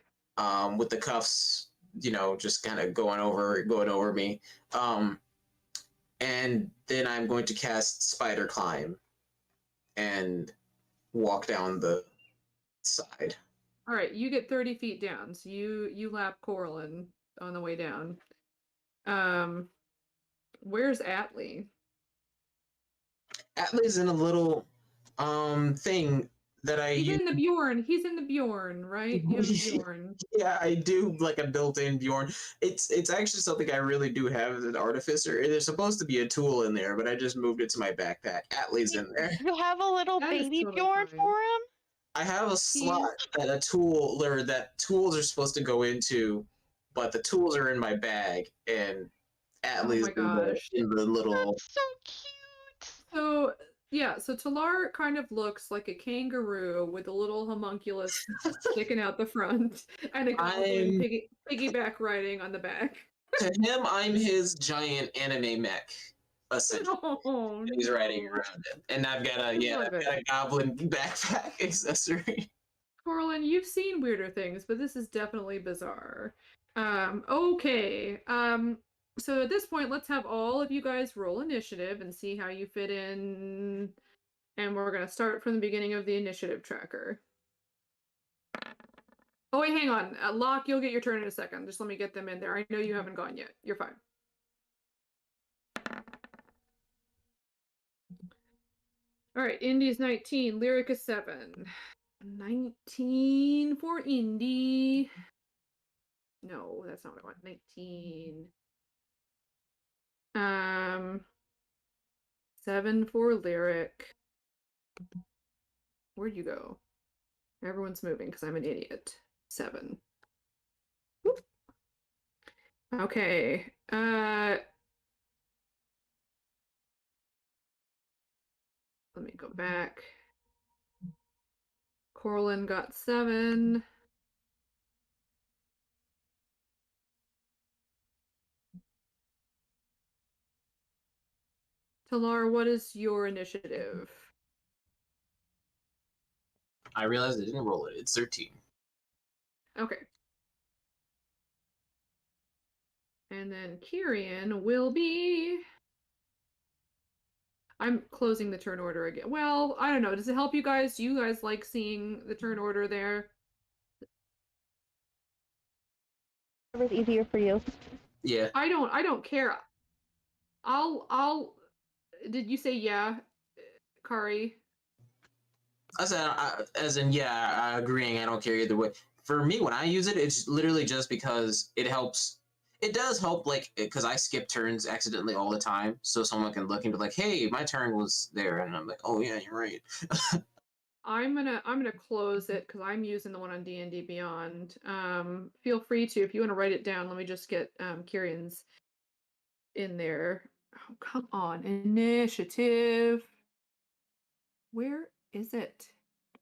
With the cuffs, just kind of going over me. And then I'm going to cast Spider Climb and walk down the side. All right, you get 30 feet down, so you lap Corlin on the way down. Where's Atlee? Atlee's in a little thing that I He's use. in the Bjorn. He's in the Bjorn, right? You have a Bjorn. Yeah, I do, like a built-in Bjorn. It's actually something I really do have as an artificer. There's supposed to be a tool in there, but I just moved it to my backpack. Atlee's in there. You have a little That is baby totally Bjorn fine. for him? I have a slot that tools are supposed to go into, but the tools are in my bag, and Atlee's in the little. That's so cute. So yeah, so Talar kind of looks like a kangaroo with a little homunculus sticking out the front and a goblin piggyback riding on the back. To him, I'm his giant anime mech, essentially. Oh, and he's riding around it, and I've got a goblin backpack accessory. Corlin, you've seen weirder things, but this is definitely bizarre. Okay. So at this point, let's have all of you guys roll initiative and see how you fit in. And we're going to start from the beginning of the initiative tracker. Oh, wait, hang on. Locke, you'll get your turn in a second. Just let me get them in there. I know you haven't gone yet. You're fine. All right, Indy's 19. Lyric is 7. 19 for Indy. No, that's not what I want. 19. 7 for Lyric. Where'd you go? Everyone's moving because I'm an idiot. 7. Whoop. Okay. Let me go back. Corlin got 7. Talar, what is your initiative? I realized I didn't roll it. It's 13. Okay. And then Kyrian will be... I'm closing the turn order again. Well, I don't know. Does it help you guys? Do you guys like seeing the turn order there? Whatever's easier for you. Yeah. I don't care. I'll did you say yeah, Kari? I said, agreeing. I don't care either way. For me, when I use it, it's literally just because it helps. it does help, like, because I skip turns accidentally all the time, so someone can look and be like, "Hey, my turn was there," and I'm like, "Oh yeah, you're right." I'm gonna close it because I'm using the one on D&D Beyond. Feel free to if you want to write it down. Let me just get Kieran's in there. Oh, come on, initiative. Where is it?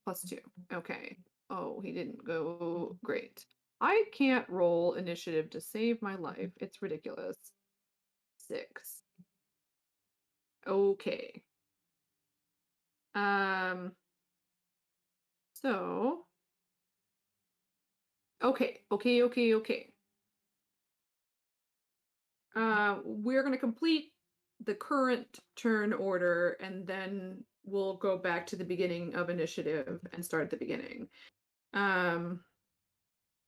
+2. Okay. Oh, he didn't go. Great. I can't roll initiative to save my life. It's ridiculous. 6. Okay. So. Okay. We're gonna complete the current turn order, and then we'll go back to the beginning of initiative and start at the beginning.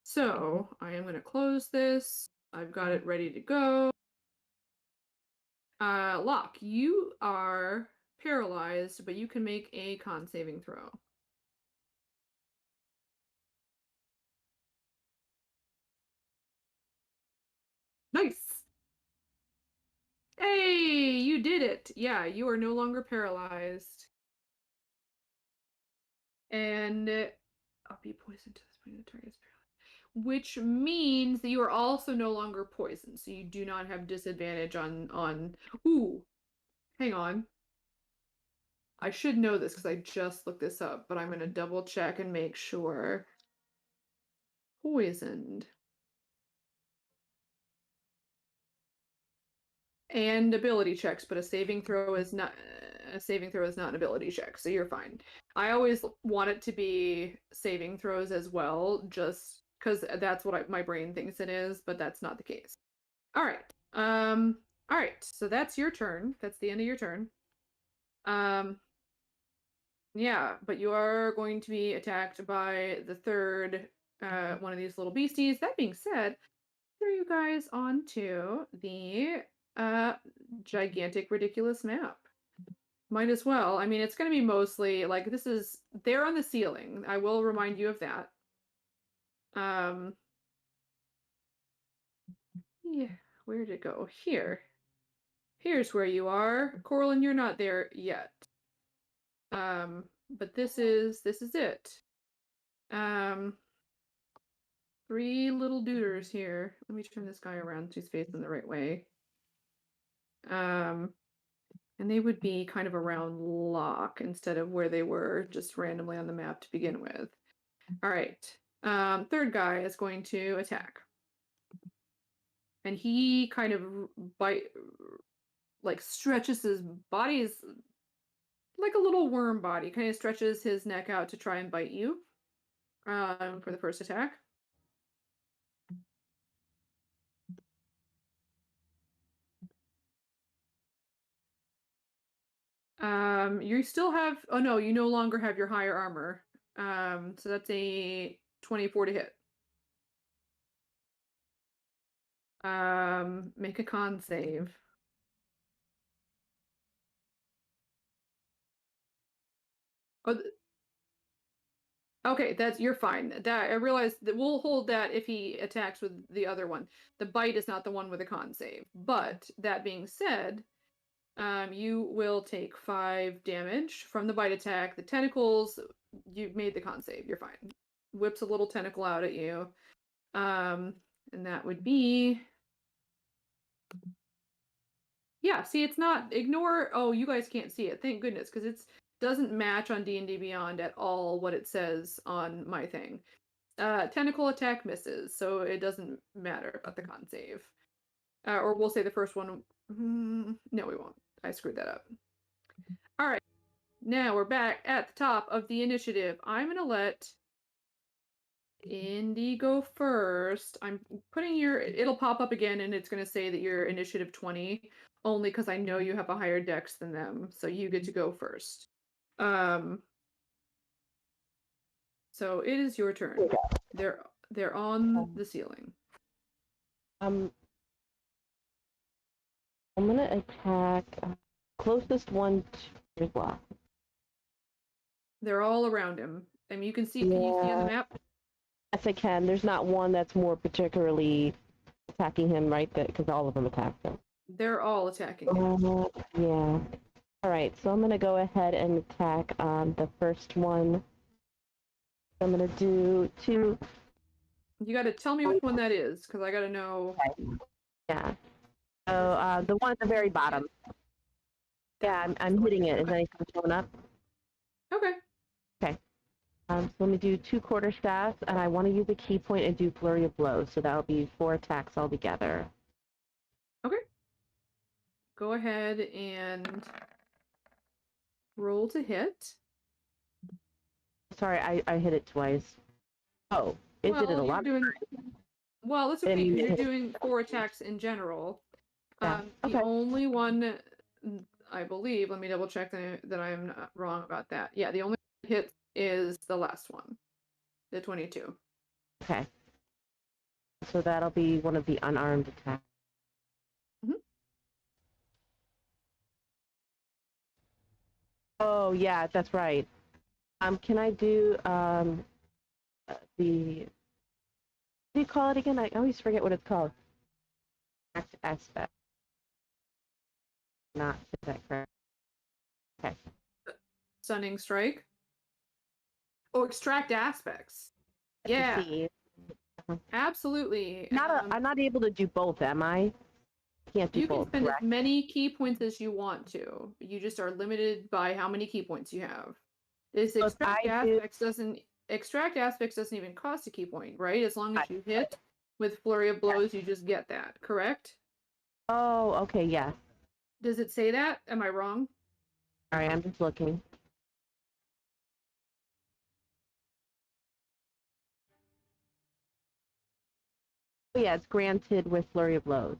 So I am gonna close this. I've got it ready to go. Locke, you are paralyzed, but you can make a con saving throw. Nice. Hey, you did it. Yeah, you are no longer paralyzed. And I'll be poisoned to this point the target is paralyzed. Which means that you are also no longer poisoned, so you do not have disadvantage on Ooh. Hang on. I should know this because I just looked this up, but I'm gonna double check and make sure. Poisoned. And ability checks, but a saving throw is not an ability check, so you're fine. I always want it to be saving throws as well, just because that's what my brain thinks it is, but that's not the case. All right. All right. So that's your turn. That's the end of your turn. Yeah, but you are going to be attacked by the third one of these little beasties. That being said, throw you guys onto the gigantic ridiculous map. Might as well. I mean, it's going to be mostly like they're on the ceiling. I will remind you of that. Yeah, where'd it go? Here's where you are. Corlin, you're not there yet. But this is it. 3 little duders here. Let me turn this guy around so he's facing the right way. And they would be kind of around Locke instead of where they were just randomly on the map to begin with. All right. Third guy is going to attack. And he kind of stretches his body, is like a little worm body, kind of stretches his neck out to try and bite you for the first attack. You still have, oh no, you no longer have your higher armor. So that's a 24 to hit. Make a con save. Oh, okay, you're fine. That I realize that we'll hold that if he attacks with the other one. The bite is not the one with a con save. But that being said, you will take 5 damage from the bite attack. The tentacles, you made the con save. You're fine. Whips a little tentacle out at you. And that would be. Yeah, see, it's not. Ignore. Oh, you guys can't see it. Thank goodness, because it doesn't match on D&D Beyond at all what it says on my thing. Tentacle attack misses, so it doesn't matter about the con save. Or we'll say the first one. No, we won't. I screwed that up. All right. Now we're back at the top of the initiative. I'm going to let Indy go first. I'm putting it'll pop up again and it's going to say that you're initiative 20, only because I know you have a higher dex than them. So you get to go first. So it is your turn. They're on the ceiling. I'm gonna attack closest one to Locke. They're all around him. I mean, you can see. Can you see on the map? Yes, I can. There's not one that's more particularly attacking him, right? Because all of them attacked him. They're all attacking him. Yeah. All right, so I'm gonna go ahead and attack the first one. I'm gonna do 2. You got to tell me which one that is, because I got to know. Yeah. So the one at the very bottom. Yeah, I'm hitting it. Is anything showing up? Okay. So let me do 2 quarterstaffs, and I want to use a key point and do flurry of blows. So that'll be 4 attacks altogether. Go ahead and roll to hit. Sorry, I hit it twice. Oh, it did it a lot. Well, that's okay. You're doing 4 attacks in general. Yeah, The okay. only one, I believe, let me double check that I am not wrong about that. Yeah, the only hit is the last one, the 22. Okay. So that'll be one of the unarmed attacks. Oh yeah, that's right. Can I do what do you call it again? I always forget what it's called. Aspect. Not is that correct? Okay. Stunning strike. Oh, extract aspects. Yeah, absolutely. I'm not able to do both, am I? Can't do You can both. spend as Correct? many key points as you want to. You just are limited by how many key points you have. This So if extract aspects doesn't even cost a key point, right? As long as Right. you hit with flurry of blows, you just get that, correct? Oh, okay, yeah. Does it say that? Am I wrong? All right, I'm just looking. Oh, yeah, it's granted with flurry of blows.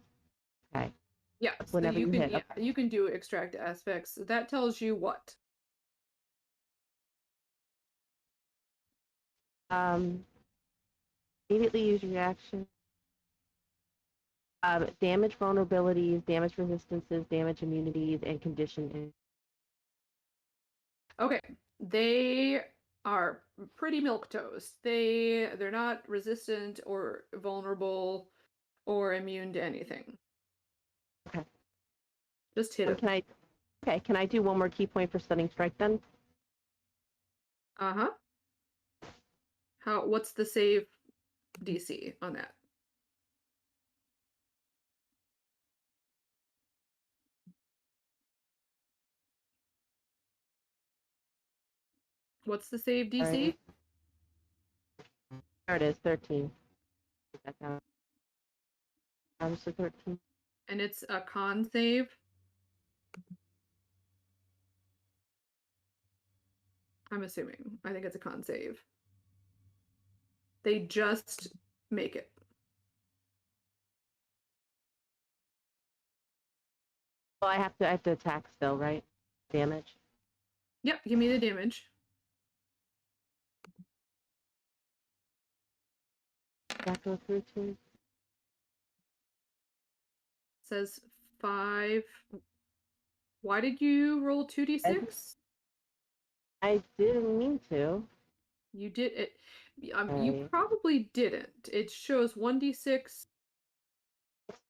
Okay. Yeah. So Whenever you hit. Yeah, you can do extract aspects. That tells you what? Immediately use reaction. Damage vulnerabilities, damage resistances, damage immunities, and condition. Okay. They are pretty milquetoast. They're not resistant or vulnerable or immune to anything. Okay. Just hit it. Can I do one more key point for stunning strike then? Uh-huh. What's the save DC on that? What's the save DC? Right. There it is, 13. So 13. And it's a con save. I'm assuming. I think it's a con save. They just make it. Well, I have to attack still, right? Damage. Yep, give me the damage. That go through too. Says 5. Why did you roll 2d6? I didn't mean to. You did it. You Okay. probably didn't. It shows 1d6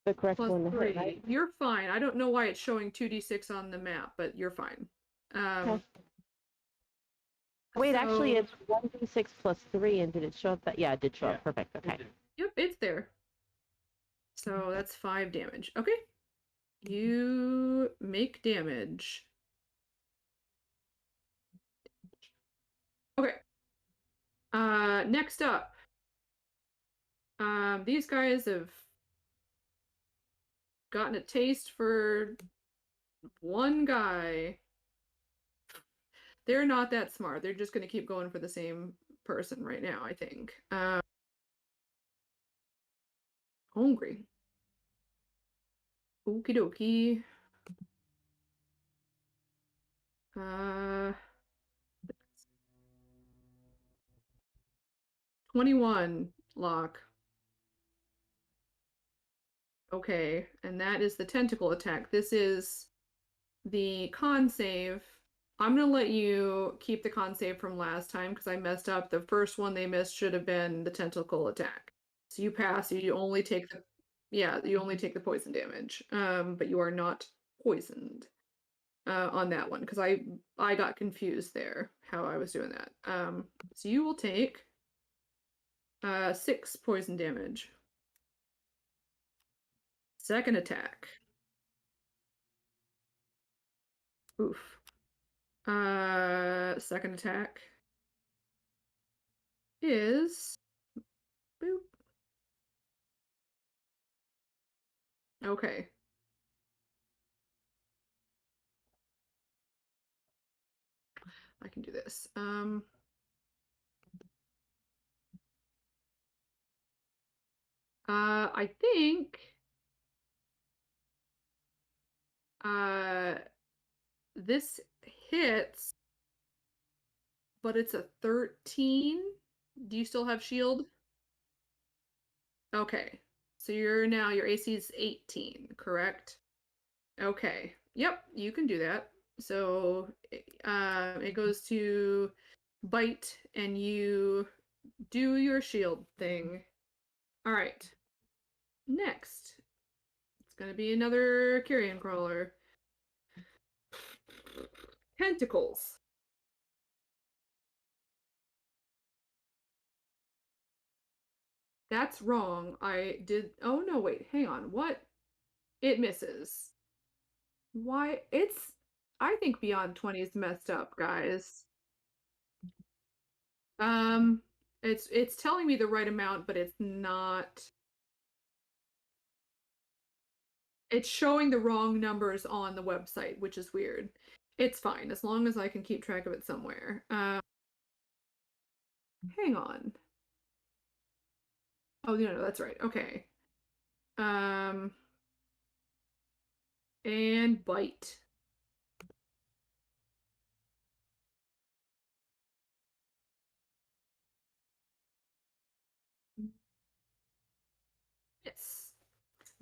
The correct plus one to 3. hit, right? You're fine. I don't know why it's showing 2d6 on the map, but you're fine. Okay. Wait, actually, it's 1d6 plus 3, and did it show up that? Yeah, it did show up. Perfect. Okay. Yep, it's there. So that's 5 damage. Okay. You make damage. Okay. Next up. These guys have gotten a taste for one guy. They're not that smart. They're just going to keep going for the same person right now, I think. Hungry. Okie dokie. 21 lock. Okay, and that is the tentacle attack. This is the con save. I'm gonna let you keep the con save from last time because I messed up. The first one they missed should have been the tentacle attack. So you pass. You only take the Yeah, you only take the poison damage. But you are not poisoned on that one because I got confused there how I was doing that. So you will take 6 poison damage. Second attack. Oof. Second attack is boop. Okay. I can do this. I think this hits, but it's a 13. Do you still have shield? Okay. So your AC is 18, correct? Okay. Yep, you can do that. So it goes to bite and you do your shield thing. All right. Next. It's going to be another carrion crawler. Tentacles. That's wrong. Oh no, wait, hang on. What? It misses. Why? I think Beyond 20 is messed up, guys. It's telling me the right amount, but it's not. It's showing the wrong numbers on the website, which is weird. It's fine, as long as I can keep track of it somewhere. Hang on. Oh, no, that's right. Okay. And bite. Miss.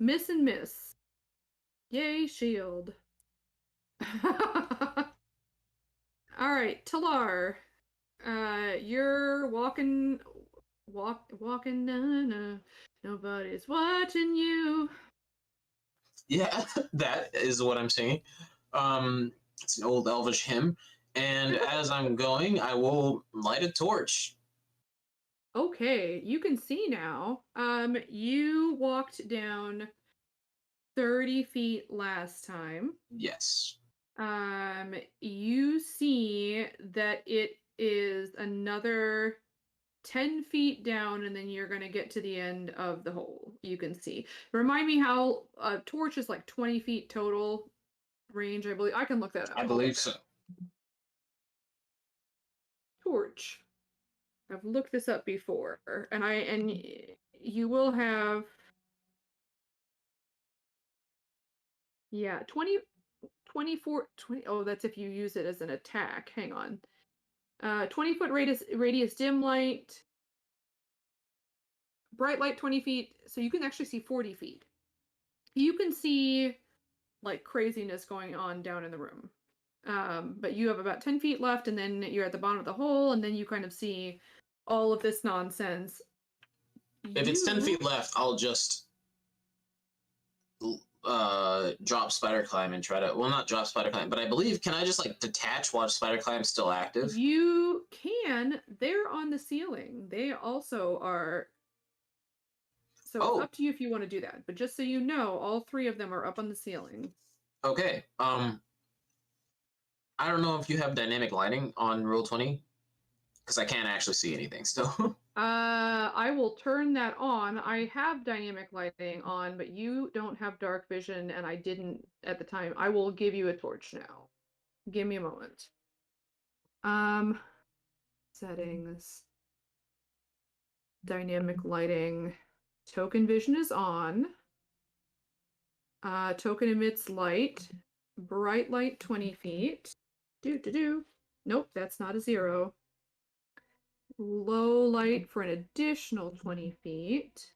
Miss and miss. Yay, shield. All right, Talar. You're walking, na. Nobody's watching you. Yeah, that is what I'm singing. It's an old Elvish hymn, and as I'm going, I will light a torch. Okay, you can see now. You walked down 30 feet last time. Yes. You see that it is another 10 feet down, and then you're going to get to the end of the hole. You can see. Remind me how a torch is like 20 feet total range, I believe. I can look that up. I believe so. Torch. I've looked this up before, and you will have 24 20. Oh, that's if you use it as an attack. Hang on. 20-foot radius dim light. Bright light 20 feet, so you can actually see 40 feet. You can see like craziness going on down in the room. But you have about 10 feet left, and then you're at the bottom of the hole, and then you kind of see all of this nonsense. If it's 10 feet left, I'll just drop spider climb and try to, well, not drop spider climb, but I believe, can I just like detach while spider climb's still active? You can. They're on the ceiling. They also are. So it's up to you if you want to do that. But just so you know, all 3 of them are up on the ceiling. Okay. I don't know if you have dynamic lighting on Roll20, because I can't actually see anything still. I will turn that on. I have dynamic lighting on, but you don't have dark vision, and I didn't at the time. I will give you a torch now. Give me a moment. Settings. Dynamic lighting. Token vision is on. Token emits light. Bright light 20 feet. Nope, that's not a 0. Low light for an additional 20 feet.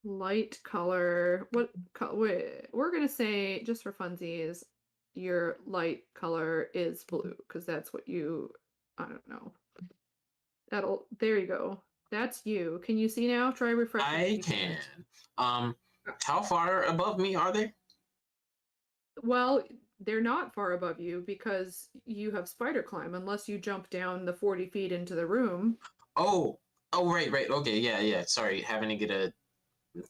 Light color. We're gonna say, just for funsies, your light color is blue, because that's what you, I don't know. There you go. That's you. Can you see now? Try refreshing. if I you can. can't. How far above me are they? Well, they're not far above you because you have spider climb, unless you jump down the 40 feet into the room. Oh, right. Okay, yeah. Sorry, having to get a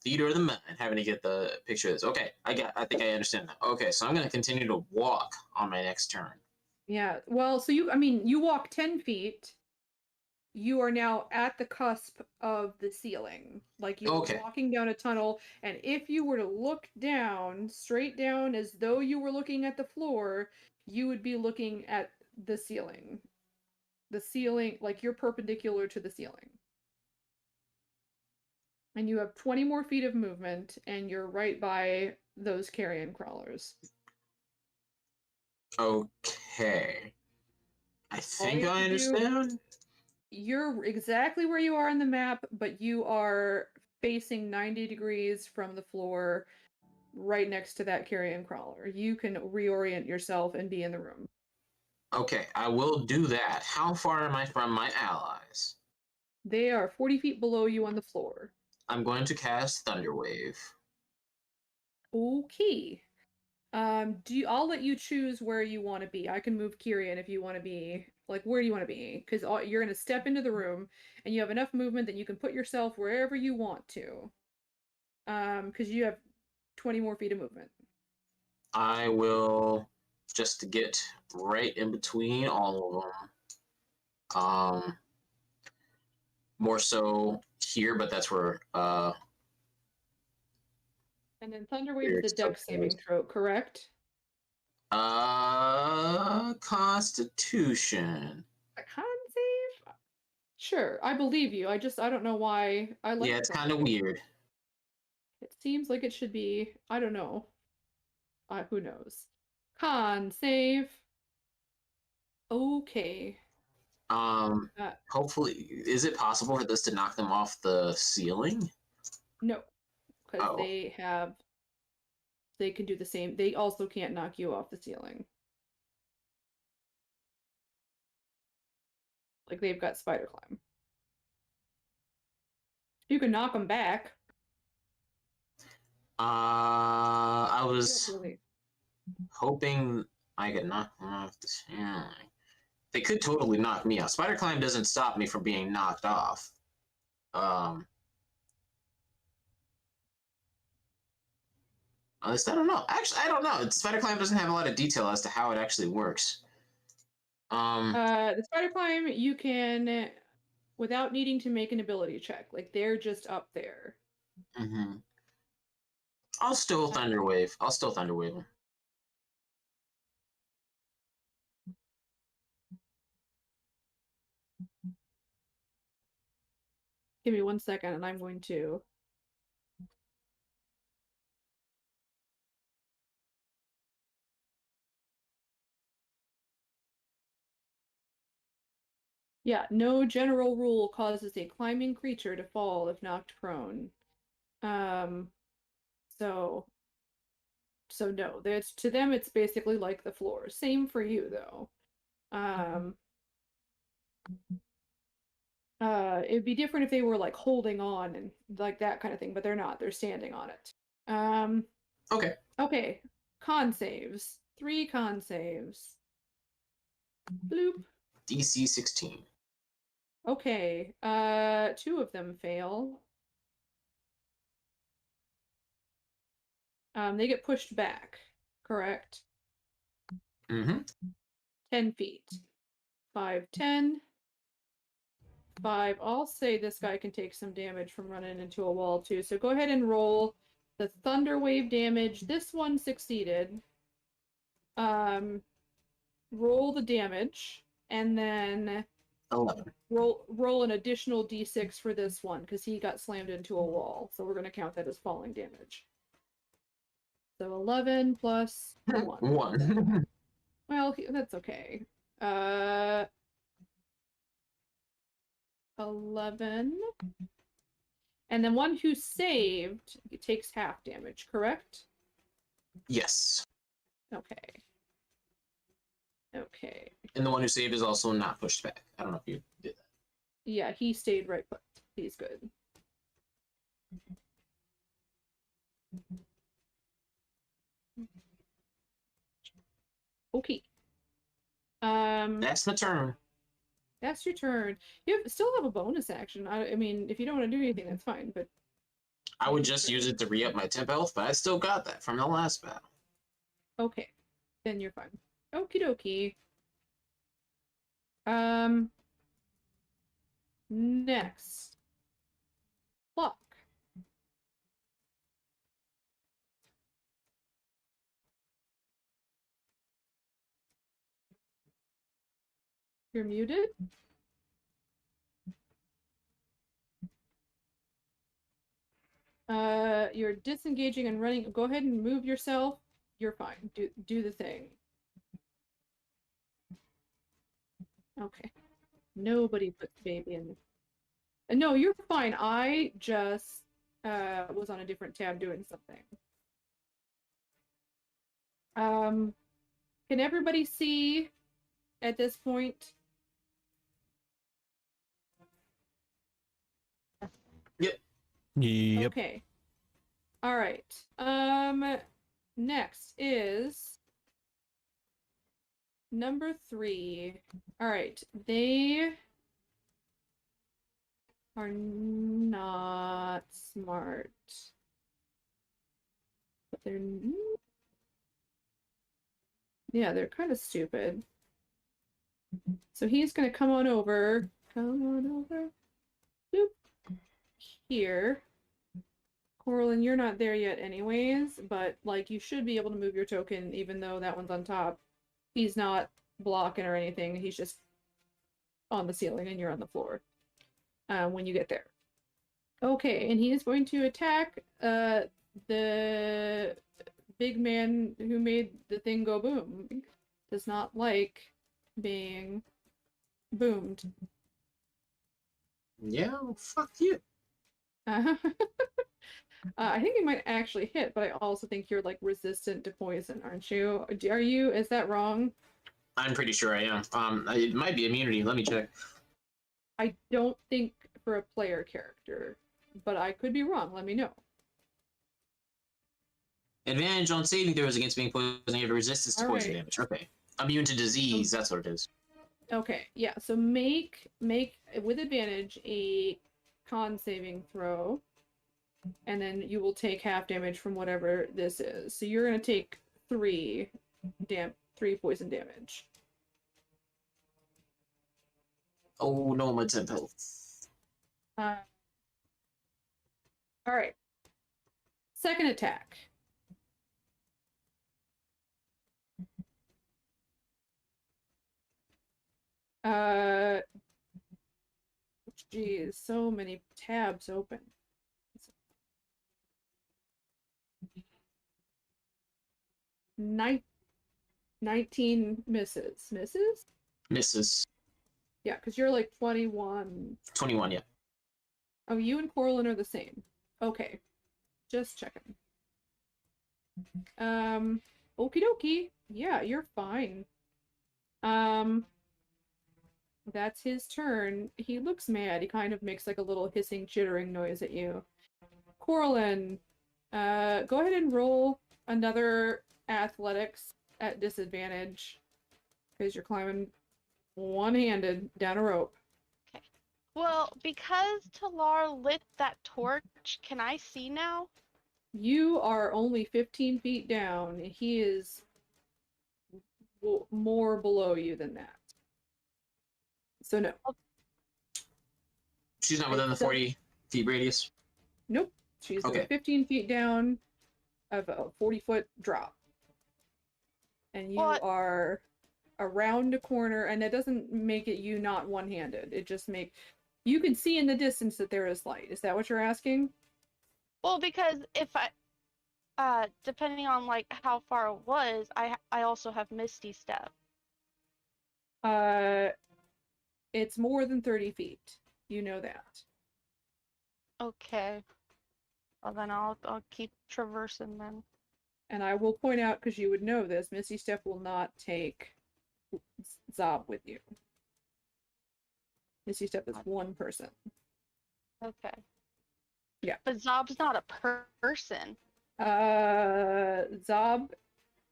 theater of the mind, having to get the picture of this. Okay, I think I understand that. Okay, so I'm gonna continue to walk on my next turn. Yeah. Well, so you walk 10 feet. You are now at the cusp of the ceiling. Like you're Okay. walking down a tunnel, and if you were to look down, straight down as though you were looking at the floor, you would be looking at the ceiling. The ceiling, like you're perpendicular to the ceiling. And you have 20 more feet of movement, and you're right by those carrion crawlers. Okay. I think you I have to do- understand. You're exactly where you are on the map, but you are facing 90 degrees from the floor, right next to that carrion crawler. You can reorient yourself and be in the room. Okay, I will do that. How far am I from my allies? They are 40 feet below you on the floor. I'm going to cast Thunderwave. Okay. I'll let you choose where you want to be. I can move Kyrian if you want to be, like, where do you want to be? Because you're going to step into the room, and you have enough movement that you can put yourself wherever you want to. Because you have 20 more feet of movement. I will just get right in between all of them. More so here, but that's where And then Thunderwave is a dex saving throw, correct? Constitution. A con save? Sure, I believe you. I don't know why I like. Yeah, it's kind of weird. It seems like it should be. I don't know. Who knows? Con save. Okay. Hopefully, is it possible for this to knock them off the ceiling? No, because they can do the same. They also can't knock you off the ceiling. Like they've got spider climb. You can knock them back. I was hoping I could knock them off the ceiling. They could totally knock me off. Spider climb doesn't stop me from being knocked off. At least I don't know. Actually, I don't know. Spider climb doesn't have a lot of detail as to how it actually works. The spider climb you can, without needing to make an ability check. Like they're just up there. Mm-hmm. I'll still Thunderwave. Them. Give me 1 second, and I'm going to. Yeah, no general rule causes a climbing creature to fall if knocked prone. So no, to them it's basically like the floor. Same for you though. It'd be different if they were like holding on and like that kind of thing, but they're not. They're standing on it. Okay. Okay. Con saves. 3 con saves. Bloop. DC 16. Okay. 2 of them fail. They get pushed back, correct? Mm-hmm. 10 feet. 5, 10. 5. I'll say this guy can take some damage from running into a wall too. So go ahead and roll the thunder wave damage. This one succeeded. Roll the damage, and then 11. Roll an additional d6 for this one because he got slammed into a wall. So we're going to count that as falling damage. So 11 plus 1. 1. Well, that's okay. 11. And then one who saved takes half damage, correct? Yes. Okay. Okay. And the one who saved is also not pushed back. I don't know if you did that. Yeah, he stayed right put. He's good. Okay. That's the turn. That's your turn. You still have a bonus action. I mean, if you don't want to do anything, that's fine. But I would just use it to re-up my temp health, but I still got that from the last battle. okay, then you're fine. Okie dokie. Next. Pluck. You're muted. You're disengaging and running. Go ahead and move yourself. You're fine. Do the thing. Okay. Nobody put the baby in. No, you're fine. I just was on a different tab doing something. Can everybody see at this point? Yep. Yep. Okay. All right. Next is number 3. All right. They are not smart. But they're they're kind of stupid. So he's going to come on over. Come on over. Boop. Here. Corlin, you're not there yet anyways, but like you should be able to move your token even though that one's on top. He's not blocking or anything. He's just on the ceiling and you're on the floor when you get there. Okay, and he is going to attack the big man who made the thing go boom. Does not like being boomed. Yeah, fuck you. I think it might actually hit, but I also think you're like resistant to poison, aren't you? Are you? Is that wrong? I'm pretty sure I am. It might be immunity. Let me check. I don't think for a player character, but I could be wrong. Let me know. Advantage on saving throws against being poisoned. You have resistance to poison damage. Okay. Immune to disease. That's what it is. Okay, yeah. So make with advantage a con saving throw, and then you will take half damage from whatever this is. So you're gonna take 3 poison damage. Oh no, my temp health. All right. Second attack. Geez, so many tabs open. 19 misses. Misses? Misses. Yeah, because you're like 21. 21, yeah. Oh, you and Corlin are the same. Okay. Just checking. Okie dokie. Yeah, you're fine. That's his turn. He looks mad. He kind of makes like a little hissing, chittering noise at you. Corlin, go ahead and roll another athletics at disadvantage because you're climbing one-handed down a rope. Okay. Well, because Talar lit that torch, can I see now? You are only 15 feet down. He is more below you than that. So no. She's not within the 40 feet radius. Nope. She's Okay. 15 feet down of a 40-foot drop. And you are around a corner, and that doesn't make it you not one-handed. It just you can see in the distance that there is light. Is that what you're asking? Well, because if depending on like how far it was, I also have Misty Step. It's more than 30 feet. You know that. Okay. Well, then I'll keep traversing then. And I will point out, because you would know this, Misty Step will not take Zob with you. Misty Step is one person. Okay. Yeah. But Zob's not a person. Zob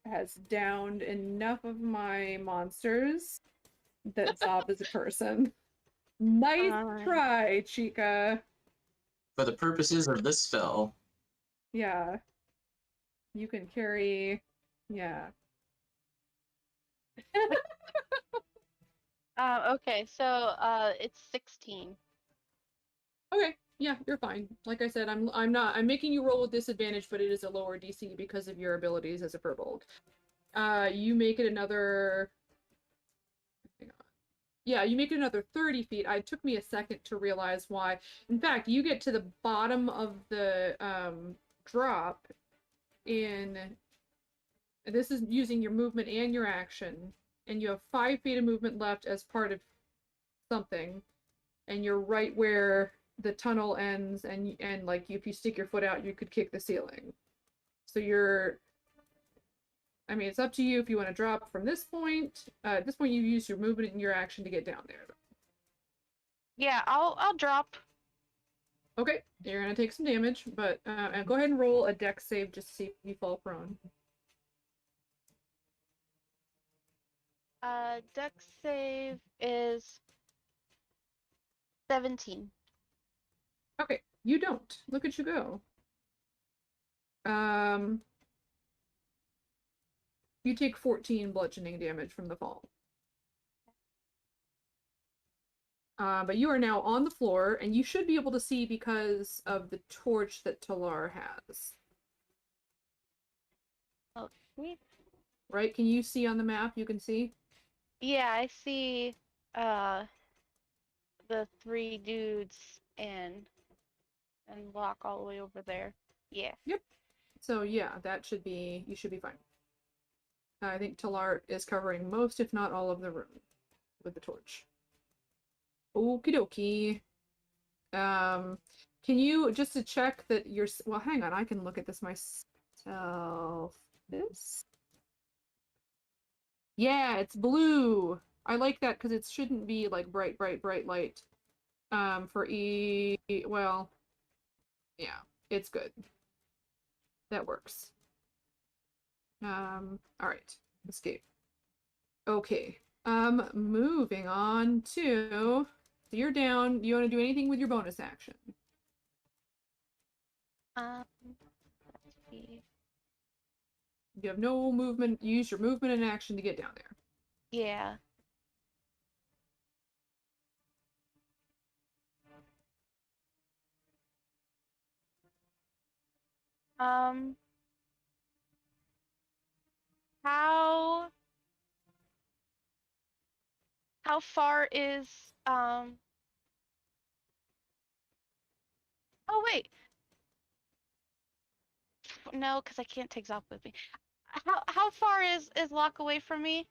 has downed enough of my monsters that Zob is a person. Nice Fine. try, Chica. For the purposes of this spell, Yeah. You can carry. Yeah. Okay, so it's 16. Okay. Yeah, you're fine. Like I said, I'm making you roll with disadvantage, but it is a lower DC because of your abilities as a Firbolg. You make it another. Hang on. Yeah, you make it another 30 feet. It took me a second to realize why. In fact, you get to the bottom of the drop in. This is using your movement and your action, and you have 5 feet of movement left as part of something, and you're right where the tunnel ends, and like if you stick your foot out, you could kick the ceiling. So I mean, it's up to you if you want to drop from this point. At this point, you use your movement and your action to get down there. Yeah, I'll drop. Okay, you're gonna take some damage, but and go ahead and roll a dex save just to see if you fall prone. Dex save is 17. Okay, you don't. Look at you go. You take 14 bludgeoning damage from the fall. But you are now on the floor, and you should be able to see because of the torch that Talar has. Oh, sweet. Right? Can you see on the map? You can see? Yeah, I see the 3 dudes and Locke all the way over there. Yeah. Yep. So yeah, you should be fine. I think Talar is covering most, if not all, of the room with the torch. Okie dokie. Can you, just to check that you're, well, hang on, I can look at this myself. This? Yeah, it's blue. I like that because it shouldn't be like bright light. Well, yeah, it's good. That works. All right, escape. Okay, moving on to, so you're down. Do you want to do anything with your bonus action? Let's see. You have no movement. You use your movement and action to get down there. Yeah. How far is oh wait. No, because I can't take Zop with me. How far is Locke away from me?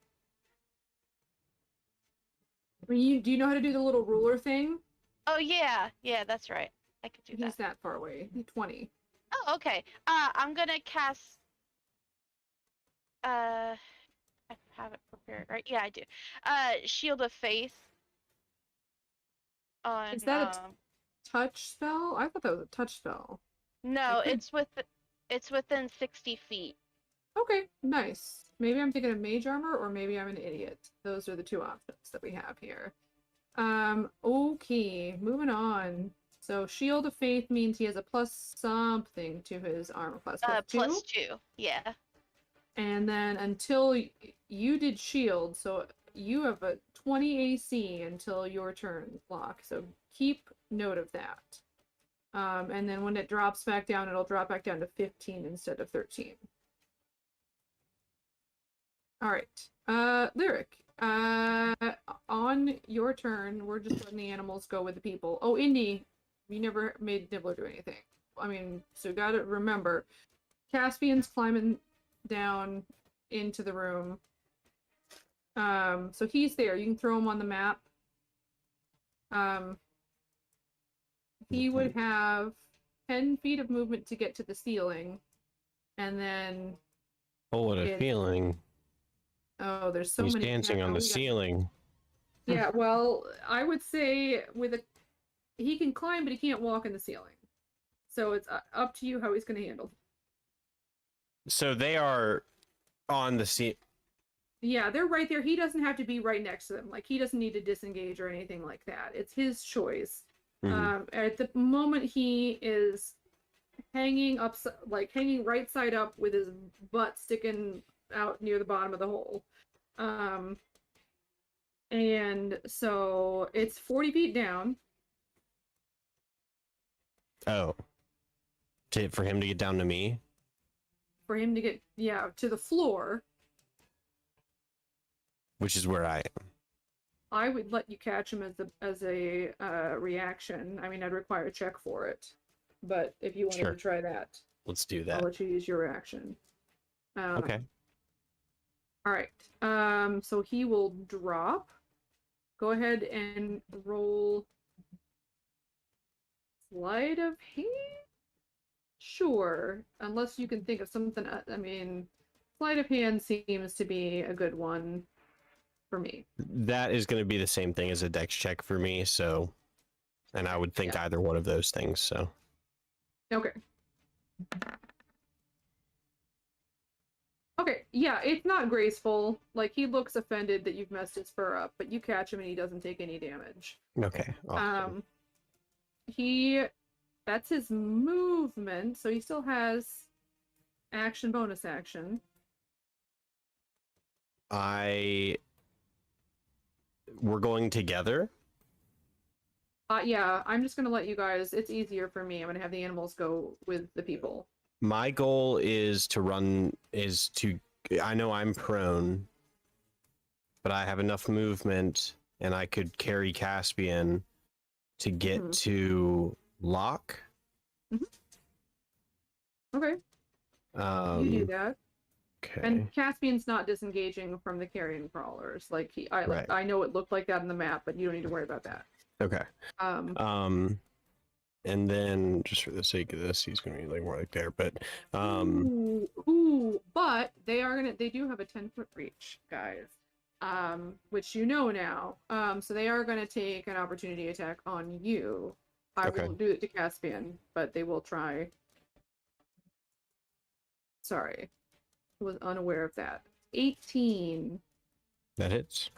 I mean, do you know how to do the little ruler thing? Oh yeah, that's right. I could do He's that. that far away. 20. Oh, okay. I'm gonna cast. I have it prepared, right? Yeah, I do. Shield of Faith. On. Is that a touch spell? I thought that was a touch spell. No, it's within 60 feet. Okay, nice. Maybe I'm thinking of mage armor, or maybe I'm an idiot. Those are the two options that we have here. Okay, moving on. So Shield of Faith means he has a plus something to his armor class. Plus 2, yeah. And then until you did shield, so you have a 20 AC until your turn, Locke. So keep note of that. And then when it drops back down, it'll drop back down to 15 instead of 13. All right. Lyric. On your turn, we're just letting the animals go with the people. Oh, Indy, you never made Nibbler do anything. I mean, so you gotta remember, Caspian's climbing down into the room. So he's there. You can throw him on the map. He would have 10 feet of movement to get to the ceiling, and then. Oh, what a feeling! Oh, there's so He's many. dancing on the ceiling. Yeah, well, I would say he can climb, but he can't walk in the ceiling. So it's up to you how he's going to handle. So they are on the seat. Yeah, they're right there. He doesn't have to be right next to them. Like, he doesn't need to disengage or anything like that. It's his choice. At the moment, he is hanging hanging right side up with his butt sticking out near the bottom of the hole. And so it's 40 feet down. Oh. For him to get down to me? For him to get, to the floor. Which is where I am. I would let you catch him as a reaction. I mean, I'd require a check for it. But if you wanted to try that, let's do that. I'll let you use your reaction. Okay. All right. So he will drop. Go ahead and roll sleight of hand. Sure, unless you can think of something. I mean, sleight of hand seems to be a good one for me. That is going to be the same thing as a dex check for me. So, and I would think either one of those things. So. Okay. Okay, yeah, it's not graceful. Like, he looks offended that you've messed his fur up, but you catch him and he doesn't take any damage. Okay. Awesome. That's his movement, so he still has action, bonus action. We're going together? Yeah, I'm just gonna let you guys, it's easier for me. I'm gonna have the animals go with the people. My goal is I know I'm prone, but I have enough movement and I could carry Caspian to get to Locke. Okay. You do that. Okay. And Caspian's not disengaging from the carrion crawlers. Like I know it looked like that on the map, but you don't need to worry about that. Okay. And then just for the sake of this, he's gonna be like more like there, but but they do have a 10-foot reach, guys. Which you know now. So they are gonna take an opportunity attack on you. I won't do it to Caspian, but they will try. Sorry. I was unaware of that. 18. That hits.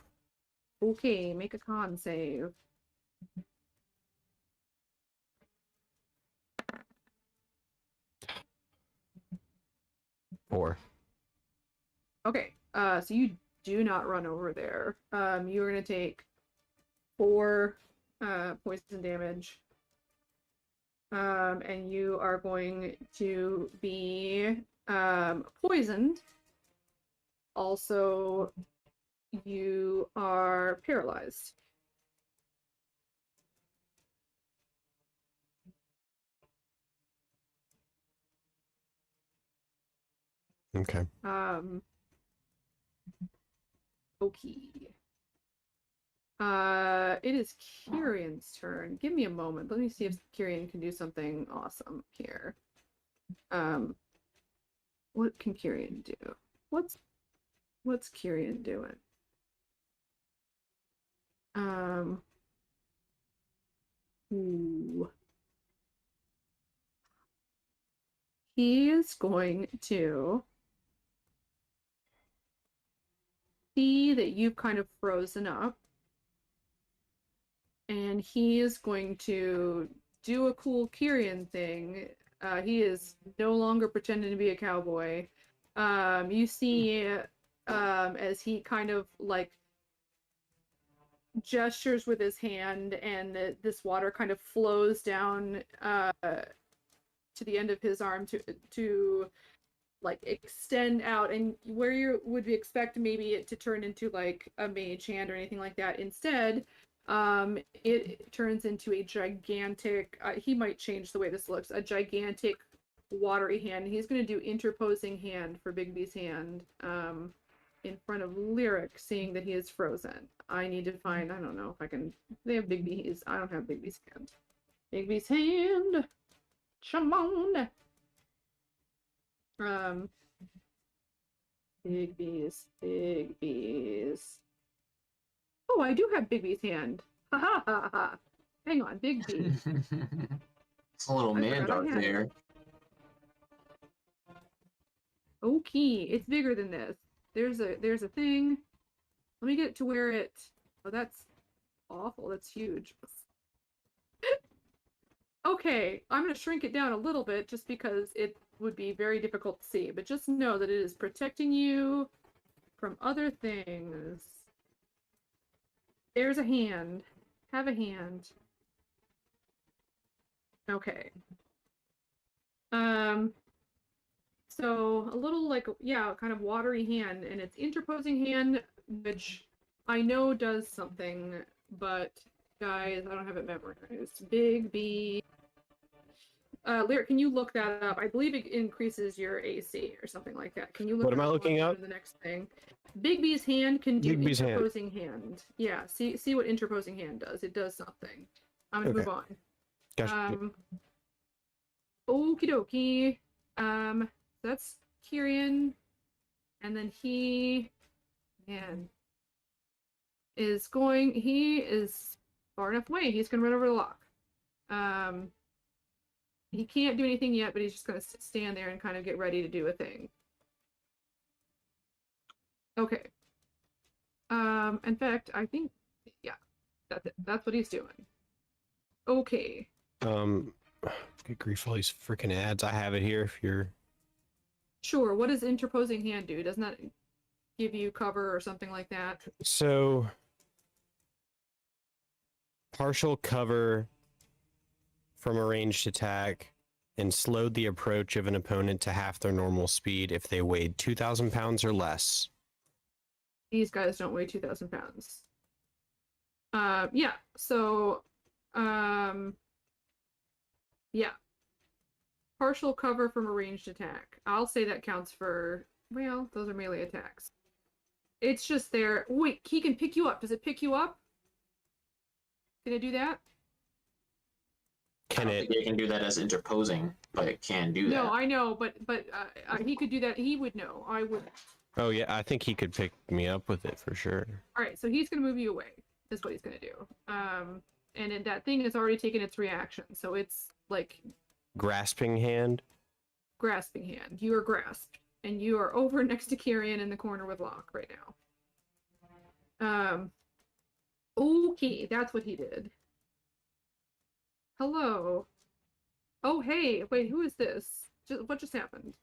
Okay, make a con save. Four. Okay, so you do not run over there. You're gonna take 4 poison damage. And you are going to be poisoned. Also, you are paralyzed. Okay. Okay. It is Kyrion's turn. Give me a moment. Let me see if Kyrion can do something awesome here. What can Kyrion do? What's Kyrion doing? Ooh. He is going to see that you've kind of frozen up. And he is going to do a cool Kyrion thing. He is no longer pretending to be a cowboy. You see as he kind of like gestures with his hand, and this water kind of flows down to the end of his arm to like extend out, and where you would expect maybe it to turn into like a mage hand or anything like that, instead it turns into a gigantic he might change the way this looks, a gigantic watery hand. He's going to do interposing hand for Bigby's hand in front of Lyric, seeing that he is frozen. I need to find, I don't know if I can, they have Bigby's, I don't have Bigby's hand. Bigby's hand, come on. Bigby's. Oh, I do have Bigby's hand. Ha ha ha ha. Hang on, Bigby. It's a little I man forgot I dart had it. there. Okay, it's bigger than this. There's a thing. Let me get it to where it. Oh, that's awful. That's huge. Okay, I'm gonna shrink it down a little bit just because it would be very difficult to see. But just know that it is protecting you from other things. There's a hand. Have a hand. Okay. So a little like, yeah, kind of watery hand, and it's interposing hand, which I know does something, but guys, I don't have it memorized. Big B. Lyric, can you look that up? I believe it increases your AC or something like that. Can you look What am it I up looking on up? the next thing? Big B's hand can do Big B's hand. interposing hand. Yeah, see what interposing hand does. It does something. I'm gonna Okay. move on. Gotcha. Okie dokie. That's Kyrian. And then he is far enough away. He's gonna run over the lock. He can't do anything yet, but he's just gonna stand there and kind of get ready to do a thing. Okay. In fact, I think, yeah, that's it. That's what he's doing. Okay. Good grief, all these freaking ads. I have it here if you're. Sure. What does interposing hand do? Doesn't that give you cover or something like that? So, partial cover from a ranged attack and slowed the approach of an opponent to half their normal speed if they weighed 2,000 pounds or less. These guys don't weigh 2,000 pounds. Yeah. So, yeah. Partial cover from a ranged attack. I'll say that counts for, well, those are melee attacks. It's just there. Wait, he can pick you up. Does it pick you up? Can it do that? I Can don't it? think you can do that as interposing, but it can do that. No, I know, but he could do that. He would know. I would. Oh yeah, I think he could pick me up with it for sure. All right, so he's gonna move you away. Is what he's gonna do. And then that thing has already taken its reaction, so it's like Grasping hand. grasping hand. You are grasped, and you are over next to Kyrian in the corner with Locke right now. Okay, that's what he did. Hello. Oh, hey, wait, who is this? What just happened?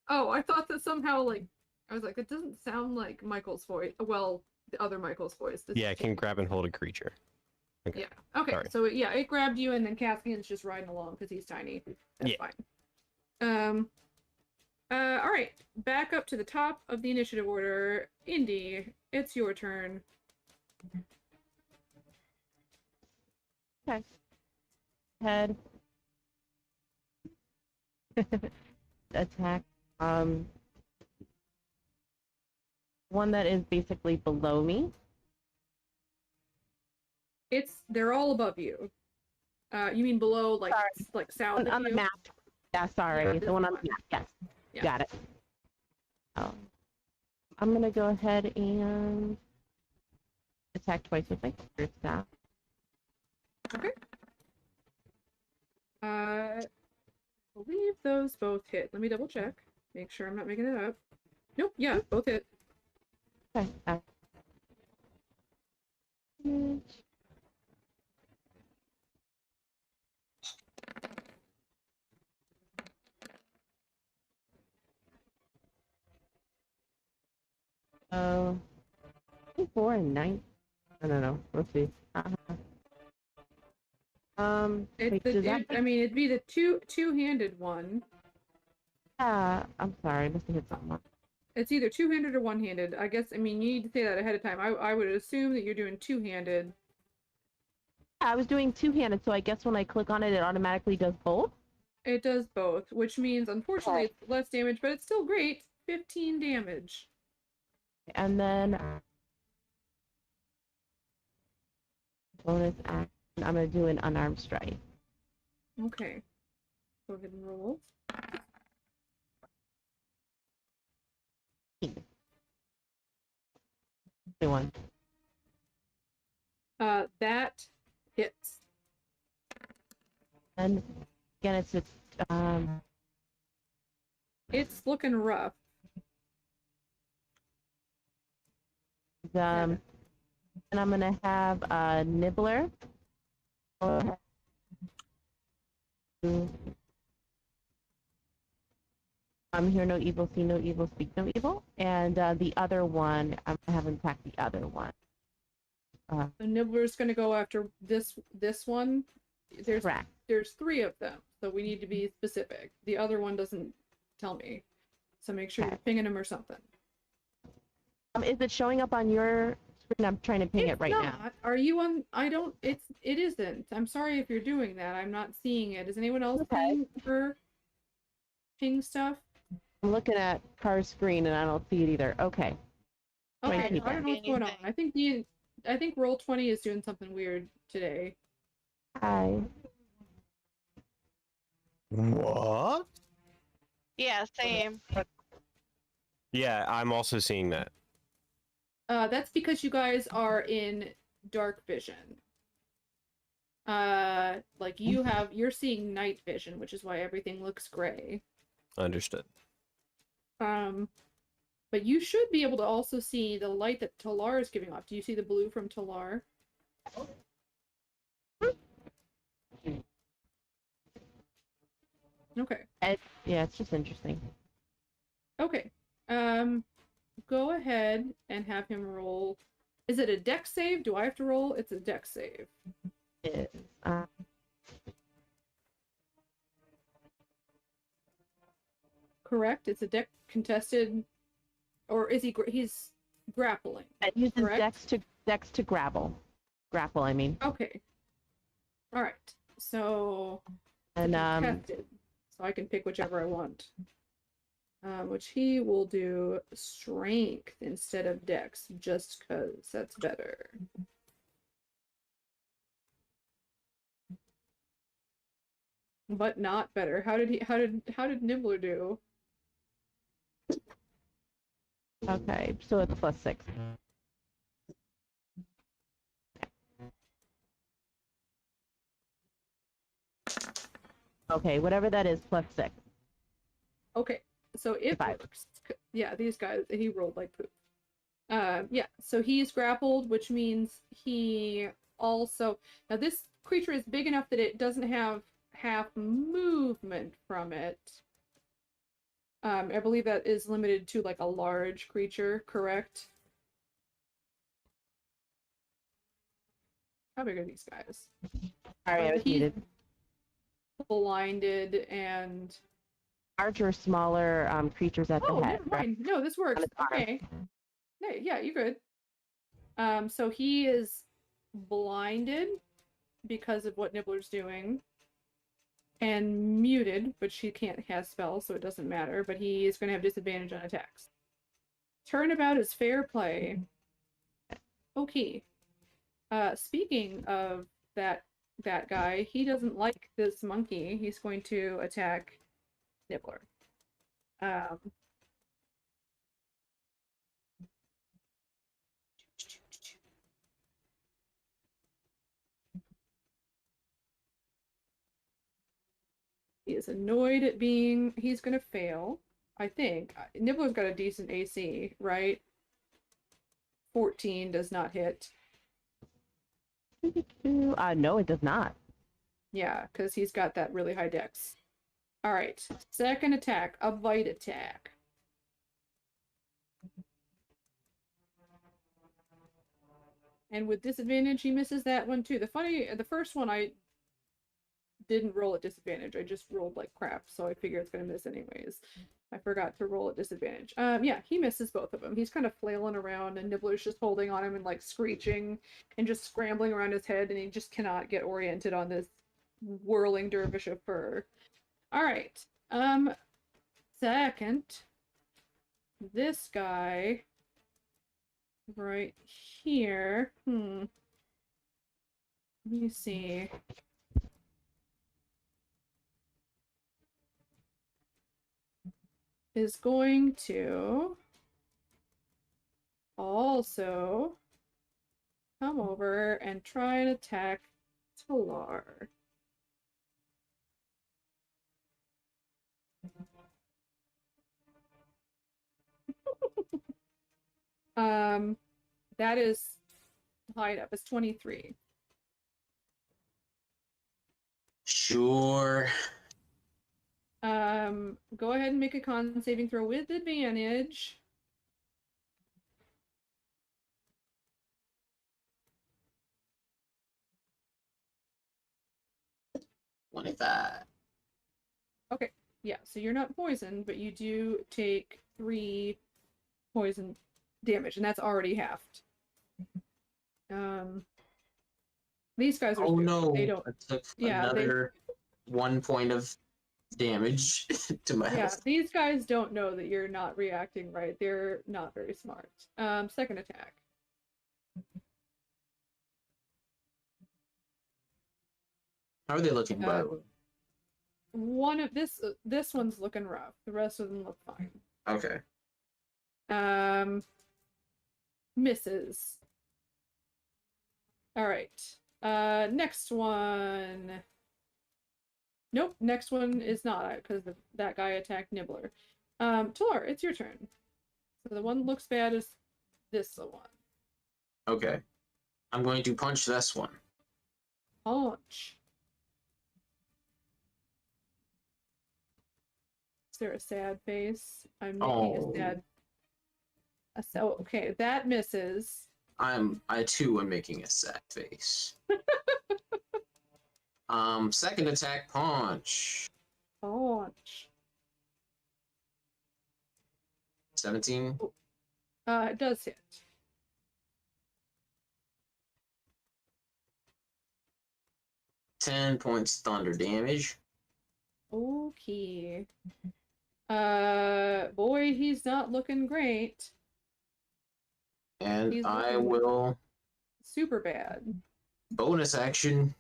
Oh, I thought that somehow, like, I was like, it doesn't sound like Michael's voice. Well, the other Michael's voice. This Yeah, it can grab and hold a creature. Okay. Yeah. Okay. Sorry. So yeah, it grabbed you, and then Caspian's just riding along because he's tiny. That's Yeah. fine. All right. Back up to the top of the initiative order. Indy, it's your turn. Okay. Head. Attack. One that is basically below me. They're all above you. You mean below, like Sorry. like south of On the you? map. Yeah, sorry. Yeah, the this one on one. the map. Yes. Yeah. Got it. I'm gonna go ahead and attack twice with my spear staff. Okay. Believe those both hit. Let me double check. Make sure I'm not making it up. Nope. Yeah, both hit. Okay. Oh, 4 and 9. I don't know. Let's see. Wait, does that... I mean, it'd be the two-handed one. I'm sorry. I must have hit something. It's either two-handed or one-handed. I guess. I mean, you need to say that ahead of time. I would assume that you're doing two-handed. I was doing two-handed, so I guess when I click on it, it automatically does both. It does both, which means unfortunately it's less damage, but it's still great. 15 damage. And then bonus action, I'm gonna do an unarmed strike. Okay. Go ahead and roll. 21. That hits. And again, it's It's looking rough. and I'm gonna have Nibbler. Hear no evil, see no evil, speak no evil. And the other one, I'm gonna have him attack the other one. The Nibbler's gonna go after this one. Correct. There's 3 of them, so we need to be specific. The other one doesn't tell me, so make sure Okay. you're pinging him or something. Is it showing up on your screen? I'm trying to ping it right now. Not. Are you on? I don't. It isn't. I'm sorry if you're doing that. I'm not seeing it. Is anyone else Okay. ping for ping stuff? I'm looking at Car's screen and I don't see it either. Okay. Okay, I Twenty don't know what's going on. I think Roll20 is doing something weird today. Hi. What? Yeah, same. Yeah, I'm also seeing that. That's because you guys are in dark vision. Like you're seeing night vision, which is why everything looks gray. Understood. But you should be able to also see the light that Talar is giving off. Do you see the blue from Talar? Okay. Yeah, it's just interesting. Okay. Go ahead and have him roll. Is it a dex save? Do I have to roll? It's a dex save. It, Correct? It's a dex contested, or is he's grappling? it uses Correct? dex to grapple. Grapple, I mean. Okay. All right. So And contested. So I can pick whichever I want. Which he will do strength instead of dex, just because that's better. But not better. How did Nibbler do? okay, so it's +6. Okay, whatever that is, +6. Okay, so it 5. works. Yeah, these guys, he rolled like poop. Yeah, so he's grappled, which means he also, now this creature is big enough that it doesn't have half movement from it. I believe that is limited to like a large creature, correct? How big are these guys? Sorry, I was he's muted. blinded and Larger, smaller creatures at the head. never mind. No, this works. On its arm. Okay. Hey, yeah, you're good. So he is blinded because of what Nibbler's doing, and muted, but she can't cast spells, so it doesn't matter. But he is going to have disadvantage on attacks. Turnabout is fair play. Okay. Speaking of that guy, he doesn't like this monkey. He's going to attack Nibbler. He is annoyed at being. He's gonna fail, I think. Nibbler's got a decent AC, right? 14 does not hit. No, it does not. Yeah, because he's got that really high dex. Alright, second attack, a bite attack. And with disadvantage, he misses that one too. The first one I didn't roll at disadvantage. I just rolled like crap, so I figure it's gonna miss anyways. I forgot to roll at disadvantage. Yeah, he misses both of them. He's kind of flailing around, and Nibbler's just holding on him and like screeching and just scrambling around his head, and he just cannot get oriented on this whirling dervish of fur. All right. Second, this guy right here. Let me see. Is going to also come over and try and attack Talar. That is high up. It's 23. Sure. Go ahead and make a con saving throw with advantage. $25. Okay, yeah, so you're not poisoned, but you do take 3 poison damage, and that's already halved. These guys are Oh stupid. no! They don't. I took Yeah, another 1 point of damage to my Yeah, health. these guys don't know that you're not reacting right. They're not very smart. Second attack. How are they looking, by the way? One of this one's looking rough. The rest of them look fine. Okay. Misses. All right. Next one. Nope, next one is not because that guy attacked Nibbler. Talar, it's your turn. So the one looks bad is this the one. Okay. I'm going to punch this one. Punch. Is there a sad face? I'm making a sad. So okay, that misses. I too am making a sad face. Second attack, punch. Punch. 17. It does hit. $10 points thunder damage. Okay. Boy, he's not looking great. And He's I looking will super bad. bonus action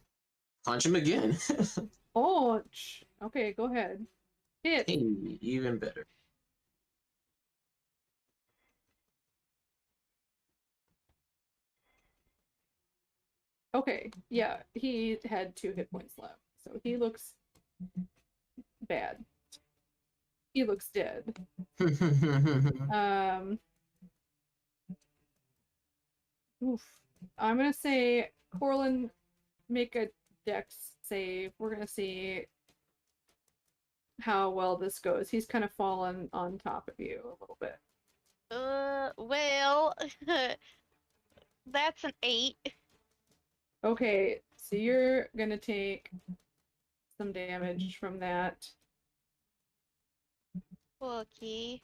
punch him again. Punch. Okay, go ahead. Hit. Hey, even better. Okay, yeah, he had 2 hit points left, so he looks bad. He looks dead. Oof. I'm gonna say, Corlin, make a dex save. We're gonna see how well this goes. He's kind of fallen on top of you a little bit. Well, that's an 8. Okay, so you're gonna take some damage from that. Okay.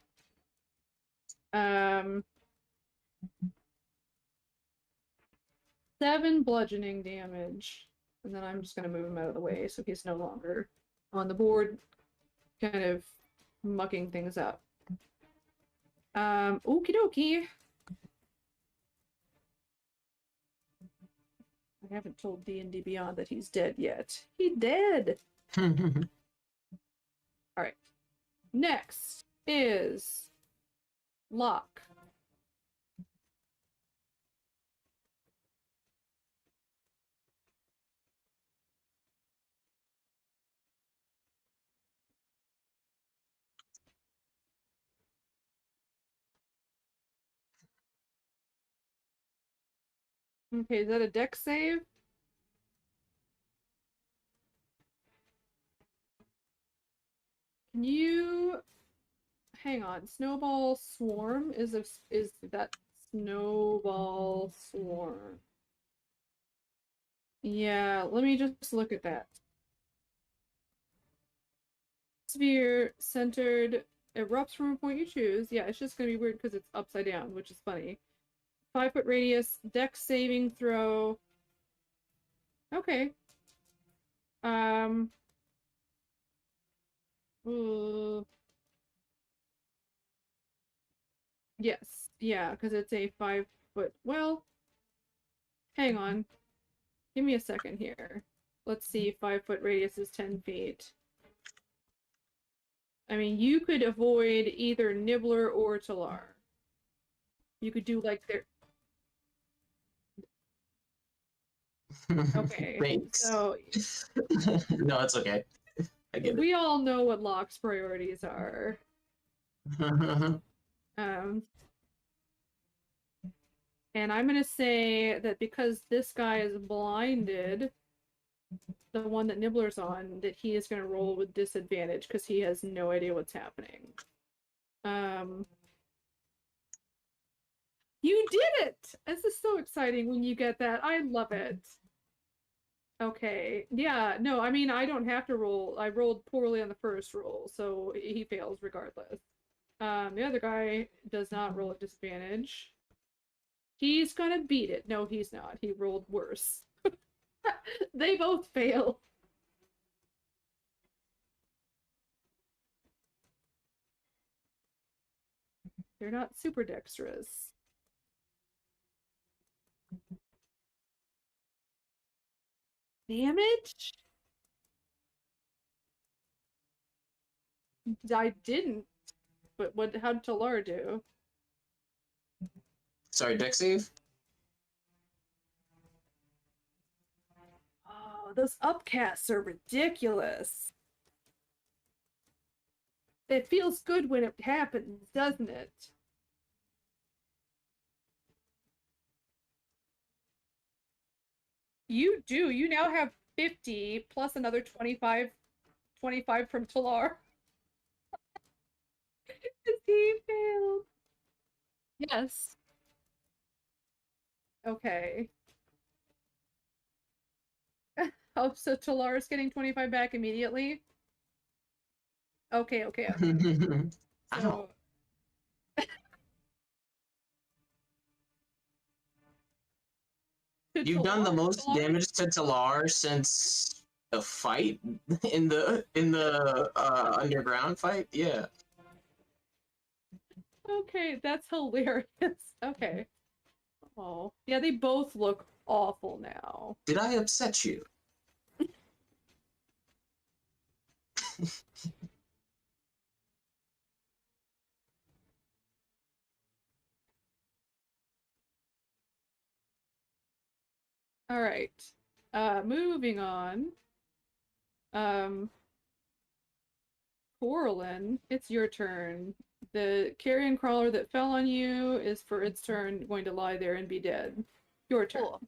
7 bludgeoning damage, and then I'm just gonna move him out of the way so he's no longer on the board, kind of mucking things up. Okie dokie. I haven't told D&D Beyond that he's dead yet. He dead. All right. Next is Locke. Okay, is that a dex save? Can you hang on? Snowball Swarm is that Snowball Swarm? Yeah, let me just look at that. Sphere centered erupts from a point you choose. Yeah, it's just gonna be weird because it's upside down, which is funny. 5-foot radius, dex saving throw. Okay. Yes, yeah, because it's a 5-foot. Well, hang on. Give me a second here. Let's see. 5-foot radius is 10 feet. I mean, you could avoid either Nibbler or Talar. You could do like their okay. Thanks. So No, it's okay. I get it. we all know what Locke's priorities are. And I'm gonna say that because this guy is blinded, the one that Nibbler's on, that he is gonna roll with disadvantage because he has no idea what's happening. You did it! This is so exciting when you get that. I love it. Okay. Yeah, no, I mean, I don't have to roll. I rolled poorly on the first roll, so he fails regardless. The other guy does not roll at disadvantage. He's gonna beat it. No, he's not. He rolled worse. They both fail. They're not super dexterous. Damage? I didn't. But how did Talar do? Sorry, deck save? Oh, those upcasts are ridiculous. It feels good when it happens, doesn't it? You do. You now have 50 plus another 25 from Talar. He failed. Yes. Okay. Oh, so Talar is getting 25 back immediately? Okay. Ow. So... You've done the most Talar? damage to Talar since the fight in the underground fight. Yeah. Okay, that's hilarious. Okay. Oh, yeah, they both look awful now. Did I upset you? All right. Moving on. Coralyn, it's your turn. The carrion crawler that fell on you is for its turn going to lie there and be dead. Your turn. Cool.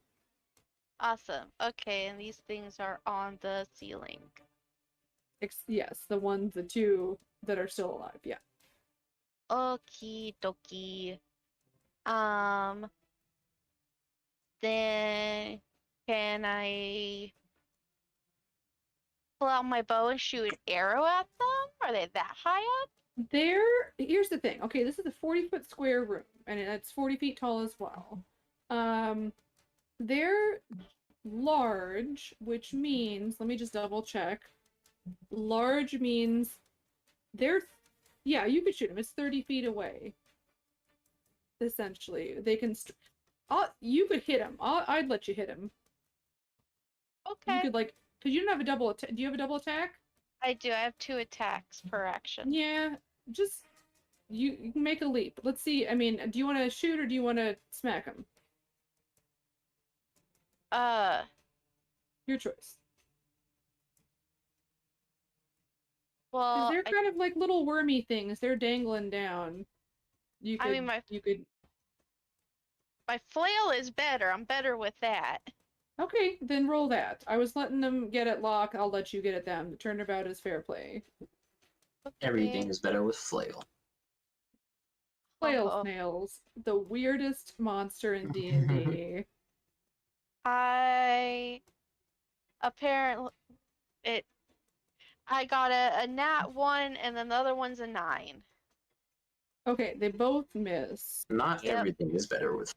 Awesome. Okay, and these things are on the ceiling. Yes, the two that are still alive. Yeah. Okie dokie. Then can I pull out my bow and shoot an arrow at them? Are they that high up? Here's the thing. Okay, this is a 40-foot square room, and it's 40 feet tall as well. They're large, which means, let me just double check. Large means yeah, you could shoot them. It's 30 feet away. Essentially, they can. You could hit him. I'd let you hit him. Okay. You could because you don't have a double attack. Do you have a double attack? I do. I have 2 attacks per action. Yeah, just you can make a leap. Let's see. I mean, do you want to shoot or do you want to smack him? Your choice. Well, They're kind of like little wormy things. They're dangling down. You could. My flail is better. I'm better with that. Okay, then roll that. I was letting them get at Locke. I'll let you get at them. The turnabout is fair play. Okay. Everything is better with flail. Flail snails, the weirdest monster in D&D. I got a nat 1 and then the other one's a 9. Okay, they both miss. Not everything is better with.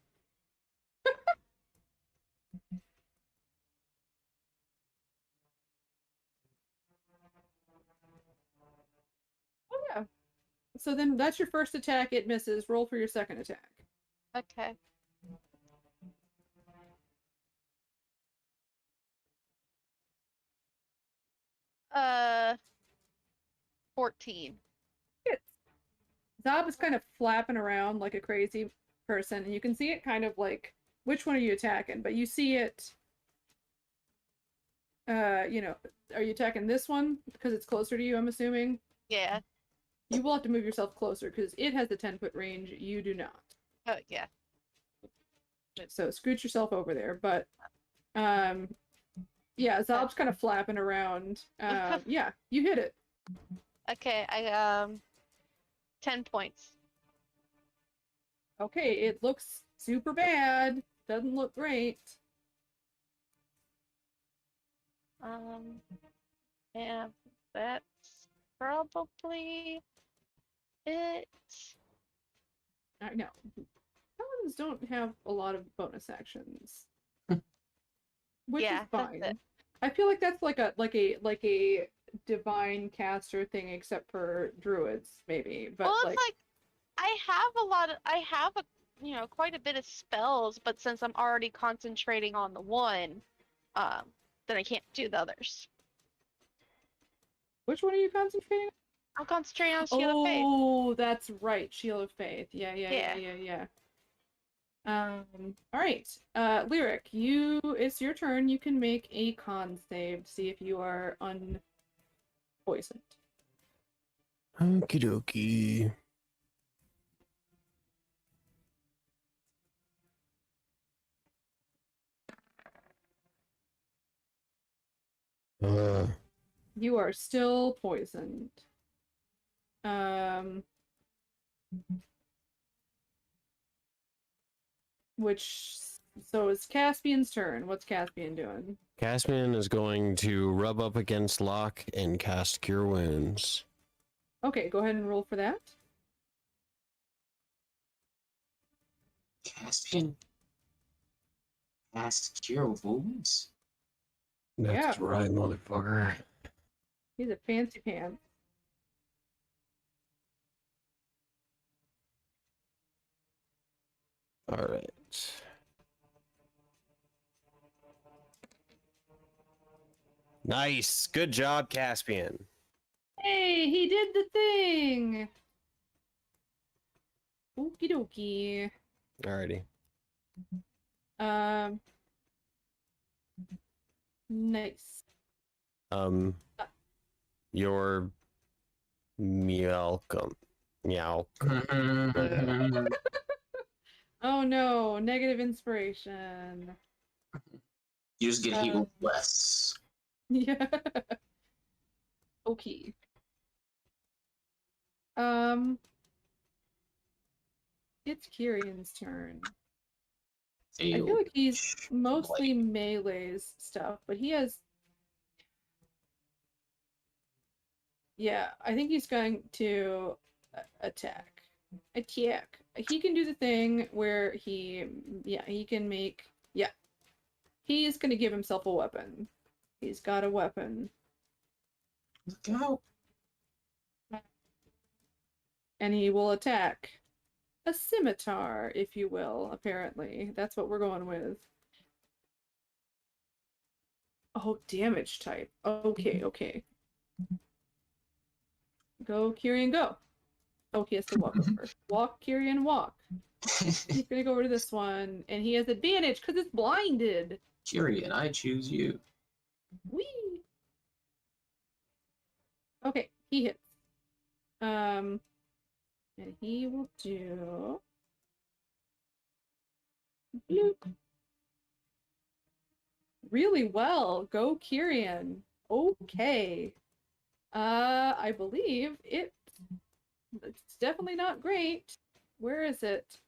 Oh yeah. So then that's your first attack. It misses. Roll for your second attack. Okay. Uh, 14. Zob is kind of flapping around like a crazy person, and you can see it kind of like, which one are you attacking? But you see it, you know, are you attacking this one because it's closer to you, I'm assuming? Yeah. You will have to move yourself closer because it has a 10-foot range. You do not. Oh, yeah. So scoot yourself over there. But, yeah, Zob's kind of flapping around. Yeah, you hit it. Okay, I 10 points. Okay, it looks super bad. Doesn't look great. Yeah, that's probably it. I know. Paladins don't have a lot of bonus actions. Which Yeah, is that's fine. it. I feel like that's like a divine caster thing, except for druids, maybe. But Well, it's like, like I have a you know quite a bit of spells, but since I'm already concentrating on the one, then I can't do the others. which one are you concentrating on? I'm concentrating on Shield of Faith. Oh, that's right, Shield of Faith. Yeah. Yeah. All right. Lyric, it's your turn. You can make a con save to see if you are unpoisoned. Okie dokie. You are still poisoned. So it's Caspian's turn. What's Caspian doing? Caspian is going to rub up against Locke and cast Cure Wounds. Okay, go ahead and roll for that. Caspian cast Cure Wounds? That's Yeah. right, motherfucker. He's a fancy pants. All right. Nice. Good job, Caspian. Hey, he did the thing! Okie dokie. Alrighty. Nice. You're welcome. Meow. Oh no, negative inspiration. You just get healed less. Yeah. Okay. It's Kirian's turn. I feel like he's mostly melees stuff, but he has. Yeah, I think he's going to attack. Attack. He can do the thing where he can make. Yeah. He's going to give himself a weapon. He's got a weapon. Look out. And he will attack. A scimitar, if you will, apparently. That's what we're going with. Oh, damage type. Okay. Go, Kirian, go. Oh, he has to walk over. Walk, Kirian, walk. He's gonna go over to this one, and he has advantage because it's blinded. Kirian, I choose you. Whee! Okay, he hits. And he will do... Bloop. Really well. Go, Kirian. Okay. I believe it's definitely not great. Where is it?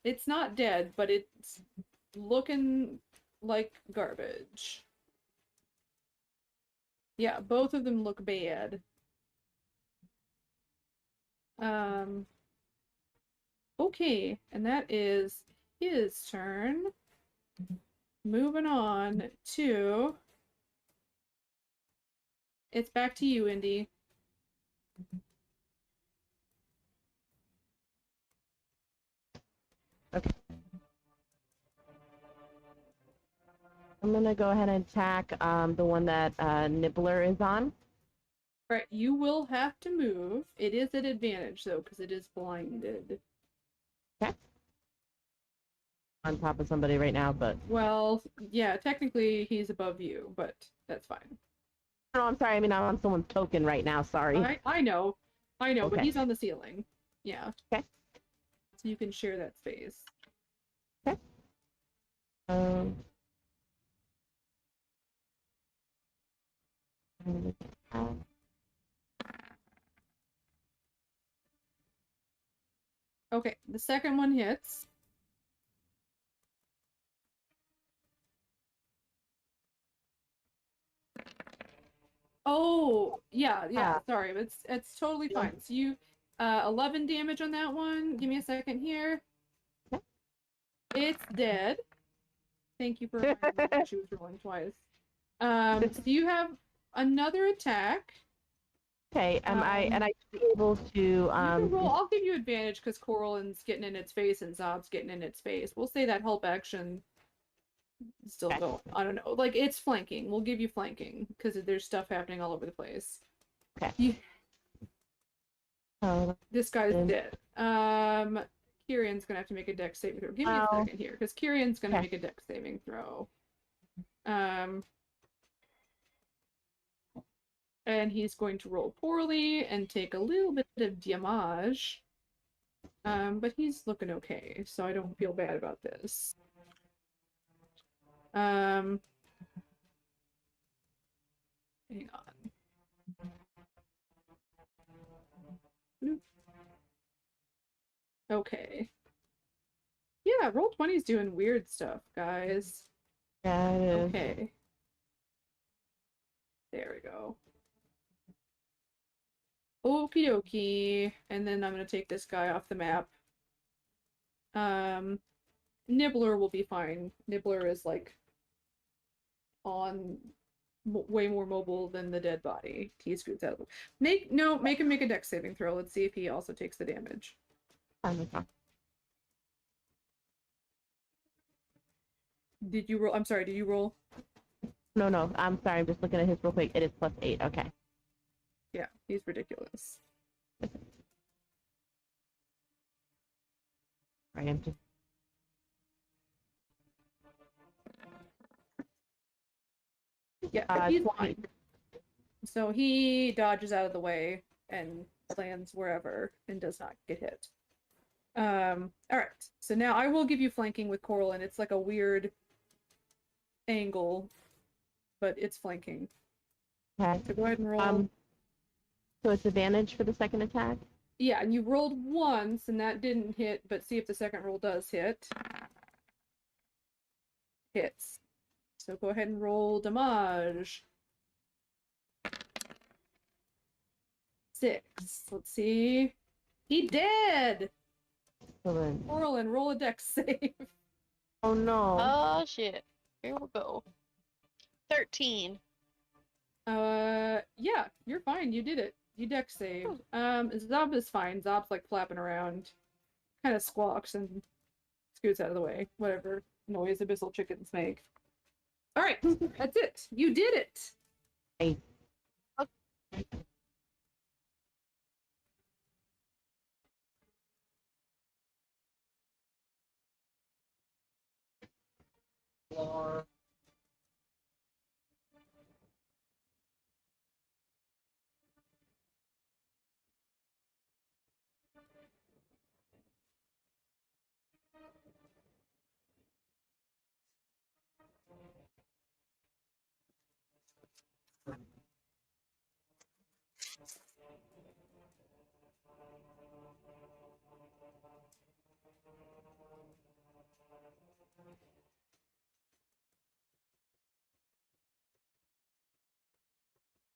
It's not dead, but it's looking like garbage. Yeah, both of them look bad. Okay, and that is his turn. Moving on to... It's back to you, Indy. Okay. I'm gonna go ahead and attack the one that Nibbler is on. Alright, you will have to move. It is at advantage, though, because it is blinded. Okay. on top of somebody right now, but Well, yeah, technically he's above you, but that's fine. no, I'm sorry. I mean, I'm on someone's token right now. Sorry. I know, but Okay. he's on the ceiling. Yeah. Okay. So you can share that space. Um, Okay, the second one hits. Oh, yeah, sorry, it's totally Yeah. fine. So you 11 damage on that one. Give me a second here. Okay. It's dead. Thank you for reminding me that she was rolling twice. So you have another attack. okay. Am I be able to You can roll. I'll give you advantage because Corallin's getting in its face and Zob's getting in its face. We'll say that help action is still Okay. going. I don't know. Like it's flanking. We'll give you flanking because there's stuff happening all over the place. Okay. This guy's Mm. dead. Kirian's gonna have to make a dex saving throw. Give me a Oh. second here, because Kirian's gonna Okay. make a dex saving throw. And he's going to roll poorly and take a little bit of damage. But he's looking okay, so I don't feel bad about this. Hang on. Bloop. Okay. Yeah, Roll20's doing weird stuff, guys. Yeah, it is. Okay. There we go. Okie dokie. And then I'm gonna take this guy off the map. Nibbler will be fine. Nibbler is like on way more mobile than the dead body. He scoots out. Make him make a dex saving throw. Let's see if he also takes the damage. Did you roll? I'm sorry, did you roll? No. I'm sorry. I'm just looking at his real quick. It is +8. Okay. Yeah, he's ridiculous. I am just. Yeah, he's 20. fine. So he dodges out of the way and lands wherever and does not get hit. All right. So now I will give you flanking with Coral, and it's like a weird angle, but it's flanking. Okay. So go ahead and roll. So it's advantage for the second attack. Yeah, and you rolled once, and that didn't hit, but see if the second roll does hit. Hits. So go ahead and roll damage. 6. Let's see. He dead! So then. Coral, and roll a dex save. Oh no. Oh shit. Here we go. 13. Yeah, you're fine. You did it. You dex saved. Zob is fine. Zob's like flapping around, kind of squawks and scoots out of the way. Whatever noise abyssal chickens make. All right, that's it. You did it. Hey.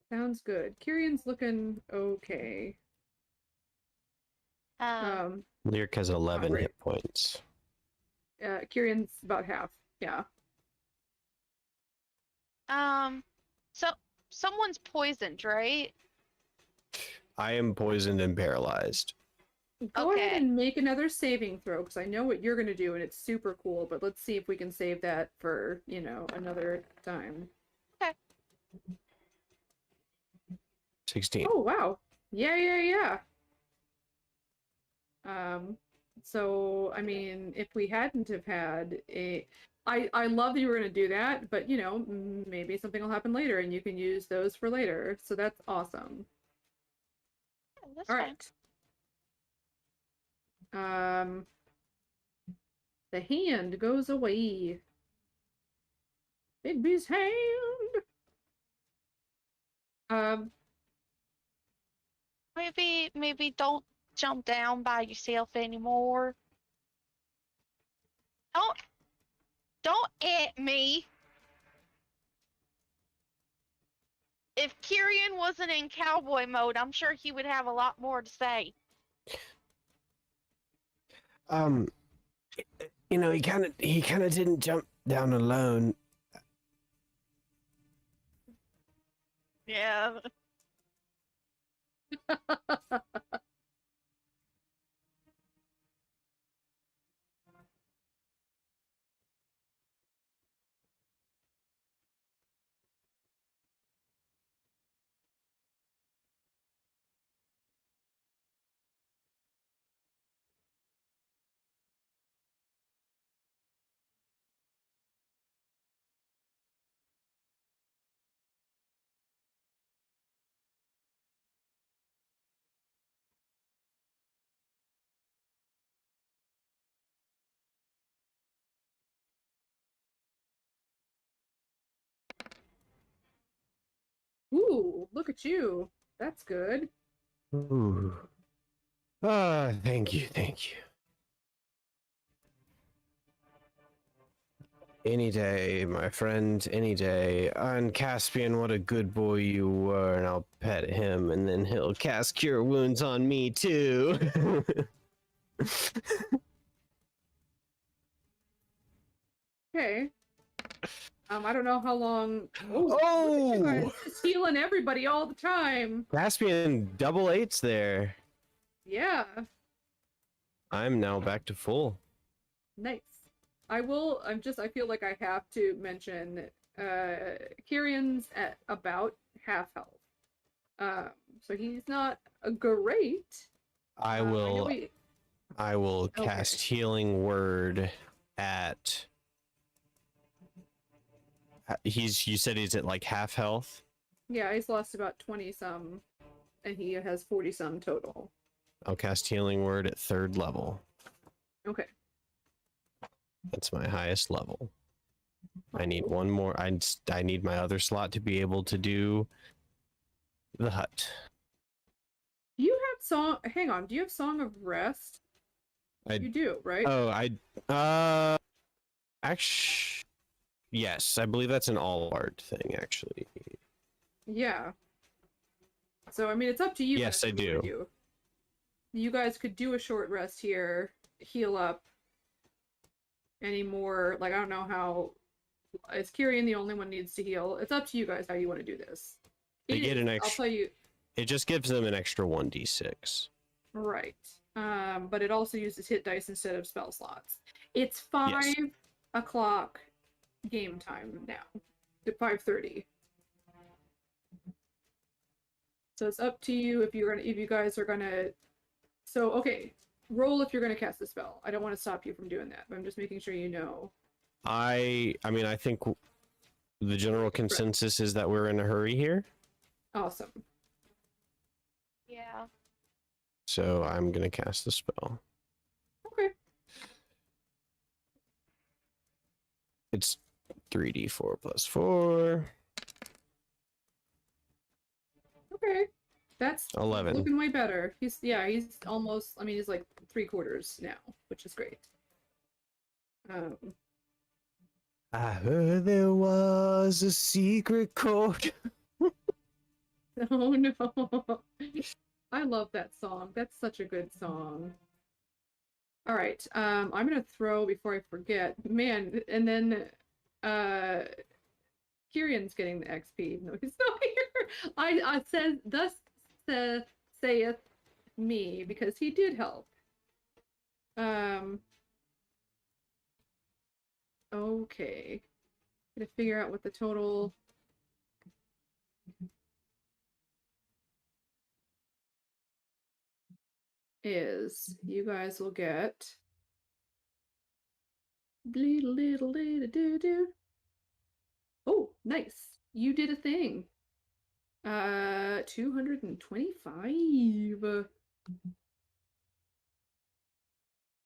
Sounds good. Kirian's looking okay. Lyric has 11 great. hit points. Kirian's about half. Yeah. So someone's poisoned, right? I am poisoned and paralyzed. Go ahead Okay. and make another saving throw, because I know what you're going to do, and it's super cool, but let's see if we can save that for, another time. 16. Oh, wow. Yeah. Let's So, I mean, if we hadn't have had a, I love that you were going to do that, but you know, maybe something will happen later and you can use those for later. So that's awesome. Yeah, that's All fine. right. The hand goes away. Bigby's hand. Um, Maybe don't jump down by yourself anymore. Don't at me. If Kyrian wasn't in cowboy mode, I'm sure he would have a lot more to say. You know, he kind of didn't jump down alone. Yeah. ooh, look at you. That's good. Ooh. Ah, thank you, thank you. Any day, my friend, any day. And Caspian, what a good boy you were, and I'll pet him, and then he'll cast Cure Wounds on me, too. Okay. I don't know how long. Oh, look at you guys just healing everybody all the time. Caspian, double eights there. Yeah, I'm now back to full. nice. I feel like I have to mention Kieran's at about half health. So he's not a great. I will cast Healing Word at. You said he's at like half health? Yeah, he's lost about 20 some, and he has 40 some total. I'll cast Healing Word at 3rd level. Okay. That's my highest level. I need one more. I need my other slot to be able to do the hut. Do you have song? Hang on. Do you have Song of Rest? You do, right? Oh, actually, yes, I believe that's an all art thing, actually. Yeah. So I mean, it's up to you. Yes, guys I what you wanna do. You guys could do a short rest here, heal up. Any more? Like I don't know how. Is Kyrian the only one needs to heal? It's up to you guys how you want to do this. They get an I'll extra. tell you. It just gives them an extra 1d6. Right. But it also uses hit dice instead of spell slots. It's 5 o'clock game time now. At 5:30. So it's up to you if you guys are gonna. So okay, roll if you're gonna cast the spell. I don't want to stop you from doing that, but I'm just making sure you know. I mean, I think the general consensus is that we're in a hurry here. Awesome. Yeah. So I'm gonna cast the spell. Okay. It's 3d4 plus 4. Okay. That's 11. looking way better. He's almost. I mean, he's like 3/4 now, which is great. I heard there was a secret code. Oh no. I love that song. That's such a good song. All right. I'm gonna throw before I forget. Man, and then Kieran's getting the XP. No, he's not here. I said thus saith me because he did help. Okay. Gotta figure out what the total. is you guys will get oh, nice. You did a thing. 225.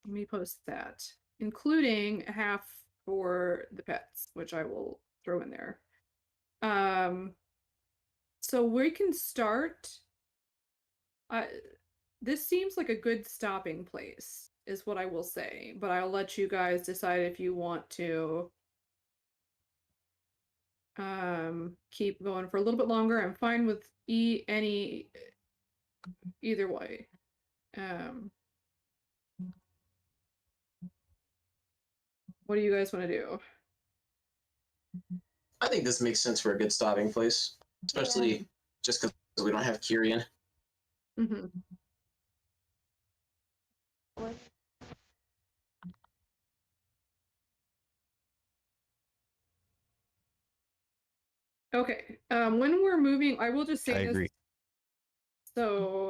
Let me post that, including half for the pets, which I will throw in there. So we can start. This seems like a good stopping place, is what I will say, but I'll let you guys decide if you want to keep going for a little bit longer. I'm fine with either way. What do you guys want to do? I think this makes sense for a good stopping place, especially just because we don't have Kyrian. Mm-hmm. Okay. When we're moving, I will just say I this. agree. So